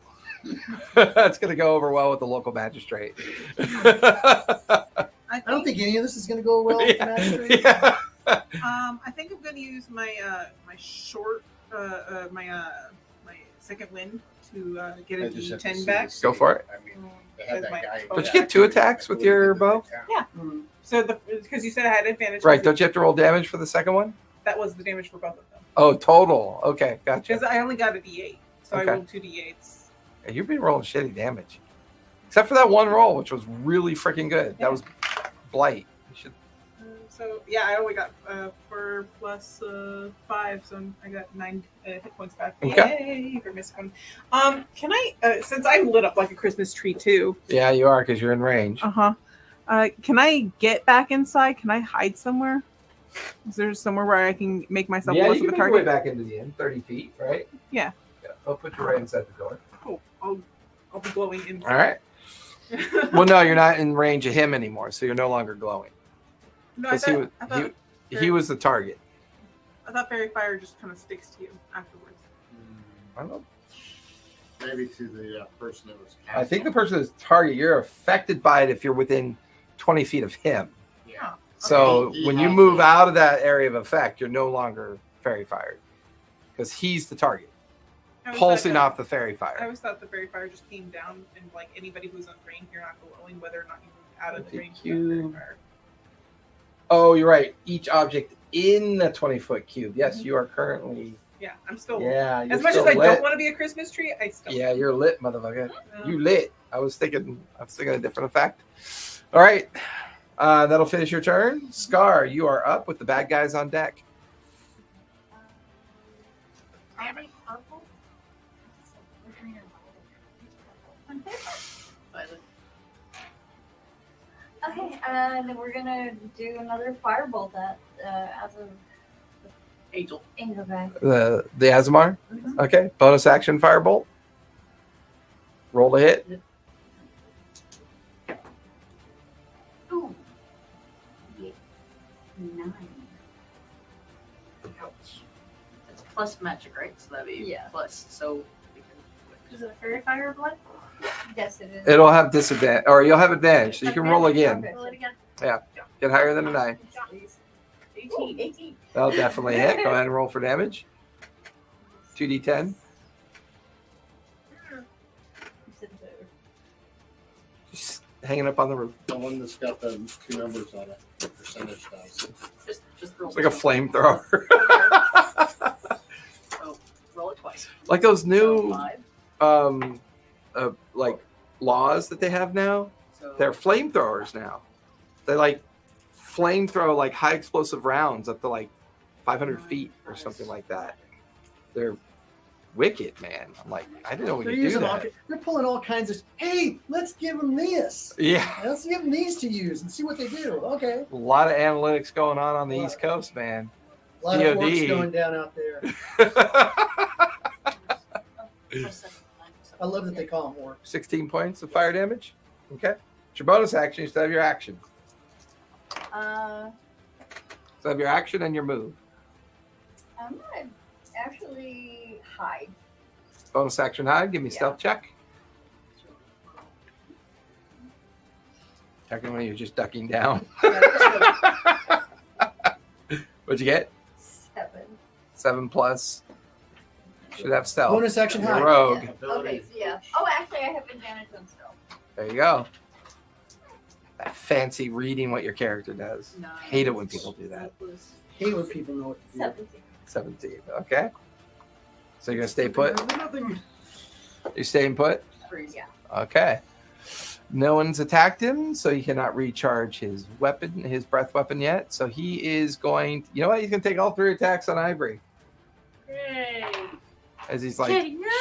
That's gonna go over well with the local magistrate. I don't think any of this is going to go well with the magistrate. Yeah. I think I'm going to use my my short my second wind to get a I just have to D10 see back. the Go for it. I mean, they had As that my- guy. Don't you get 2 attacks with your bow? Yeah. Mhm. So because you said I had advantage. Right. Don't you have to roll damage for the second one? That was the damage for both of them. Oh, total. Okay, gotcha. Because I only got a D8, so Okay. I rolled 2 D8s. Yeah, you've been rolling shitty damage, except for that one roll, which was really freaking good. Yeah. That was blight. You should. So yeah, I only got 4 plus 5, so I got 9 hit points back. Okay. Yay for missing one. Can I? Since I'm lit up like a Christmas tree too. Yeah, you are because you're in range. Can I get back inside? Can I hide somewhere? Is there somewhere where I can make myself Yeah, less you of can a make your way target? back into the inn, 30 feet, right? Yeah. I'll put you right inside the door. Cool. I'll be glowing inside. All right. Well, no, you're not in range of him anymore, so you're no longer glowing. No, I Because thought he was the target. fairy fire just kind of sticks to you afterwards. I don't know. Maybe to the person that was. I think the person that's target, you're affected by it if you're within 20 feet of him. Yeah. So Okay. when you move out of that area of effect, you're no longer fairy fired because he's the target, I always pulsing thought off the fairy I fire. always thought the fairy fire just came down and like anybody who's on range, you're not glowing whether or not you move out of the range of the fairy fire. Oh, you're right. Each object in the 20-foot cube. Yes, you are currently. Yeah, I'm still. Yeah. You're As much as still I lit. don't want to be a Christmas tree, I still. Yeah, you're lit, motherfucker. Um, You lit. I was thinking a different effect. All right. That'll finish your turn. Scar, you are up with the bad guys on deck. Are they purple? They're green and Violet. Okay, and we're gonna do another firebolt that as a Angel. angel guy. The Azamar. Okay. Bonus action firebolt. Roll to hit. Ooh. 9. Ouch. That's plus magic, right? So that'd be Yeah. plus. So we can. Is it a fairy fire blood? Yes, it is. It'll have disadvantage, or you'll have advantage, so you can roll again. Okay. Roll it again. Get higher than a 9. 18. That'll definitely hit. Go ahead and roll for damage. 2d10. Just hanging up on the roof. The one that's got the 2 numbers on it, the percentage dice. Just roll. It's like a flamethrower. So roll it twice. Like those So new 5. like laws that they have now. So They're flamethrowers now. They like flamethrow like high explosive rounds up to like 500 feet or something like that. They're wicked, man. I'm like, I didn't know we They're could do using that. they're pulling all kinds of. Hey, let's give them this. Yeah, Let's give them these to use and see what they do. Okay. a lot of analytics going on the East Coast, man. A lot of DOD. orcs going down out there. I love that they call them orcs. 16 points of fire damage. Okay. It's your bonus action. You still have your action. So have your action and your move. I'm gonna actually hide. Bonus action hide. Give me a stealth check. Checking when you're just ducking down. What'd you get? 7. 7 plus. Should have stealth. Bonus action You're a hide. rogue. Okay, so yeah. Oh, actually, I have advantage on stealth. There you go. That fancy reading what your character does. Hate it when people do that. Hate when people know what to do. 17. 17. Okay. So you're gonna stay put? Nothing. You're staying put? Yeah. Okay. No one's attacked him, so he cannot recharge his weapon, his breath weapon yet. So he is going. You know what? He's gonna take all 3 attacks on Ivory Yay. as he's like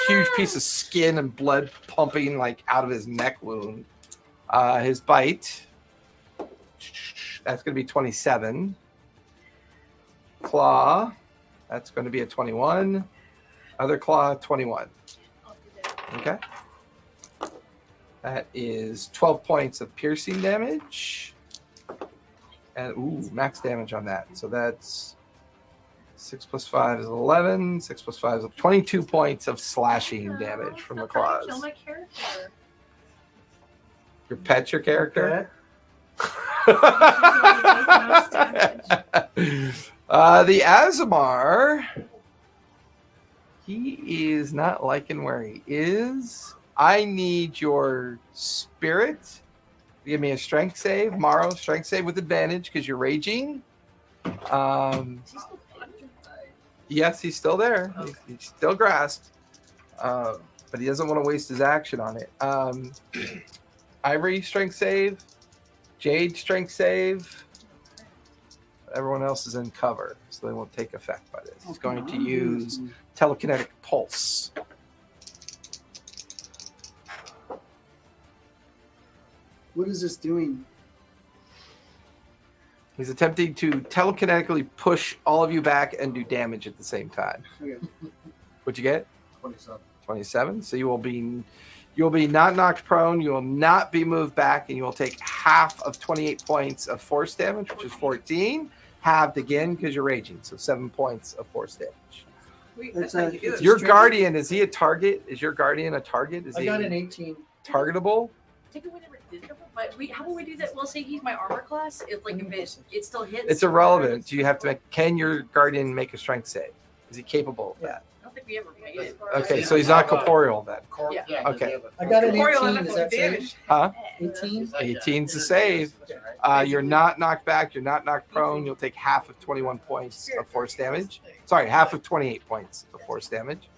huge piece of skin and blood pumping like out of his neck wound. His bite. That's gonna be 27. Claw. That's going to be a 21. Other claw, 21. Okay. That is 12 points of piercing damage. And, ooh, max damage on that. So that's 6 plus 5 is 11. 6 plus 5 is 22 points of slashing damage from the claws. Kill my character. Your pet's your character? The Azamar, he is not liking where he is. I need your spirit. Give me a strength save. Morrow, strength save with advantage because you're raging. Yes, he's still there. He's still grasped. But he doesn't want to waste his action on it. Ivory, strength save. Jade, strength save. Everyone else is in cover, so they won't take effect by this. He's going to use telekinetic pulse. What is this doing? He's attempting to telekinetically push all of you back and do damage at the same time. Okay. What'd you get? 27. 27. So you'll be not knocked prone. You will not be moved back, and you will take half of 28 points of force damage, which is 14, halved again because you're raging. So 7 points of force damage. That's how you do it. Your guardian, is he a target? Is your guardian a target? Is I he got an 18. targetable? Take away the resistance, but how about we do that? We'll say he's my armor class. If like if it still hits. It's irrelevant. Do you have to make? Can your guardian make a strength save? Is he capable of that? I don't think we ever made it. Okay, so he's not corporeal then. Yeah. Okay. I got an Corporeal 18. enough Is to that do safe? damage. Huh? 18? 18's a save. You're not knocked back. You're not knocked prone. You'll take half of 21 points of force damage. Sorry, half of 28 points of force damage.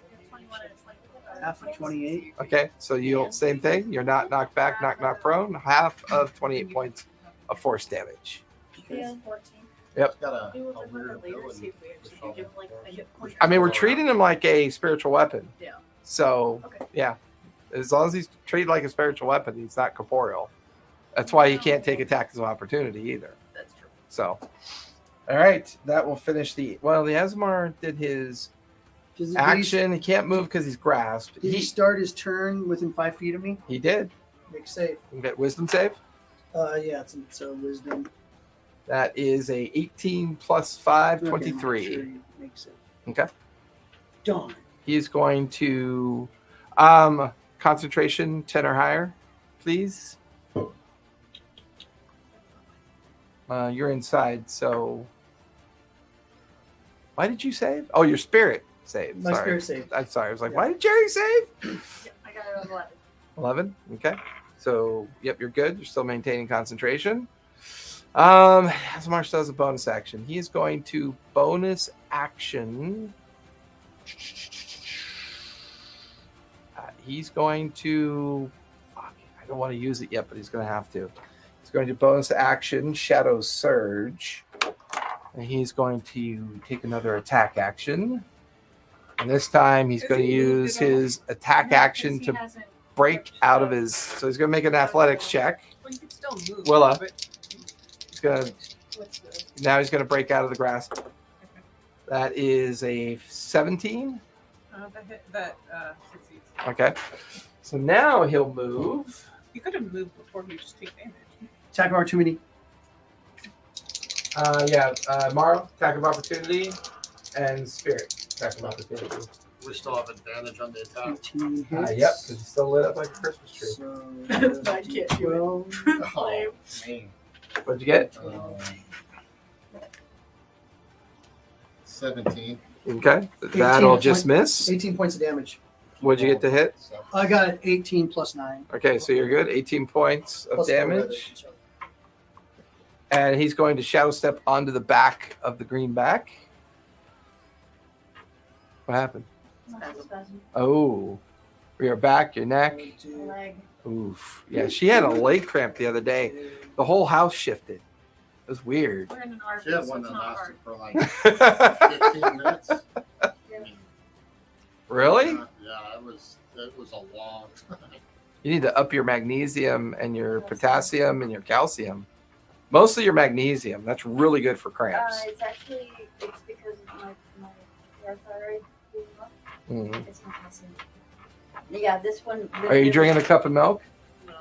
Half of 28. Okay, so you'll same thing. You're not knocked back, not knocked prone. Half of 28 points of force damage. Yeah, 14. It's got a weird ability. I mean, we're treating him like a spiritual weapon. Yeah. So, Okay. yeah, as long as he's treated like a spiritual weapon, he's not corporeal. That's why he can't take attacks of opportunity either. That's true. So, all right, that will finish the. Well, the Azamar did his action. He can't move because he's grasped. Did he start his turn within 5 feet of me? He did. Make save. Get wisdom save. Yeah, it's a wisdom. That is a 18 plus 5, Okay, 23. sure he makes it. Okay. Done. He's going to concentration 10 or higher, please. You're inside, so why did you save? Oh, your spirit saved. My sorry. spirit saved. I'm sorry. I was like, Yeah. why did Jerry save? Yeah, I got it on 11. 11. Okay. So, yep, you're good. You're still maintaining concentration. As Marsh does a bonus action, he is going to bonus action. He's going to. Fuck, I don't want to use it yet, but he's going to have to. He's going to bonus action Shadow Surge. And he's going to take another attack action. And this time he's going to use his attack action to break out of his. So he's going to make an athletics check. Well, you can still move. Willa. But He's going to. what's the, Now he's going to break out of the grasp. That is a 17. that succeeds. Okay. So now he'll move. You could have moved before you just take damage. Attack of opportunity. Maro, attack of opportunity, and spirit, attack of opportunity. We still have advantage on the attack. 15 Yep, hits. because he's still lit up like a Christmas tree. So, I can't do 12. Oh, man. What'd you get? 17. Okay. That'll 18 just miss. 18 points of damage. What'd you get to hit? I got an 18 plus 9. Okay, so you're good. 18 points of Plus four damage. others. And he's going to shadow step onto the back of the green back. What happened? Oh, your back, your neck. Leg. Oof. Yeah, she had a leg cramp the other day. The whole house shifted. It was weird. We're in an RV, She had so one it's that not lasted hard. for like 15 minutes. Really? Yeah, it was a long time. You need to up your magnesium and your potassium and your calcium. Mostly your magnesium. That's really good for cramps. It's because of my parathyroid being low. Mhm. It's not calcium. Yeah, this one. Are you drinking a cup of milk? No.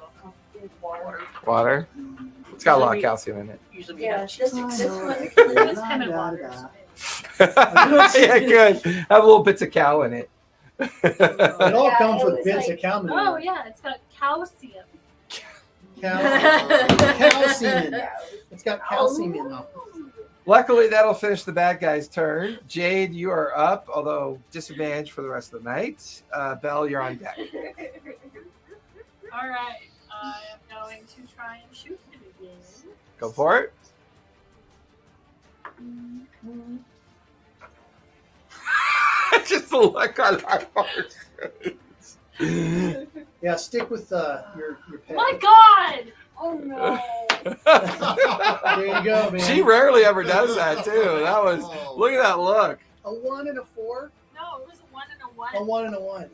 Water. Water? It's got a lot of calcium in it. Usually we Yeah, have this cheese. one. It's him and water. Yeah, good. Have little bits of cow in it. It all Yeah, comes it with was bits like- of calcium. Oh yeah, it's got calcium. Calcium. It's got calcium in it. Luckily, that'll finish the bad guy's turn. Jade, you are up, although disadvantage for the rest of the night. Belle, you're on deck. All right, I am going to try and shoot him again. Go for it. Just the look on our parts. Yeah, stick with your pet. My God! Oh no. There you go, man. She rarely ever does that, too. That was, look at that look. A 1 and a 4, No, it was a 1 and a 1. a 1 and a 1.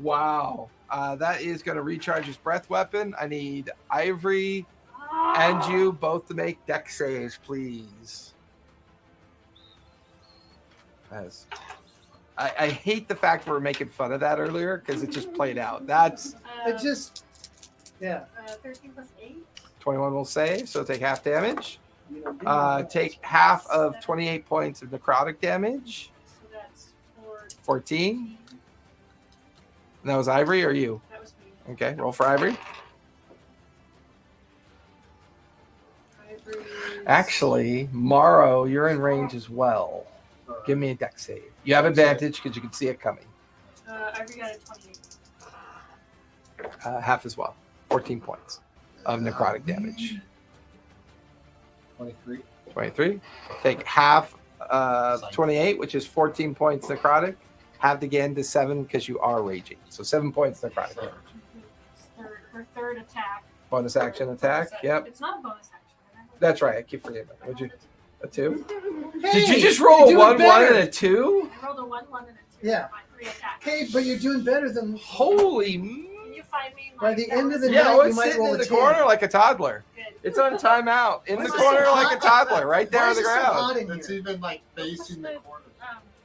Wow. That is going to recharge his breath weapon. I need Ivory and you both to make deck saves, please. That's, I hate the fact we're making fun of that earlier because it just played out. That's It just, yeah. 13 plus 8. 21 will save, so take half damage. You know, Take half of 28 points of necrotic damage. So that's 14. And that was Ivory or you? That was me. Okay, roll for Ivory. Ivory. Actually, Morrow, you're in range as well. Give me a deck save. You have advantage because you can see it coming. Ivory got a 28. Half as well. 14 points of necrotic damage. 23. 23. Take half of 28, which is 14 points necrotic. Halved again to 7 because you are raging. So 7 points necrotic damage. Her third attack. Bonus action attack. Yep. It's not a bonus action. That's right. I keep forgetting. Would you? A 2? Hey, Did you just roll a you're 1, doing 1, better. and a 2? I rolled a 1, 1, and a 2. Yeah. For my 3 attacks. Hey, but you're doing better than. Holy. Can you find me By the end of the Yeah, night, oh, you it's might sitting roll in a the 10. corner like a toddler. Good. It's on timeout. In Why the is it corner so like a hot? toddler, right there Why on is the it so ground. hot in It's here? even like facing the corner.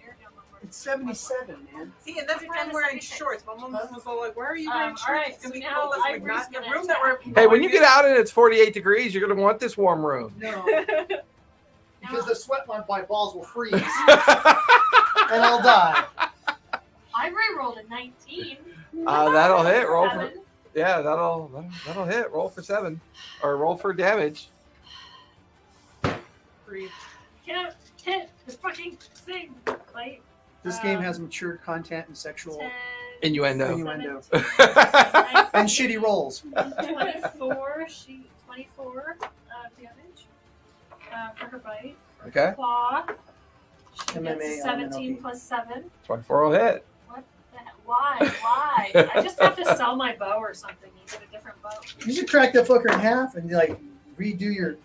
Air down one more. It's 77, man. See, and that's why I'm wearing shorts. My mom was all like, "Why are you wearing shorts? all right, It's gonna so be now cold." That's like Ivory's not the gonna room that we're. attack. Hey, when you get out and it's 48 degrees, you're going to want this warm room. No. Because the sweat on my balls will freeze and I'll die. I re-rolled a 19. That'll hit. Roll for 7. yeah. That'll hit. Roll for 7 or roll for damage. Breathe. Can't hit this fucking thing. Like, This game has mature content and sexual 10, Innuendo. innuendo 17, and shitty rolls. 24 damage for her bite. Okay. Claw. She MMA gets 17 plus 7. 24 will hit. What the hell? Why? I just have to sell my bow or something and get a different bow. You should crack that fucker in half and like redo your.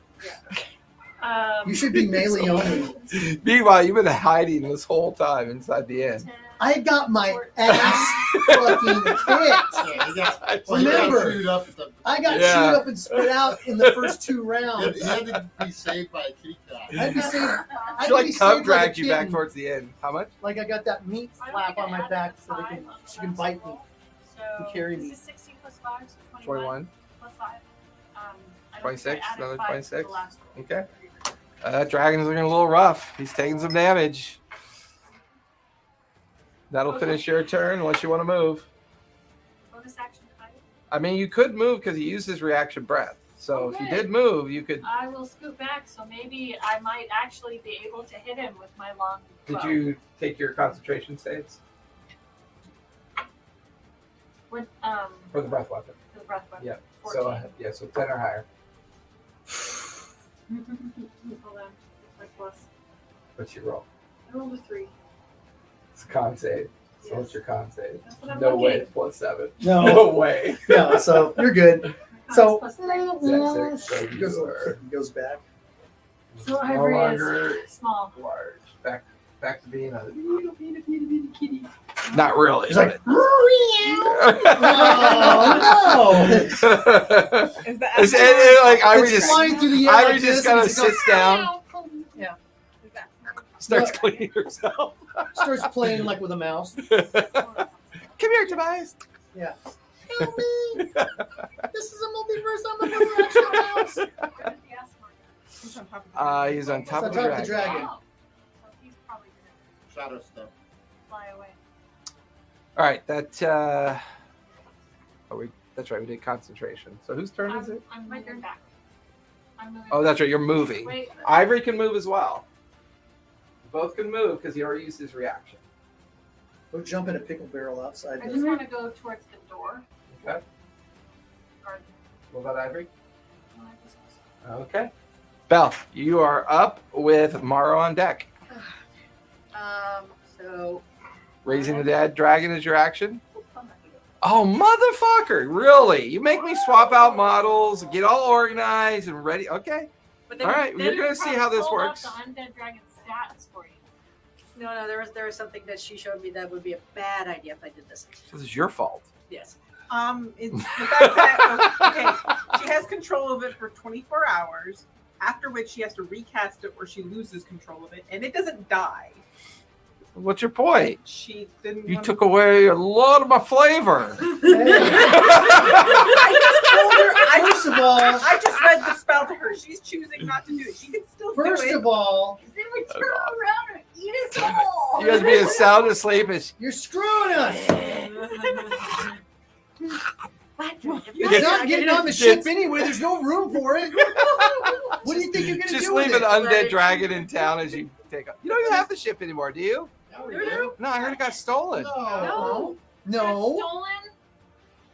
You should be melee only. Meanwhile, you've been hiding this whole time inside the inn. 10, I got my ass fucking kicked. Yeah, you got, well, you got Remember. chewed up the, I got Yeah. chewed up and spit out in the first 2 you rounds. had to be saved by a kitty cat. I'd be saved. I'd She be like saved cub like a dragged you back kitten. towards the end. How much? Like I got that meat I don't flap think I on my added back so 5 they can, on the she can last bite me. roll. So and carry me. this is 16 plus 5, so 21. plus 5. I don't 26, think I added another 5 to 26. the last roll. Okay. That dragon's looking a little rough. He's taking some damage. That'll finish your turn unless you want to move. Bonus action fight. I mean, you could move because he used his reaction breath. So if you Okay. did move, you could. I will scoot back, so maybe I might actually be able to hit him with my long Did bow. you take your concentration saves With, for the breath weapon? the breath weapon. Yeah. 14. So 10 or higher. Hold on. My plus. What's your roll? I rolled a 3. It's a con save. So Yes. what's your con save? That's what I'm No way looking. it's plus 7. No. No way. No, so you're good. So Plus 3. That's 6. So he you goes, are he goes back. So no Ivory longer is small. large. Back to being a little bitty kitty. Not really. He's like, but- oh no! Is that It's- it- like Ivory It's just, flying through the air Ivory like just this, kind of and it goes, sits down, Is that starts cleaning herself. starts playing like with a mouse. Come here, Tobias. Yeah. Help me! This is a multiverse. I'm a actual mouse. He's on top of the He's on top It's of the on top of the dragon. dragon. So he's probably gonna Shadow step. fly away. All right, that's right. We did concentration. So whose turn is it? I'm moving back. I'm moving. Oh, that's right. You're moving. Wait. Ivory can move as well. Both can move because he already used his reaction. Go jump in a pickle barrel outside. I just want to go towards the door. Okay. Or, What about Ivory? no, I just- Okay. Belle, you are up with Maro on deck. So Raising the dead dragon is your action. Oh, motherfucker. Really? You make me swap out models, get all organized and ready. Okay. But All right, then you're you gonna see probably how this pulled up works. The undead dragon stats for you. no, there was something that she showed me that would be a bad idea if I did this. This is your fault. Yes. It's the fact that okay, she has control of it for 24 hours, after which she has to recast it or she loses control of it, and it doesn't die. What's your point? She didn't. You want took away a lot of my flavor. First of all, I just read the spell to her. She's choosing not to do it. She can still first do it. of all, Then we turn around and eat us all. You guys being sound asleep is you're screwing us. It's not getting on the ship anyway. There's no room for it. What do you think you're gonna just do leave with an it? undead Right. dragon in town as you take up. You don't even have the ship anymore, do you? Yeah, we do. No, I heard it got stolen. No. That's No. stolen.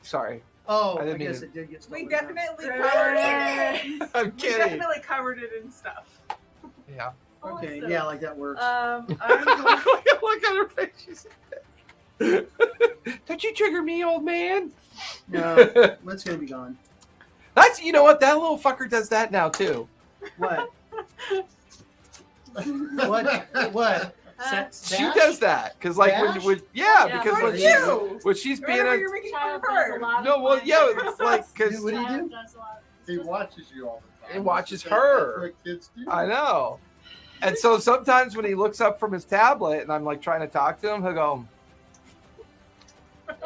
Sorry. Oh, I I didn't mean guess to- it did get stolen. We definitely covered it. I'm We kidding. definitely covered it in stuff. Yeah. Okay, Also, yeah, like that works. I'm going Look at her face. She's don't you trigger me, old man. No, that's gonna be gone. That's you know what that little fucker does that now too. What? What? She does that because like Dash? when Yeah, because For when, you. when she's being Whatever a you're making Child for does a her. lot. no of well fun. yeah it's like because What do you do? Child does a lot. He watches you all the time. He watches That's her. what kids do. I know. And so sometimes when he looks up from his tablet and I'm like trying to talk to him, he'll go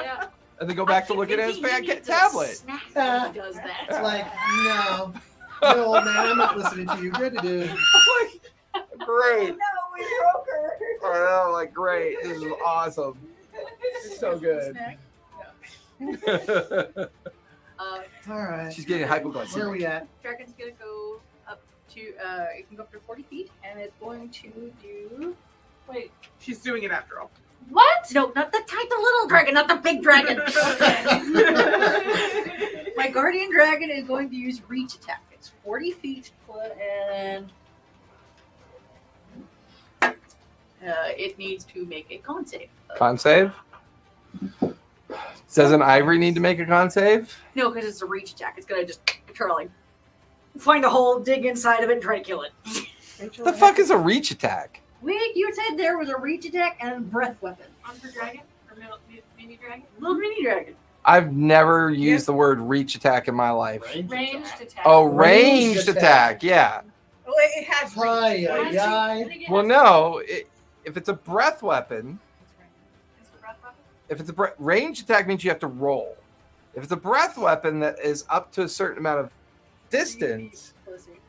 Yeah. and then go back to look at his tablet. He does that. It's like, no, no, man, I'm not listening to you. Good to do. Great. No, we broke her. I know, like great. This is awesome. so good. Snack. All right. She's getting Where are hypoglycemic. we at? Dragon's gonna go up to. It can go up to 40 feet, and it's going to do. Wait, She's doing it after all. what? No, not the little dragon, not the big dragon. My guardian dragon is going to use reach attack. It's 40 feet, and it needs to make a con save. Con save? Doesn't Ivory need to make a con save? No, because it's a reach attack. It's gonna just try to like find a hole, dig inside of it, and try to kill it. What the fuck is a reach attack? Wait, you said there was a reach attack and a breath weapon. Under dragon or mini dragon? Little mini dragon. I've never used the word reach attack in my life. Ranged attack. Oh, Ranged ranged attack. attack. Yeah. Well, it has Hi, reach. ay. Well, no. If it's a breath weapon, It's a breath weapon? if it's a range attack means you have to roll. If it's a breath weapon that is up to a certain amount of distance,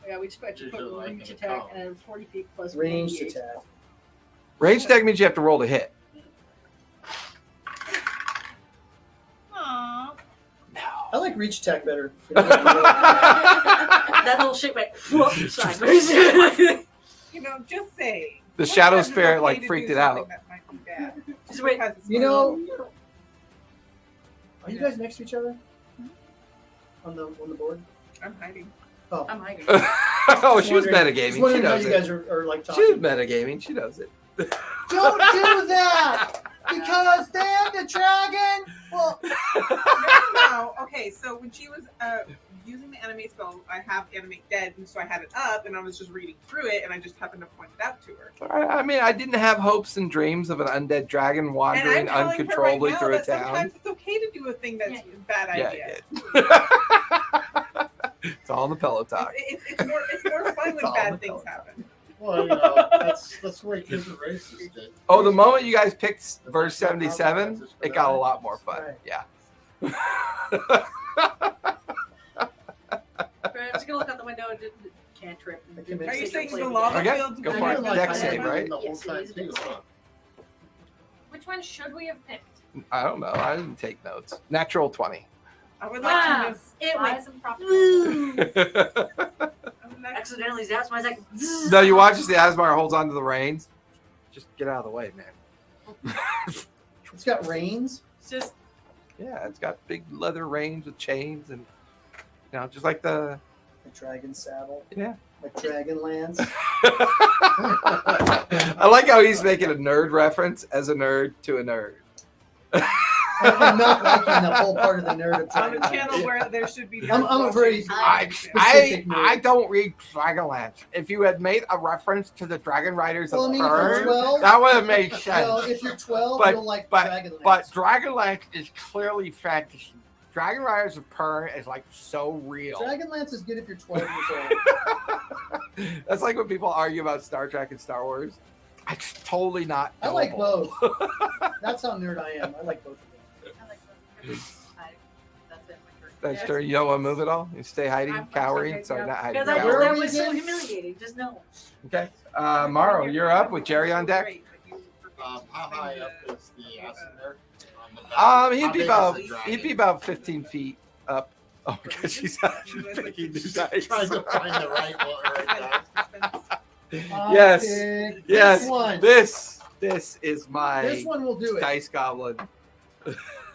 Yeah, we just put Usually like reach in a attack cone. and 40 feet plus Ranged 1d8. attack. range attack means you have to roll to hit. Aww. I like reach attack better. That little shit went sideways. You know, just saying. The shadow Sometimes it's spirit, okay like, to freaked do it out. something that might be bad. Just wait. Because it's You fun. know, are you guys next to each other on the board? I'm hiding. I'm hiding. Oh, she was Just metagaming. She wondering how knows you it. guys are like She was talking. metagaming. She knows it. Don't do that because then the dragon. Well, No. Okay, so when she was using the animate spell, I have animate dead, and so I had it up, and I was just reading through it, and I just happened to point it out to her. I mean, I didn't have hopes and dreams of an undead dragon And wandering I'm telling uncontrollably her right through now a that town. sometimes it's okay to do a thing that's Yeah. a bad Yeah, idea. yeah. It's all in the pillow talk. It's more fun It's when all bad the things color. happen. Well, you know, that's the way kids are racist. Oh, the moment you guys picked verse 77, it got a lot more fun. Right. Yeah. I'm just gonna look out the window and just can't trip. Are you saying the lava Okay, fields? go would for be it. like Dex that? save, right? The whole Yes, it time is a too, dex huh? Which one should we have picked? I don't know. I didn't take notes. Natural 20. I would like to know. It went. Lies and prophecies. I would like to Accidentally zaps my second. No, you watch as the Asmar holds onto the reins. Just get out of the way, man. it's got reins. It's just Yeah, it's got big leather reins with chains and, just like the. A dragon saddle. Yeah. Like Dragonlance. I like how he's making a nerd reference as a nerd to a nerd. I'm not liking the whole part of the nerd of on a Dragonlance. channel where there should be. I'm a very- I Specific nerd. I don't read Dragonlance. If you had made a reference to the Dragon Riders Well, I of mean, if you're Pern, 12, that would have made well, sense. if you're 12, But- you'll like but- Dragonlance. But Dragonlance is clearly fantasy. Dragon Riders of Pern is like so real. Dragonlance is good if you're 12 years old. That's like when people argue about Star Trek and Star Wars. It's totally not. I like doable. both. That's how nerd I am. I like both of them. I like that. That's it. My turn. That's true. You don't want to move at all? You stay hiding, I'm cowering? okay, Sorry, yeah. not hiding. Because Where Cowering. are that we was so again? humiliating. Just know. Okay. Morrow, you're up with Jerry on deck. How high up is the Asmar? On the back? He'd How be big about is the dragon? he'd be about 15 feet up. Oh, because she's picking new dice. Trying to find the right one. Right I Yes. pick Yes. This one. This is my This one will do it. dice goblin. all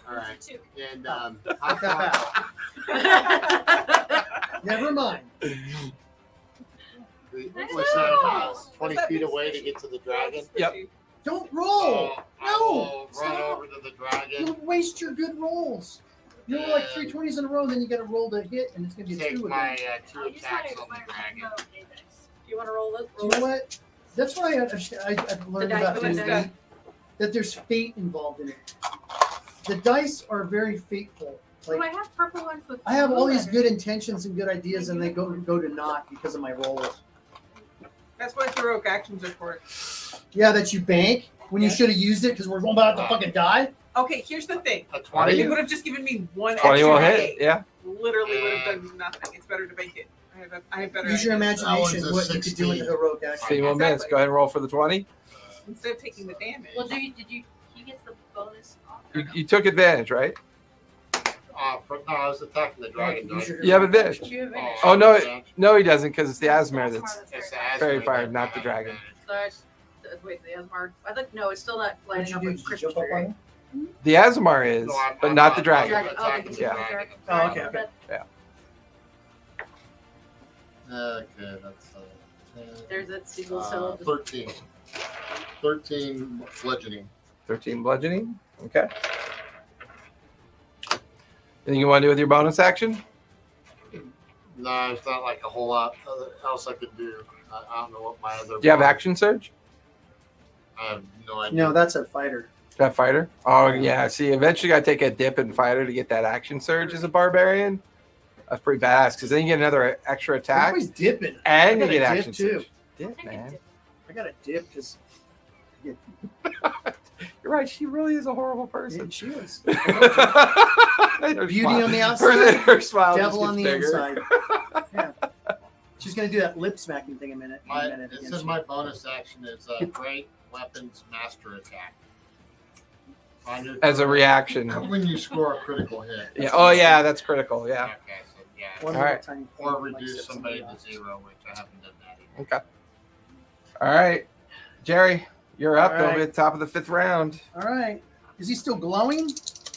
right. Two. And how far? Never mind. What's that? 20 feet away to get to the dragon. Yep. Don't roll. I will run over to the dragon. You'll waste your good rolls. You roll like 3 20s in a row, and then you got to roll to hit, and it's going to be a Take 2 my again. two I'll use attacks my- on the my dragon. rainbow dice. Do you want to roll it? Do you know what? That's what I've learned dice about go like D&D, that. that there's fate involved in it. The dice are very fateful. So I Like have purple ones with. I have all blue these letters. good intentions and good ideas, and they go to naught because of my rolls. That's what heroic actions are for. Yeah, that you bank when you Yeah. should have used it because we're about to fucking die. Okay, here's the thing. A If 20. you would have just given me one 20 extra will day, hit. Yeah. literally would have done nothing. It's better to bank it. I have better. Use your ideas. imagination That one's a what you could do with the 16. heroic action. See one minutes. Go ahead and roll for the 20. Instead of taking the damage. Well, did you? He gets the bonus off. You took advantage, right? No, I was attacking the dragon. Use your- You have advantage. You have advantage. Oh, no, advantage. No, he doesn't, because it's the Asmar that's. It's the Fairy Asmar fire, that not I the have dragon. advantage. So wait, the Asmar. I think no, it's still not What'd lighting you up do? with Did you Christmas jump up tree. on it? The Asmar is, No, I'm- but I'm not the I'm dragon. attacking the Yeah. dragon. Oh, okay, okay. Okay, that's 10, There's that single cell. 13. 13 bludgeoning. 13 bludgeoning. Okay. Anything you want to do with your bonus action? No, it's not like a whole lot else I could do. I don't know what my other. Do you have action surge? I have no idea. No, that's a fighter. That fighter? Oh, yeah. See, eventually got to take a dip in fighter to get that action surge as a barbarian. That's pretty badass because then you get another extra attack Everybody's dipping. and I you got get a dip, action too. surge. Dip, man. I got a dip because You're right. She really is a horrible person. she was. Her Beauty smile- on the outside, her smile devil just on the gets bigger. inside. Yeah. She's gonna do that lip smacking thing in a minute. It against says you. my bonus action is Great Weapons Master Attack. On your As a turn, reaction. when you score a critical hit. Yeah. Oh, yeah. That's critical. Yeah. Okay, so yeah. One All little right. tiny Or thing, like reduce sits on somebody the to rocks. 0, which I haven't done that either. Okay. All right. Jerry, you're up. All It'll right. be at the top of the 5th round. All right. Is he still glowing?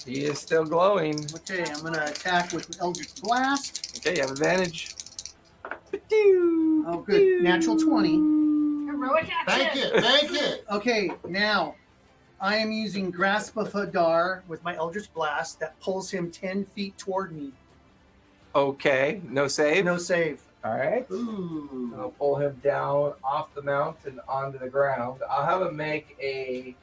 He is still glowing. Okay, I'm gonna attack with Eldritch Blast. Okay, you have advantage. Oh, good. Natural 20. Heroic action. Thank it. Okay, now I am using Grasp of Hadar with my Eldritch Blast that pulls him 10 feet toward me. Okay, no save. No save. All right. Ooh. I'll pull him down off the mountain onto the ground. I'll have him make a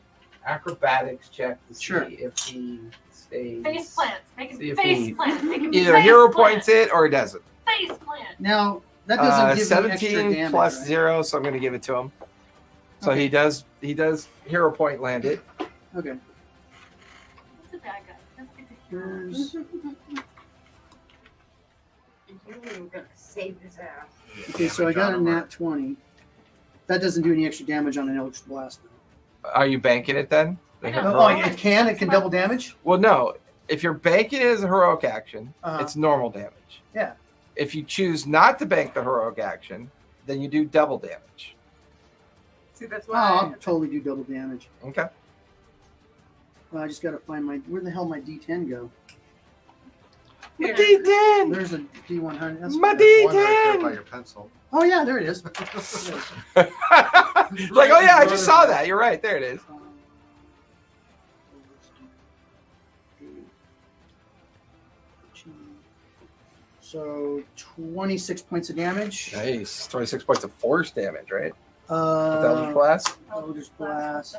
acrobatics check to see Sure. if he stays. Face plant. Make See him if he face plant. Make him Either face hero plant. points it or he doesn't. Face plant. Now that doesn't give me extra 17 damage. plus right? 0, so I'm going to give it to him. So Okay. he does hero point land it. Okay. He's a bad guy. That's good to hear. Here's, You were gonna save his ass. okay, so I got a nat 20. That doesn't do any extra damage on an Eldritch Blast. Are you banking it then? The I know. hero- Oh, it can? It can double damage? Well, no. If you're banking it as a heroic action, Uh-huh. it's normal damage. Yeah. If you choose not to bank the heroic action, then you do double damage. See, that's Oh, why. I'll totally do double damage. Okay. Well, I just got to find my. Where the hell my D10 go? My Here. D10! There's a D100. That's My There's one right there D10! by your pencil. Oh, yeah, there it is. Like, oh yeah, I just saw that. You're right. There it is. So 26 points of damage. Nice. 26 points of force damage, right? With Eldritch Blast. Eldritch Blast.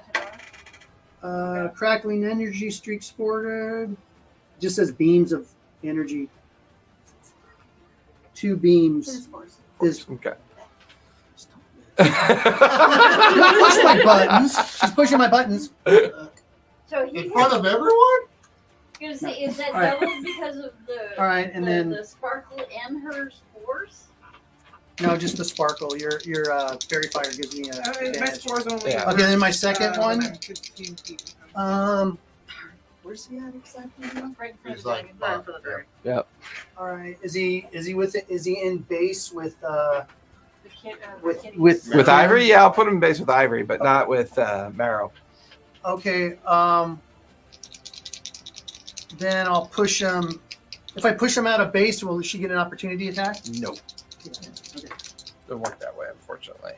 Crackling energy streak sported. Just says beams of energy. 2 beams. Is Okay. push my buttons. She's pushing my buttons. So he In front of everyone? gonna say, is that All right. double because of the All right, and then the sparkle and her spores? no, just the sparkle. Your fairy fire gives me a My advantage. score's only. Yeah. Okay, then my second one. 15 feet. Where's he at exactly? now? Right in front He's of the like, dragon. Right in front of the dragon. All right, is he with it? Is he in base with The kid, with kitty. with With Ivory, yeah, I'll put him in base with Ivory, but not with Marrow. Okay, then I'll push him. If I push him out of base, will she get an opportunity attack? No, Okay. doesn't work that way, unfortunately.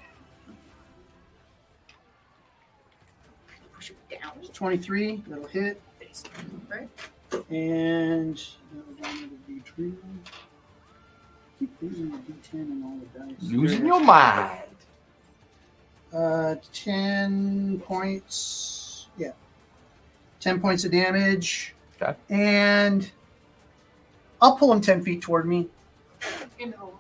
Push it down. 23, that'll hit. Right. And that'll be true. Keep losing the D10 and all the dice. Losing your mind. 10 points. Yeah. 10 points of damage. Okay. And I'll pull him 10 feet toward me. Into the wall.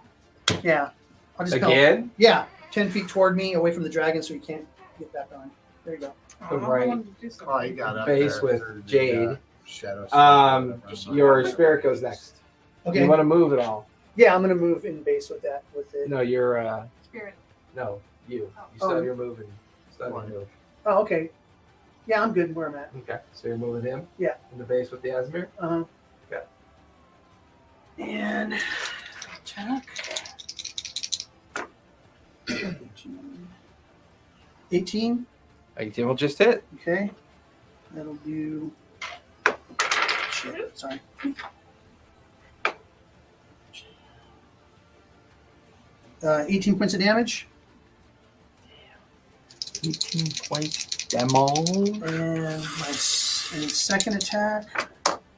Yeah. I'll just go. Again? Yeah. 10 feet toward me, away from the dragon so he can't get back on. There you go. Oh, Right. I wanted to do something. Oh, he got up Base there with through the, Jade. shadow Your spirit goes next. Okay. You want to move it all? Yeah, I'm going to move in base with that. With it. No, you're, Spirit. no, you. You Oh. still have your move and still have your move. Oh, okay. Yeah, I'm good where I'm at. Okay, so you're moving him? Yeah. In the base with the Asmir? Uh-huh. Okay. And attack. 18. 18 will just hit. Okay. That'll do. Shit. Sorry. 18 points of damage. 18 points demo. And my second attack.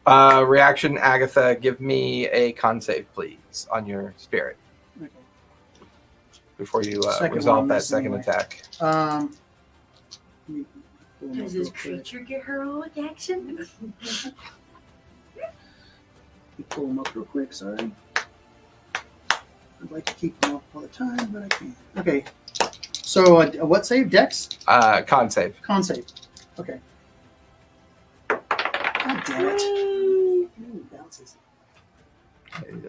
Reaction, Agatha, give me a con save, please, on your spirit Okay. before you Second resolve one that missed second anyway. attack. Let me pull them Does up this real quick. creature get heroic action? Let me pull them up real quick. Sorry. I'd like to keep them up all the time, but I can't. Okay. So, what save? Dex? Con save. Con save. Okay. God damn it. Ooh, bounces. Quitting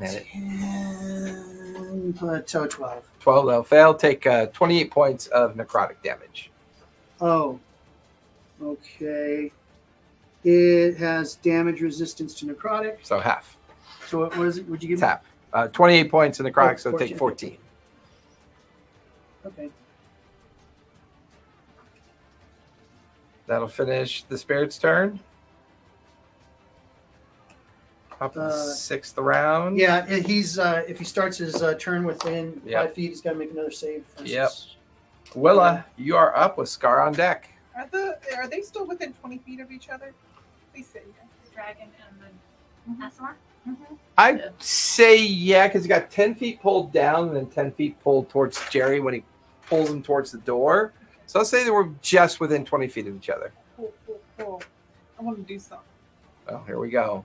at it. 10 plus 12. 12, they'll fail. Take 28 points of necrotic damage. Oh. Okay. It has damage resistance to necrotic. So half. So what is it? Would you give Tap. 28 points of necrotic, Oh, so take 14. me? Okay. That'll finish the spirit's turn. Up to the 6th round. Yeah, and he's if he starts his turn within Yep. 5 feet, he's got to make another save. Yep. Willa, you are up with Scar on deck. Are they still within 20 feet of each other? Please say yes. The dragon and the Asmar. I'd say yeah, because you got 10 feet pulled down and then 10 feet pulled towards Jerry when he pulls him towards the door. So let's say they were just within 20 feet of each other. Cool. I want to do something. Well, here we go.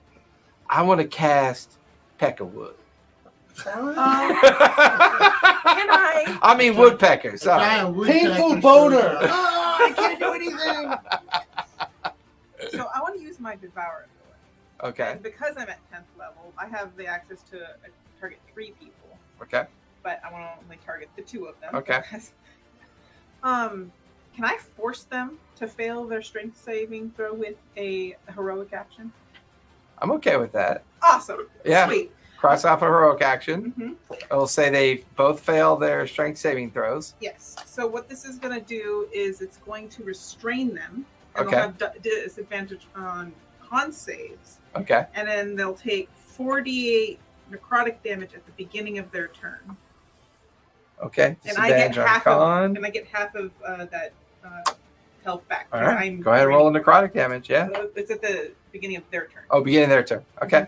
I want to cast Peckerwood. Can I? I mean woodpecker. Sorry. Yeah, we Painful can- boner. Oh, I can't do anything. So I want to use my Devour ability. Okay. And because I'm at 10th level, I have the access to target 3 people, Okay. but I want to only target the 2 of them. Okay. Because, can I force them to fail their strength saving throw with a heroic action? I'm okay with that. Awesome. Yeah. Sweet. Cross off a heroic action. Mhm. It'll say they both fail their strength saving throws. Yes. So what this is going to do is it's going to restrain them. And Okay. they'll have disadvantage on con saves. Okay. And then they'll take 48 necrotic damage at the beginning of their turn. Okay. And I get Disadvantage on half con. of, and I get half of that health back. All 'cause right. I'm Go ahead and roll a green. necrotic damage. Yeah. So it's at the beginning of their turn. Oh, beginning of their turn. Okay.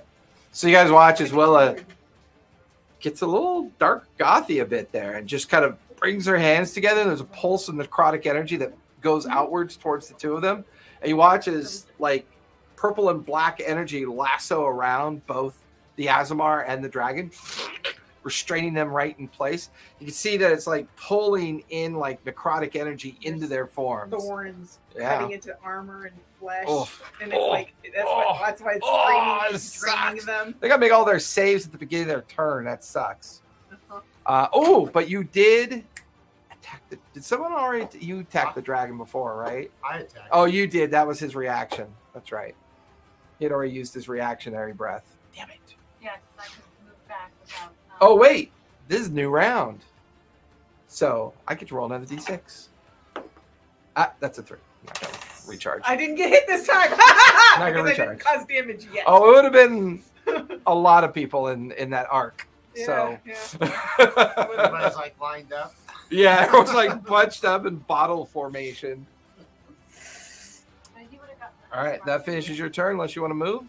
So you guys watch as Willa gets a little dark gothy a bit there and just kind of brings her hands together. There's a pulse of necrotic energy that goes outwards towards the 2 of them. And you watch as like purple and black energy lasso around both the Azamar and the dragon, restraining them right in place. You can see that it's like pulling in like necrotic energy into their forms. Thorns Yeah. cutting into armor and flesh. Oof. And it's Oh. like that's why it's Oh, draining, it draining sucks. them. They gotta make all their saves at the beginning of their turn. That sucks. Uh-huh. But you did attack the. Did someone already? You attacked the dragon before, right? I attacked. Oh, you did. That was his reaction. That's right. He had already used his reactionary breath. Damn it. Yeah, because I could move back without. Oh wait, this is a new round. So I get to roll another d6. That's a 3. I'm not gonna recharge. I didn't get hit this time. gonna Because I recharge. didn't cause damage yet. Oh, it would have been a lot of people in that arc. So. Yeah. Everybody's like lined up. Yeah, everyone's like bunched up in bottle formation. He would have gotten All right, that finishes your turn unless you want to move.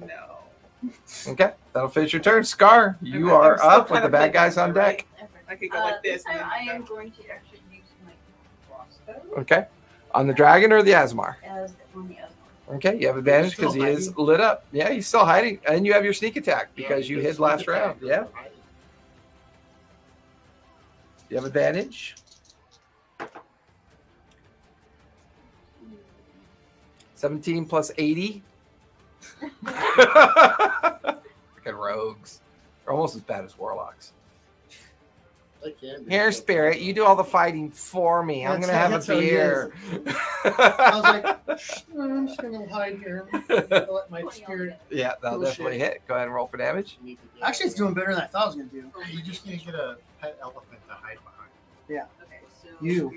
No. Okay, that'll finish your turn. Scar, you I'm are still up kind with the of bad like guys this, on right? deck. I could go like this. This time I and am then going to actually use my crossbow Okay, on the dragon or the Asmar. as on the other one. Okay, you have advantage because he is lit up. Yeah, he's still hiding, and you have your sneak attack because you hid last round. Yeah, you have advantage. 17 plus 80. Fucking rogues. They're almost as bad as warlocks. I can do Here, so. Spirit, you do all the fighting for me. I'm That's- gonna have a that's how he beer. I was like, I'm just gonna hide here. Let my spirit. Yeah, that'll Bullshit. definitely hit. Go ahead and roll for damage. You need to get Actually, it's doing better than I thought it was gonna do. You just need to get a pet elephant to hide behind. Okay, so You.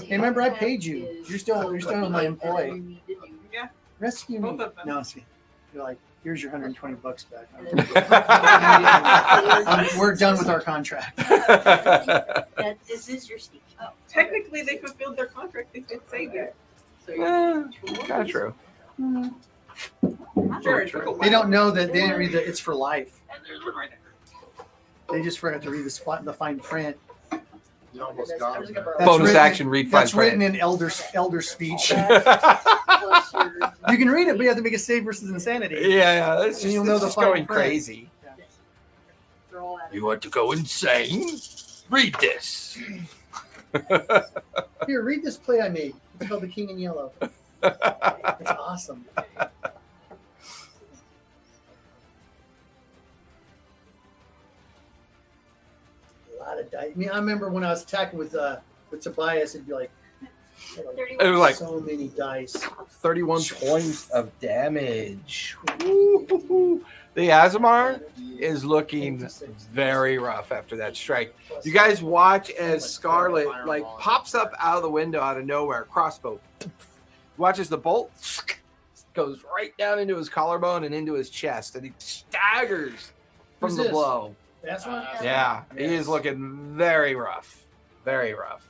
Hey, remember I paid you. You're still my employee. Yeah. Rescue me. Both of them. No, see, you're like, here's your $120 back. That We're done with our contract. this is your sneak. Oh, Technically, they fulfilled their contract. They did save you. So Kind of true. Sure, it took a while. They don't know that they didn't read that it's for life. They just forgot to read the fine print. You almost got it. That's Bonus written- action, read That's fine written print. in elder speech. plus your You can read it, but you have to make a save versus insanity. Yeah, that's And just, you'll know it's the just fine going print. crazy. they're all at it. You want to go insane? Read this. Here, read this play I made. It's called The King in Yellow. It's awesome. A lot of dice. I mean, I remember when I was attacking with Tobias, it'd be like, It was like so many dice. 31 points of damage. Woo-hoo-hoo. The Azamar is looking very rough after that strike. You guys watch as Scarlet like pops up out of the window out of nowhere, crossbow. Watches the bolt goes right down into his collarbone and into his chest, and he staggers from Who's the this? blow. That's one. Yeah, he is looking very rough. Very rough.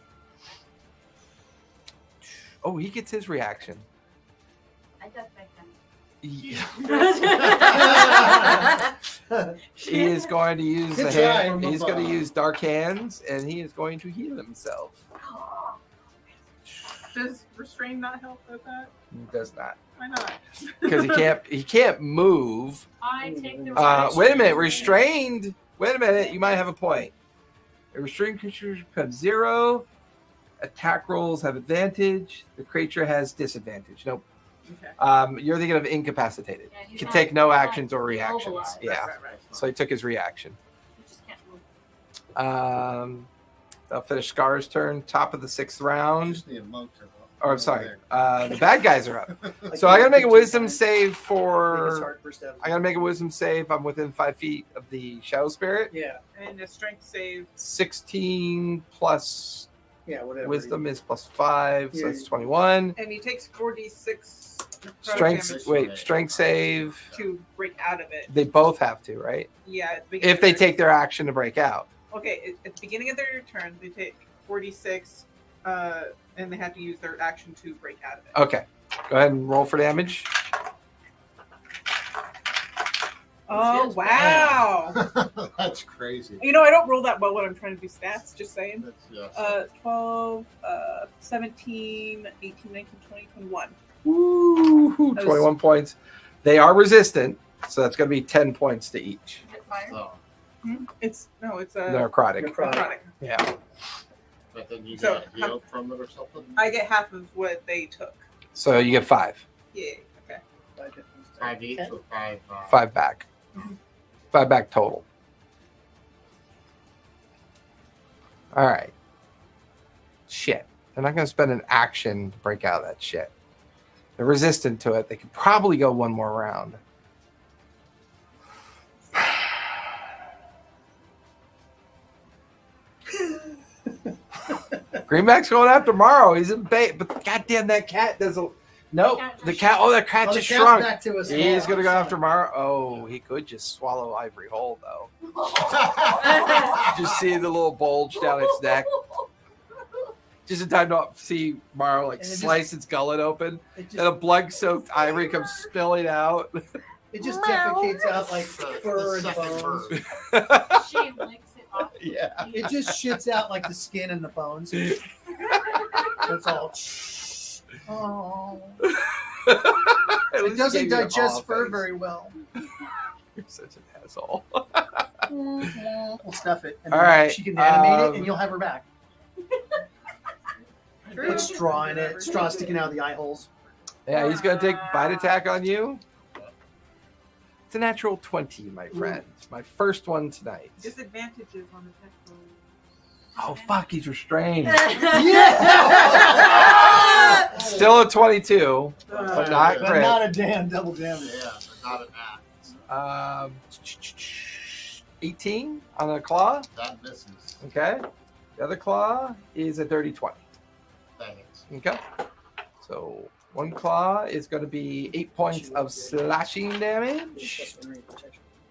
Oh, he gets his reaction. I got back then. He is going to use Good the try. hand. He's going to use Dark Hands, and he is going to heal himself. Does restrain not help with that? He does not, Why not? because he can't move. I take the Wait a minute, restrained. Wait a minute, you might have a point. A restrained creature becomes 0. Attack rolls have advantage. The creature has disadvantage. Nope. Okay. You're thinking of incapacitated. Yeah, He can take no actions or reactions. immobilized. Yeah. Right. So he took his reaction. You just can't move. That'll finish Scar's turn. Top of the 6th round. Just need a monk to Or I'm sorry. The bad guys are up. So I gotta make a wisdom save for. I gotta make a wisdom save. I'm within 5 feet of the Shadow Spirit. Yeah, And a strength save. 16 plus yeah, whatever. wisdom is plus 5, so Yeah. that's 21. And he takes 4d6 Strength. damage Wait, strength save. to break out of it. They both have to, right? Yeah. At the beginning If they of their- take their action to break out. Okay, at the beginning of their turn, they take 4d6, and they have to use their action to break out of it. Okay. Go ahead and roll for damage. Oh, wow. That's crazy. You know, I don't roll that well when I'm trying to do stats, just saying. That's, yes. 12, 17, 18, 19, 20, 21. Woo! That was- 21 points. They are resistant, so that's going to be 10 points to each. Is it fire? So, It's a Necrotic. necrotic. Yeah. but then you So, got healed from it or something? I get half of what they took. So you get 5. Yeah, okay. 5 each or 5? 5 back. 5 back total. All right. Shit. They're not going to spend an action to break out of that shit. They're resistant to it. They could probably go one more round. Greenback's going out tomorrow. He's in bait, but goddamn, that cat doesn't. Nope. The cat. Oh, that cat Oh, the just cat's shrunk. back to us. He's gonna go after tomorrow. Oh, he could just swallow Ivory Hole though. Just see the little bulge down its neck. Just in time to see Morrow like And it just- slice its gullet open, It and a just, blood-soaked ivory comes spilling out. it just defecates out like fur and second bones. bird. She licks it off. Yeah. It just shits out like the skin and the bones. That's all. Oh. It doesn't digest fur very well. You're such an asshole. We'll stuff it. And All then right, she can animate it, um, and you'll have her back. True. Put straw in it. Straw sticking out of the eye holes. Yeah, he's gonna take bite attack on you. It's a natural 20, my friend. My first one tonight. Disadvantages on the tech rolls. Oh, fuck, he's restrained. Yeah! Still a 22, but not But crit. not a damn double damage. Yeah, but not an 18 on the claw. that misses. Okay. The other claw is a dirty 20. Thanks. Okay. So one claw is going to be 8 points of slashing damage.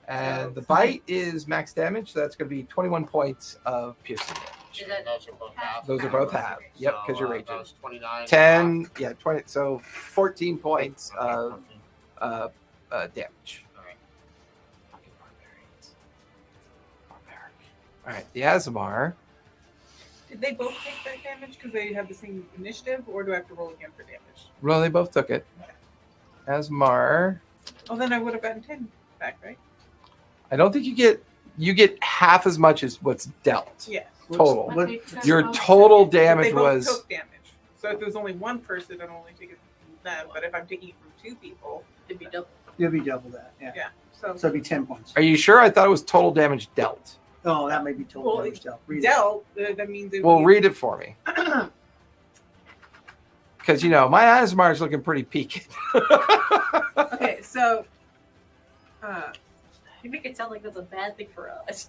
And the bite is max damage. So that's going to be 21 points of piercing damage. Is that Those are both half. Those are both half. Yep, because you're raging. That was 29. 10, yeah, 20. So 14 points of damage. Alright. Fucking barbarians. Barbaric. All right, the Azamar. Did they both take that damage because they have the same initiative, or do I have to roll again for damage? Well, they both took it. Azamar. Oh, then I would have gotten 10 back, right? I don't think you get half as much as what's dealt. Yeah. Total. But they took Your both total damage. But they damage both was took damage. So if there's only one person, I'd only take it from them. But if I'm taking it from two people, it'd be double? You'll be double that. Yeah. yeah. So So it'd be 10 points. Are you sure? I thought it was total damage dealt. Oh, that may be total Well, damage dealt. Read it. dealt, that means it would Well, be- read it for me. Because, my Azamar is looking pretty peaked. Okay, so You make it sound like that's a bad thing for us.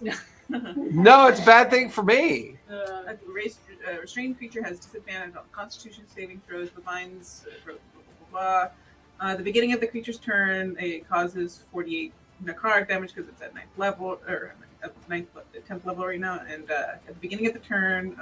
No, it's a bad thing for me. a restrained creature has disadvantage on Constitution saving throws, the binds, blah, blah, blah. The beginning of the creature's turn, it causes 48 necrotic damage because it's at 9th level, or at 10th level right now. And at the beginning of the turn,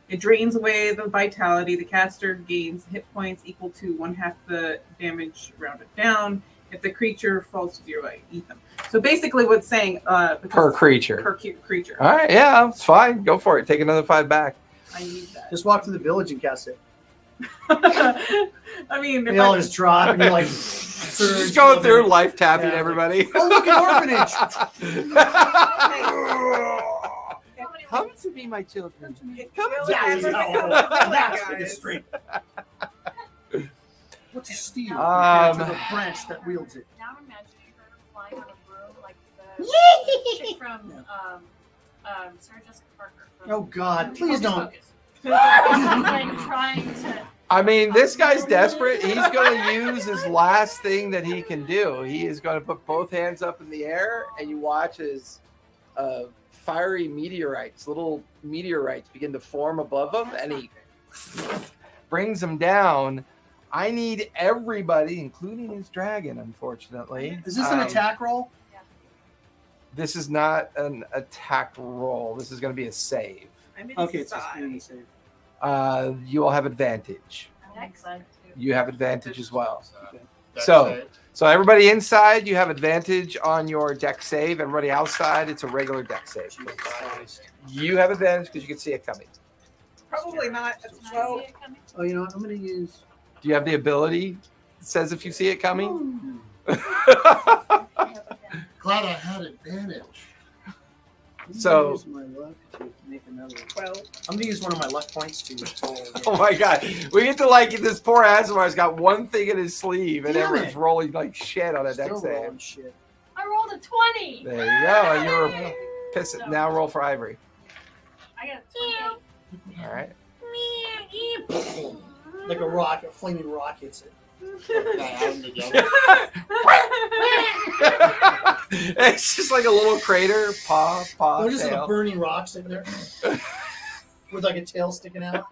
it drains away the vitality. The caster gains hit points equal to 1/2 the damage rounded down. If the creature falls to 0, I eat them. So basically, what's saying Per creature. per creature. All right, yeah, it's fine. Go for it. Take another 5 back. I need that. Just walk to the village and cast it. I mean, They all just drop and you're like, Just going through life tapping Yeah. everybody. Oh, look, an orphanage. Come to me, my children. Come to yeah, me. come That's on, the guys. strength. What's a steel Um, compared to the branch that wields it? Now I'm imagining her flying on a broom like the chick from Sarah Jessica Parker. from- Oh, God, please Hocus don't. Pocus. She's like trying to. I mean, this guy's desperate. He's going to use his last thing that he can do. He is going to put both hands up in the air, and you watch as fiery meteorites, little meteorites, begin to form above him, and he brings them down. I need everybody, including his dragon, unfortunately. Is this an attack roll? This is not an attack roll. This is going to be a save. I'm Okay, it's inside. just gonna save. You will have advantage. I'm excited too. You have advantage as well. Dex So- save. So everybody inside, you have advantage on your deck save. Everybody outside, it's a regular deck save. You have advantage because you can see it coming. Probably not. Can I Well, see it coming? Oh, you know what? I'm going to use. Do you have the ability that says if you see it coming? Glad I had advantage. So- Use my luck to make another. 12. I'm going to use one of my luck points to roll. Oh my god. We get to this poor Azamar's got one thing in his sleeve and Damn everyone's it. rolling like shit on a deck Still save. rolling shit. I rolled a 20. There you go. And you're pissing. Now roll for Ivory. I got a 28. All right. Like a rock, a flaming rock hits it. It's just like a little crater, paw, Or just like a tail. burning rock sitting there with like a tail sticking out.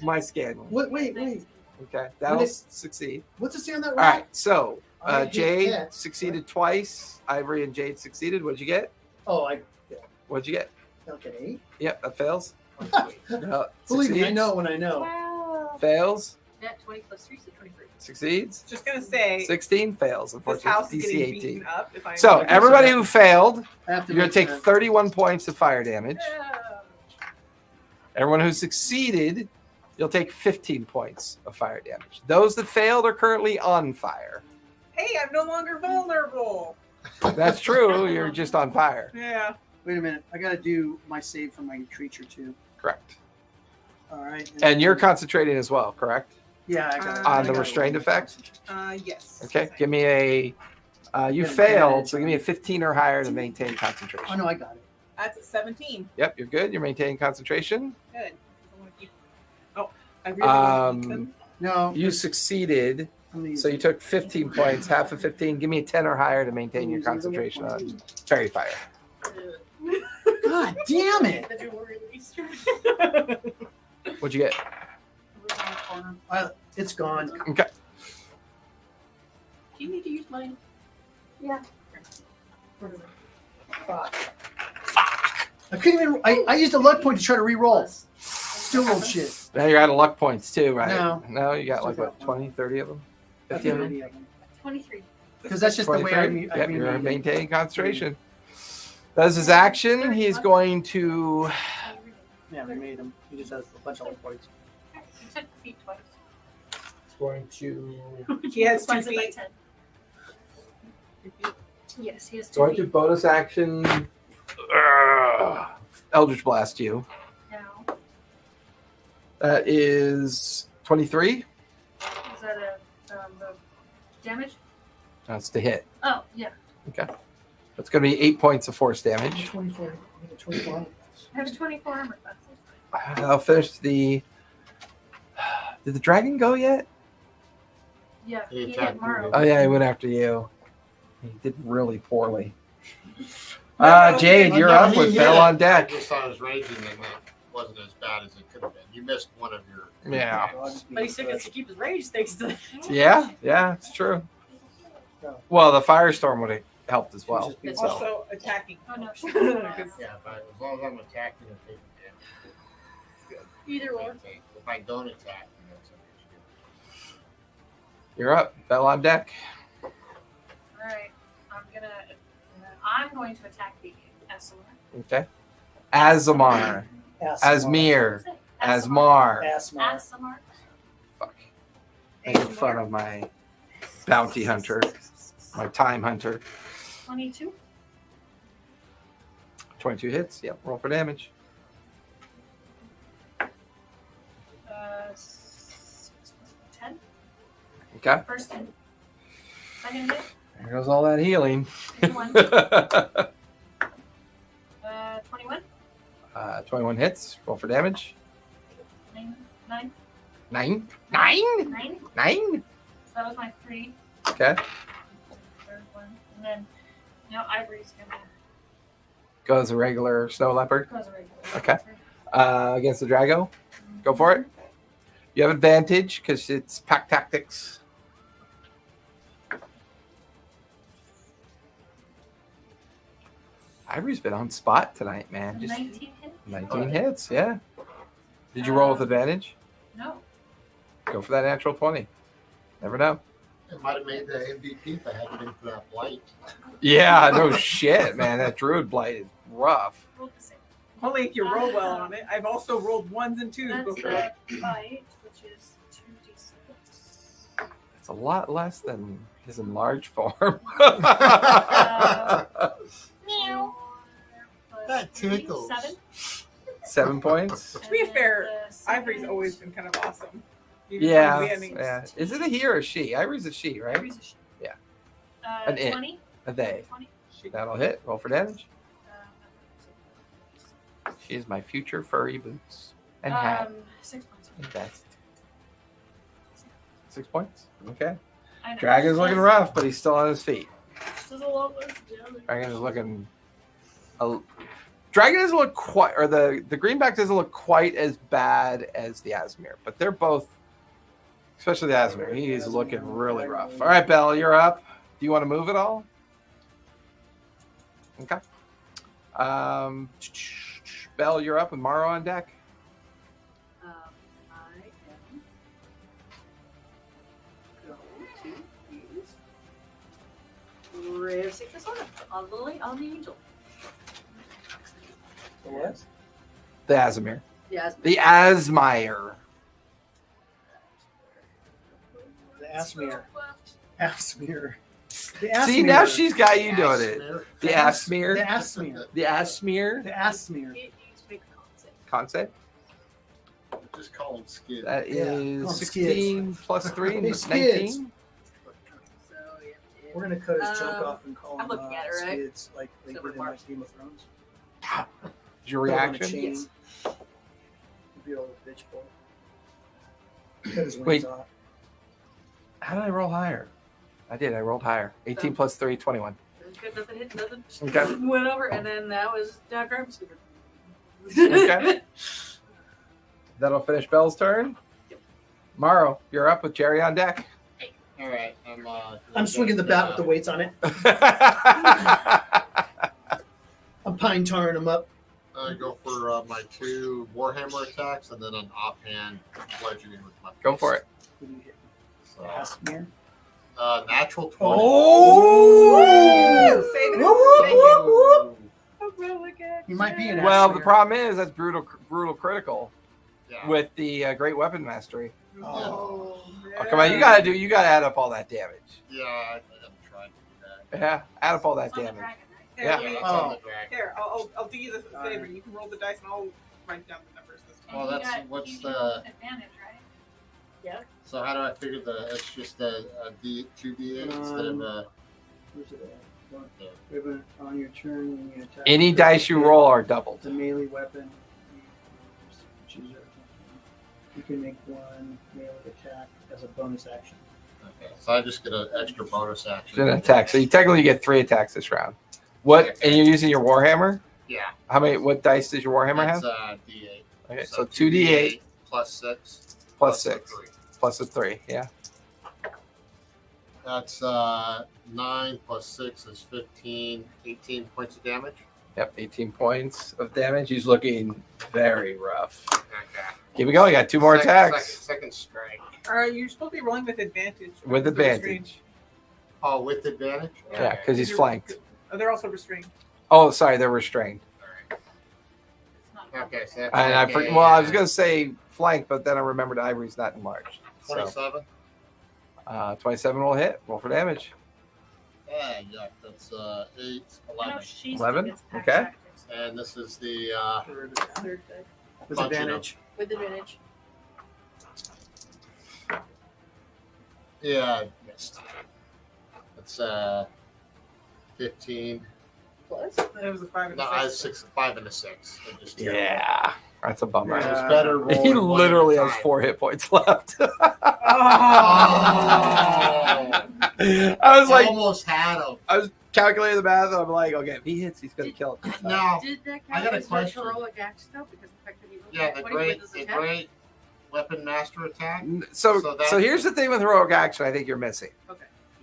My scan. Wait. Okay, that'll When it- succeed. What's it say on that rock? All right, so I hate Jade that. succeeded twice. Ivory and Jade succeeded. What'd you get? Oh, I What'd you get? okay. 8. Yep, that fails. No, Believe me, I succeeds. know when I know. Wow. Fails. Net 20 plus 3 is 23. Succeeds. Just gonna say 16 fails. this Unfortunately, house it's is DC getting 18. beaten up. If I So everybody who failed, I have to you're gonna make take that. 31 points of fire damage. Yeah. Everyone who succeeded, you'll take 15 points of fire damage. Those that failed are currently on fire. Hey, I'm no longer vulnerable. That's true. You're just on fire. Yeah. Wait a minute. I got to do my save for my creature too. Correct. All right. And you're concentrating as well, correct? Yeah, I got it. On the restrained effect? Yes. Okay, give me a. You failed, so give me a 15 or higher to maintain concentration. Oh no, I got it. That's a 17. Yep, you're good. You're maintaining concentration. Good. I wanna keep- Oh, I really want to keep them. No. You succeeded, so you took 15 points, half of 15. Give me a 10 or higher to maintain your concentration on fairy fire. God damn it! The jewelry released. What'd you get? It's gone. Okay. Do you need to use mine? Yeah. Fuck. I couldn't even. I used a luck point to try to re-roll. Still rolled shit. Now you're out of luck points too, right? No. No, you got like what, 20, 30 of them? 50 of them? 23. Because that's just the way I. 23? Yep, you're maintaining concentration. That is his action. He's going to. Yeah, we made him. He just has a bunch of luck points. You took feet twice. Going to. He has 2 Slice it by feet. 10. Yes, he has 2 Going to feet bonus action. Eldritch Blast you. now. That is 23. Is that the damage? That's to hit. Oh, yeah. That's going to be 8 points of force damage. 24. 24. I have a 24 armor class. I'll finish the. Did the dragon go yet? Yeah, He he attacked hit Morrow. Oh yeah, he went after you. He did really poorly. No, Jade, Oh, you're no, up he with hit Bell it. on deck. I just thought it was raging and that wasn't as bad as it could have been. You missed one of your. Yeah. But he still gets to keep his rage thanks to that. Yeah, it's true. Well, the firestorm would have helped as well. It's So. also attacking. Oh, no. Yeah, but as long as I'm attacking and taking damage. Good. Either or. If I don't attack, then that's an issue. You're up. Bell on deck. All right. I'm going to attack the Issylra. Okay. Azamar. Asmir. Asmar. Asmar. Issylra. Fuck. Making fun of my bounty hunter. My time hunter. 22. 22 hits. Yep. Roll for damage. 10. Okay. First 10. Second hit. There goes all that healing. 21. 21. 21 hits. Roll for damage. 9. 9. 9. 9. So that was my 3. Okay. Third one. And then now Ivory's gonna Goes a regular snow leopard. go as a regular. Okay. Against the Drago. Go for it. You have advantage because it's pack tactics. Ivory's been on spot tonight, man. Just 19 hit? 19 hits, yeah. Did you roll with advantage? No. Go for that natural 20. Never know. It might have made the MVP if I hadn't been for that blight. Yeah, no shit, man. That druid blight is rough. Roll the same. Only if you roll well on it. I've also rolled 1s and 2s That's before. a bite, which is 2d6. It's a lot less than his enlarged form. Meow. That tickles. 7. 7 points. To be And fair, the second Ivory's hit- always been kind of awesome. Even Yeah, from the endings. yeah. Is it a he or a she? Ivory's a she, right? Ivory's a she. Yeah. An it. 20. A they. 20. That'll hit. Roll for damage. Uh, She is my future furry boots and hat 6 points. and vest. 6 points. Okay. I know. Dragon's looking rough, but he's still on his feet. There's a lot less damage. Dragon is looking. Dragon doesn't look quite, or the greenback doesn't look quite as bad as the Asmir, but they're both, especially the Asmir. He's looking really rough. All right, Belle, you're up. Do you want to move at all? Okay. Belle, you're up with Morrow on deck. I am going to use Rare Sickness on the angel. The Asmir. Yes. The Asmire. The Asmir. Asmir. The See, now she's got you doing it. The The Asmir. Asmir. The Asmir. The Asmir. It needs to make a con save. Con save. Just call them skids. That Yeah, is call 'em 16 plus 3, Hey, 19. skids. So yeah. We're gonna cut his chunk off and call I'm him looking at it, right? skids, like they Silver did in bars. like Game of Thrones. Is your Put him on a reaction? chain. Yes. Be all bitch boy. Cut his wings Wait. off. How did I roll higher? I did. I rolled higher. 18 plus 3, 21. Good, nothing hit, nothing. Just Okay. went over, and then that was after I'm stupid. Okay. That'll finish Bell's turn. Yep. Morrow, you're up with Jerry on deck. All right, I'm swinging the bat with the weights on it. I'm pine tarring him up. I go for my 2 Warhammer attacks and then an offhand bludgeoning with my. Go for it. Who do you hit? So, Asmir? natural 20. Oh! Save it. Woo, woo, Thank you. woo, woo. Heroic action. You might be an Well, the Asmir. problem is that's brutal critical Yeah. with the great weapon mastery. Oh, Oh, come on, you gotta add up all that damage. Yeah, I haven't tried to do that. Yeah, add up all that It's on the damage. dragon, right? Here, Yeah. let me- That's Oh. on the dragon. Here, I'll do you the Alright. favor. You can roll the dice, and I'll write down the numbers this time. Well, And you that's- got what's huge the- advantage, right? So how do I figure it's just a 2d8 instead of a. Where's it at? Weapon on your turn when you attack. Any dice you roll are doubled. It's a melee weapon. Choose your- You can make one melee attack as a bonus action. Okay, so I just get an extra bonus action. It's an attack. So you technically get 3 attacks this round. What? And you're using your Warhammer? Yeah. How many? What dice does your Warhammer That's have? d8. Okay, so 2d8 plus 6 plus a 6 3. plus a 3. Yeah. That's 9 plus 6 is 15, 18 points of damage. Yep, 18 points of damage. He's looking very rough. Okay. Keep it going. Got 2 more attacks. Second strike. You're supposed to be rolling with advantage. With because they're advantage. Oh, with advantage? Yeah, because he's flanked. Oh, they're also restrained. Oh, sorry, they're restrained. It's not Okay, so that's And I okay, well, I was gonna say flank, but then I remembered Ivory's not enlarged. So 27. 27 will hit. Roll for damage. Yeah, that's 8, I know 11. she 11? still gets pack Okay. tactics. And this is the Third die. With Bunch of advantage. With advantage. yeah, I missed. It's 15. Plus. It was a 5 and No, a I 6. was 5 and a 6. I'm just terrible. Yeah, that's a bummer. It's Yeah. better rolling He one literally at a has time. 4 hit points left. Oh. I was like, almost had him. calculating the math, and I'm like, okay, if he hits, he's gonna kill it. Now, Did that I count got a as a question. heroic action though? Because the fact that he rolled yeah, that the 20 great, with his the attack? great weapon master attack. So, So that- so here's the thing with heroic action. I think you're missing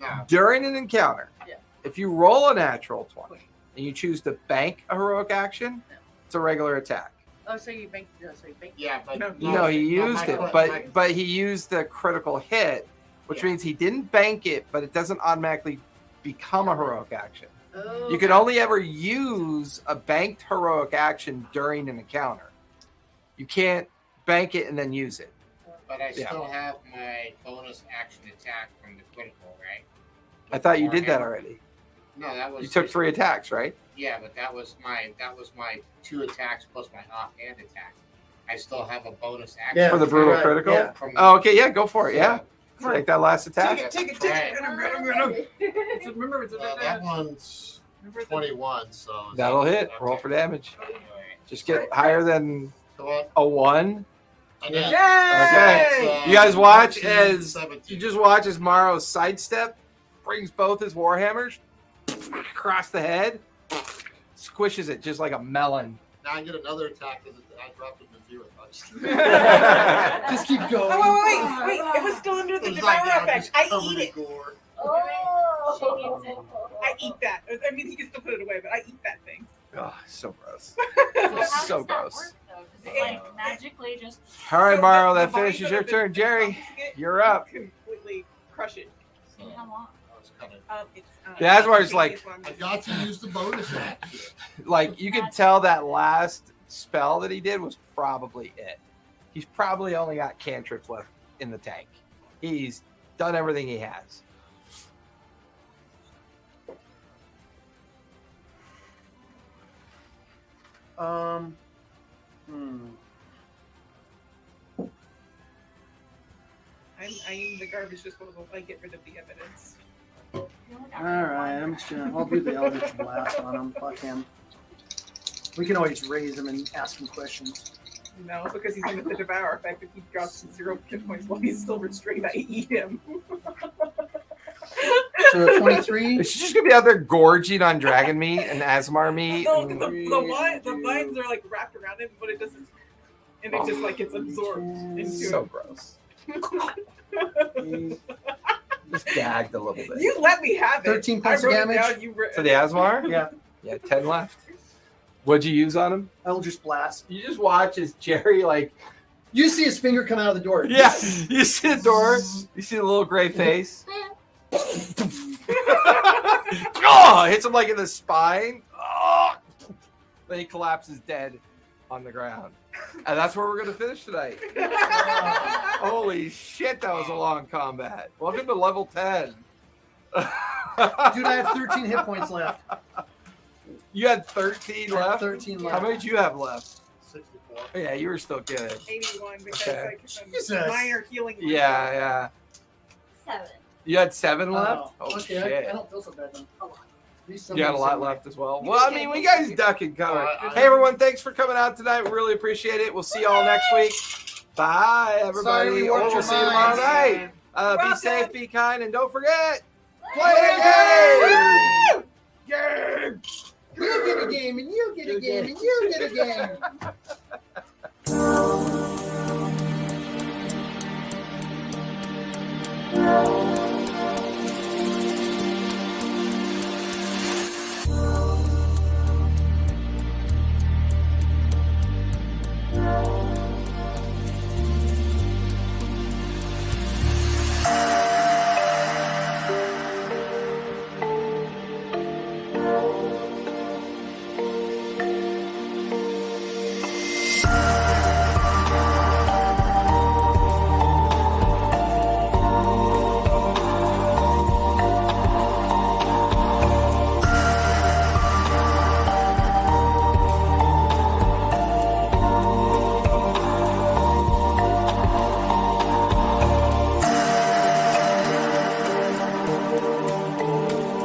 No, during an encounter. Yeah. If you roll a natural 20 and you choose to bank a heroic action, Yeah. it's a regular attack. Oh, so you banked. So you banked. yeah, but No, he used it, but he used the critical hit, which Yeah. means he didn't bank it, but it doesn't automatically become a heroic action. Oh, You can only ever use a banked heroic action during an encounter. You can't bank it and then use it. But I Yeah. still have my bonus action attack from the critical, right? I thought you did that Warhammer. already. No, that was You took 3 attacks, right? Yeah, but that was my 2 attacks plus my offhand attack. I still have a bonus action Yeah. For the brutal right, critical? yeah. from Oh, okay, yeah, go for it. Yeah. Take that last attack. Take it. Right. Remember, it's a that one's 21, so That'll hit. Roll for damage. Alright. Just get higher than Come on. a 1. And then- Okay. You guys watch 14, as 17. you just watch as Morrow's sidestep brings both his warhammers across the head, squishes it just like a melon. Now I get another attack because I dropped him to 0. Just keep going. Oh, wait. It was still under the It's like, Devour I'm effect. just I covered eat in it. gore. She eats it. I eat that. I mean, he can still put it away, but I eat that thing. Oh, so gross. So how So does that gross. work though? Does it like magically just? All right, So Morrow, the that bodies finishes that your have been turn. Jerry, accomplishing it, you're up. Completely crush it. So, How long? I was kinda- It's, Yeah, that's where it's like- I got to use the bonus action. Like, you could tell that last spell that he did was probably it. He's probably only got cantrips left in the tank. He's done everything he has. Um. Hmm. behind the garbage disposal if I get rid of the evidence. All right, I'm just gonna. I'll do the Eldritch Blast on him. Fuck him. We can always raise him and ask him questions. No, because he's in the devour effect. If he drops 0 hit points while he's still restrained, I eat him. So 23. She's just gonna be out there gorging on dragon meat and Asmar meat. No, and- the vines are like wrapped around him, but it doesn't, and it just like gets absorbed into so him. gross. Just gagged a little bit. You let me have it. 13 points of I wrote it damage. down, you To the Asmar? Yeah. Yeah, 10 left. What'd you use on him? Eldritch Blast. You just watch as Jerry, like, You see his finger come out of the door. yeah, you see the door, you see the little gray face. Oh, hits him like in the spine. Oh. Then he collapses dead on the ground. And that's where we're going to finish tonight. Holy shit, that was a long combat. Welcome to level 10. Dude, I have 13 hit points left. You had 13 I have left? 13 How left. many did you have left? 64. Yeah, you were still good. 81 because Okay. I can Jesus. minor healing. Yeah, yeah. 7. You had 7 left? Oh, Oh, okay. shit. I don't feel so bad then. At least You got a lot somebody's left as well. You Well, I did. mean, we guys duck and cover. I- Hey, everyone, thanks for coming out tonight. We really appreciate it. We'll see you all next week. Bye, everybody. Sorry we Or worked we'll your see you tomorrow minds. night. We're Be all safe, good. be kind, and don't forget, play a game! Game! You get a game, and you get a game, and you get a game.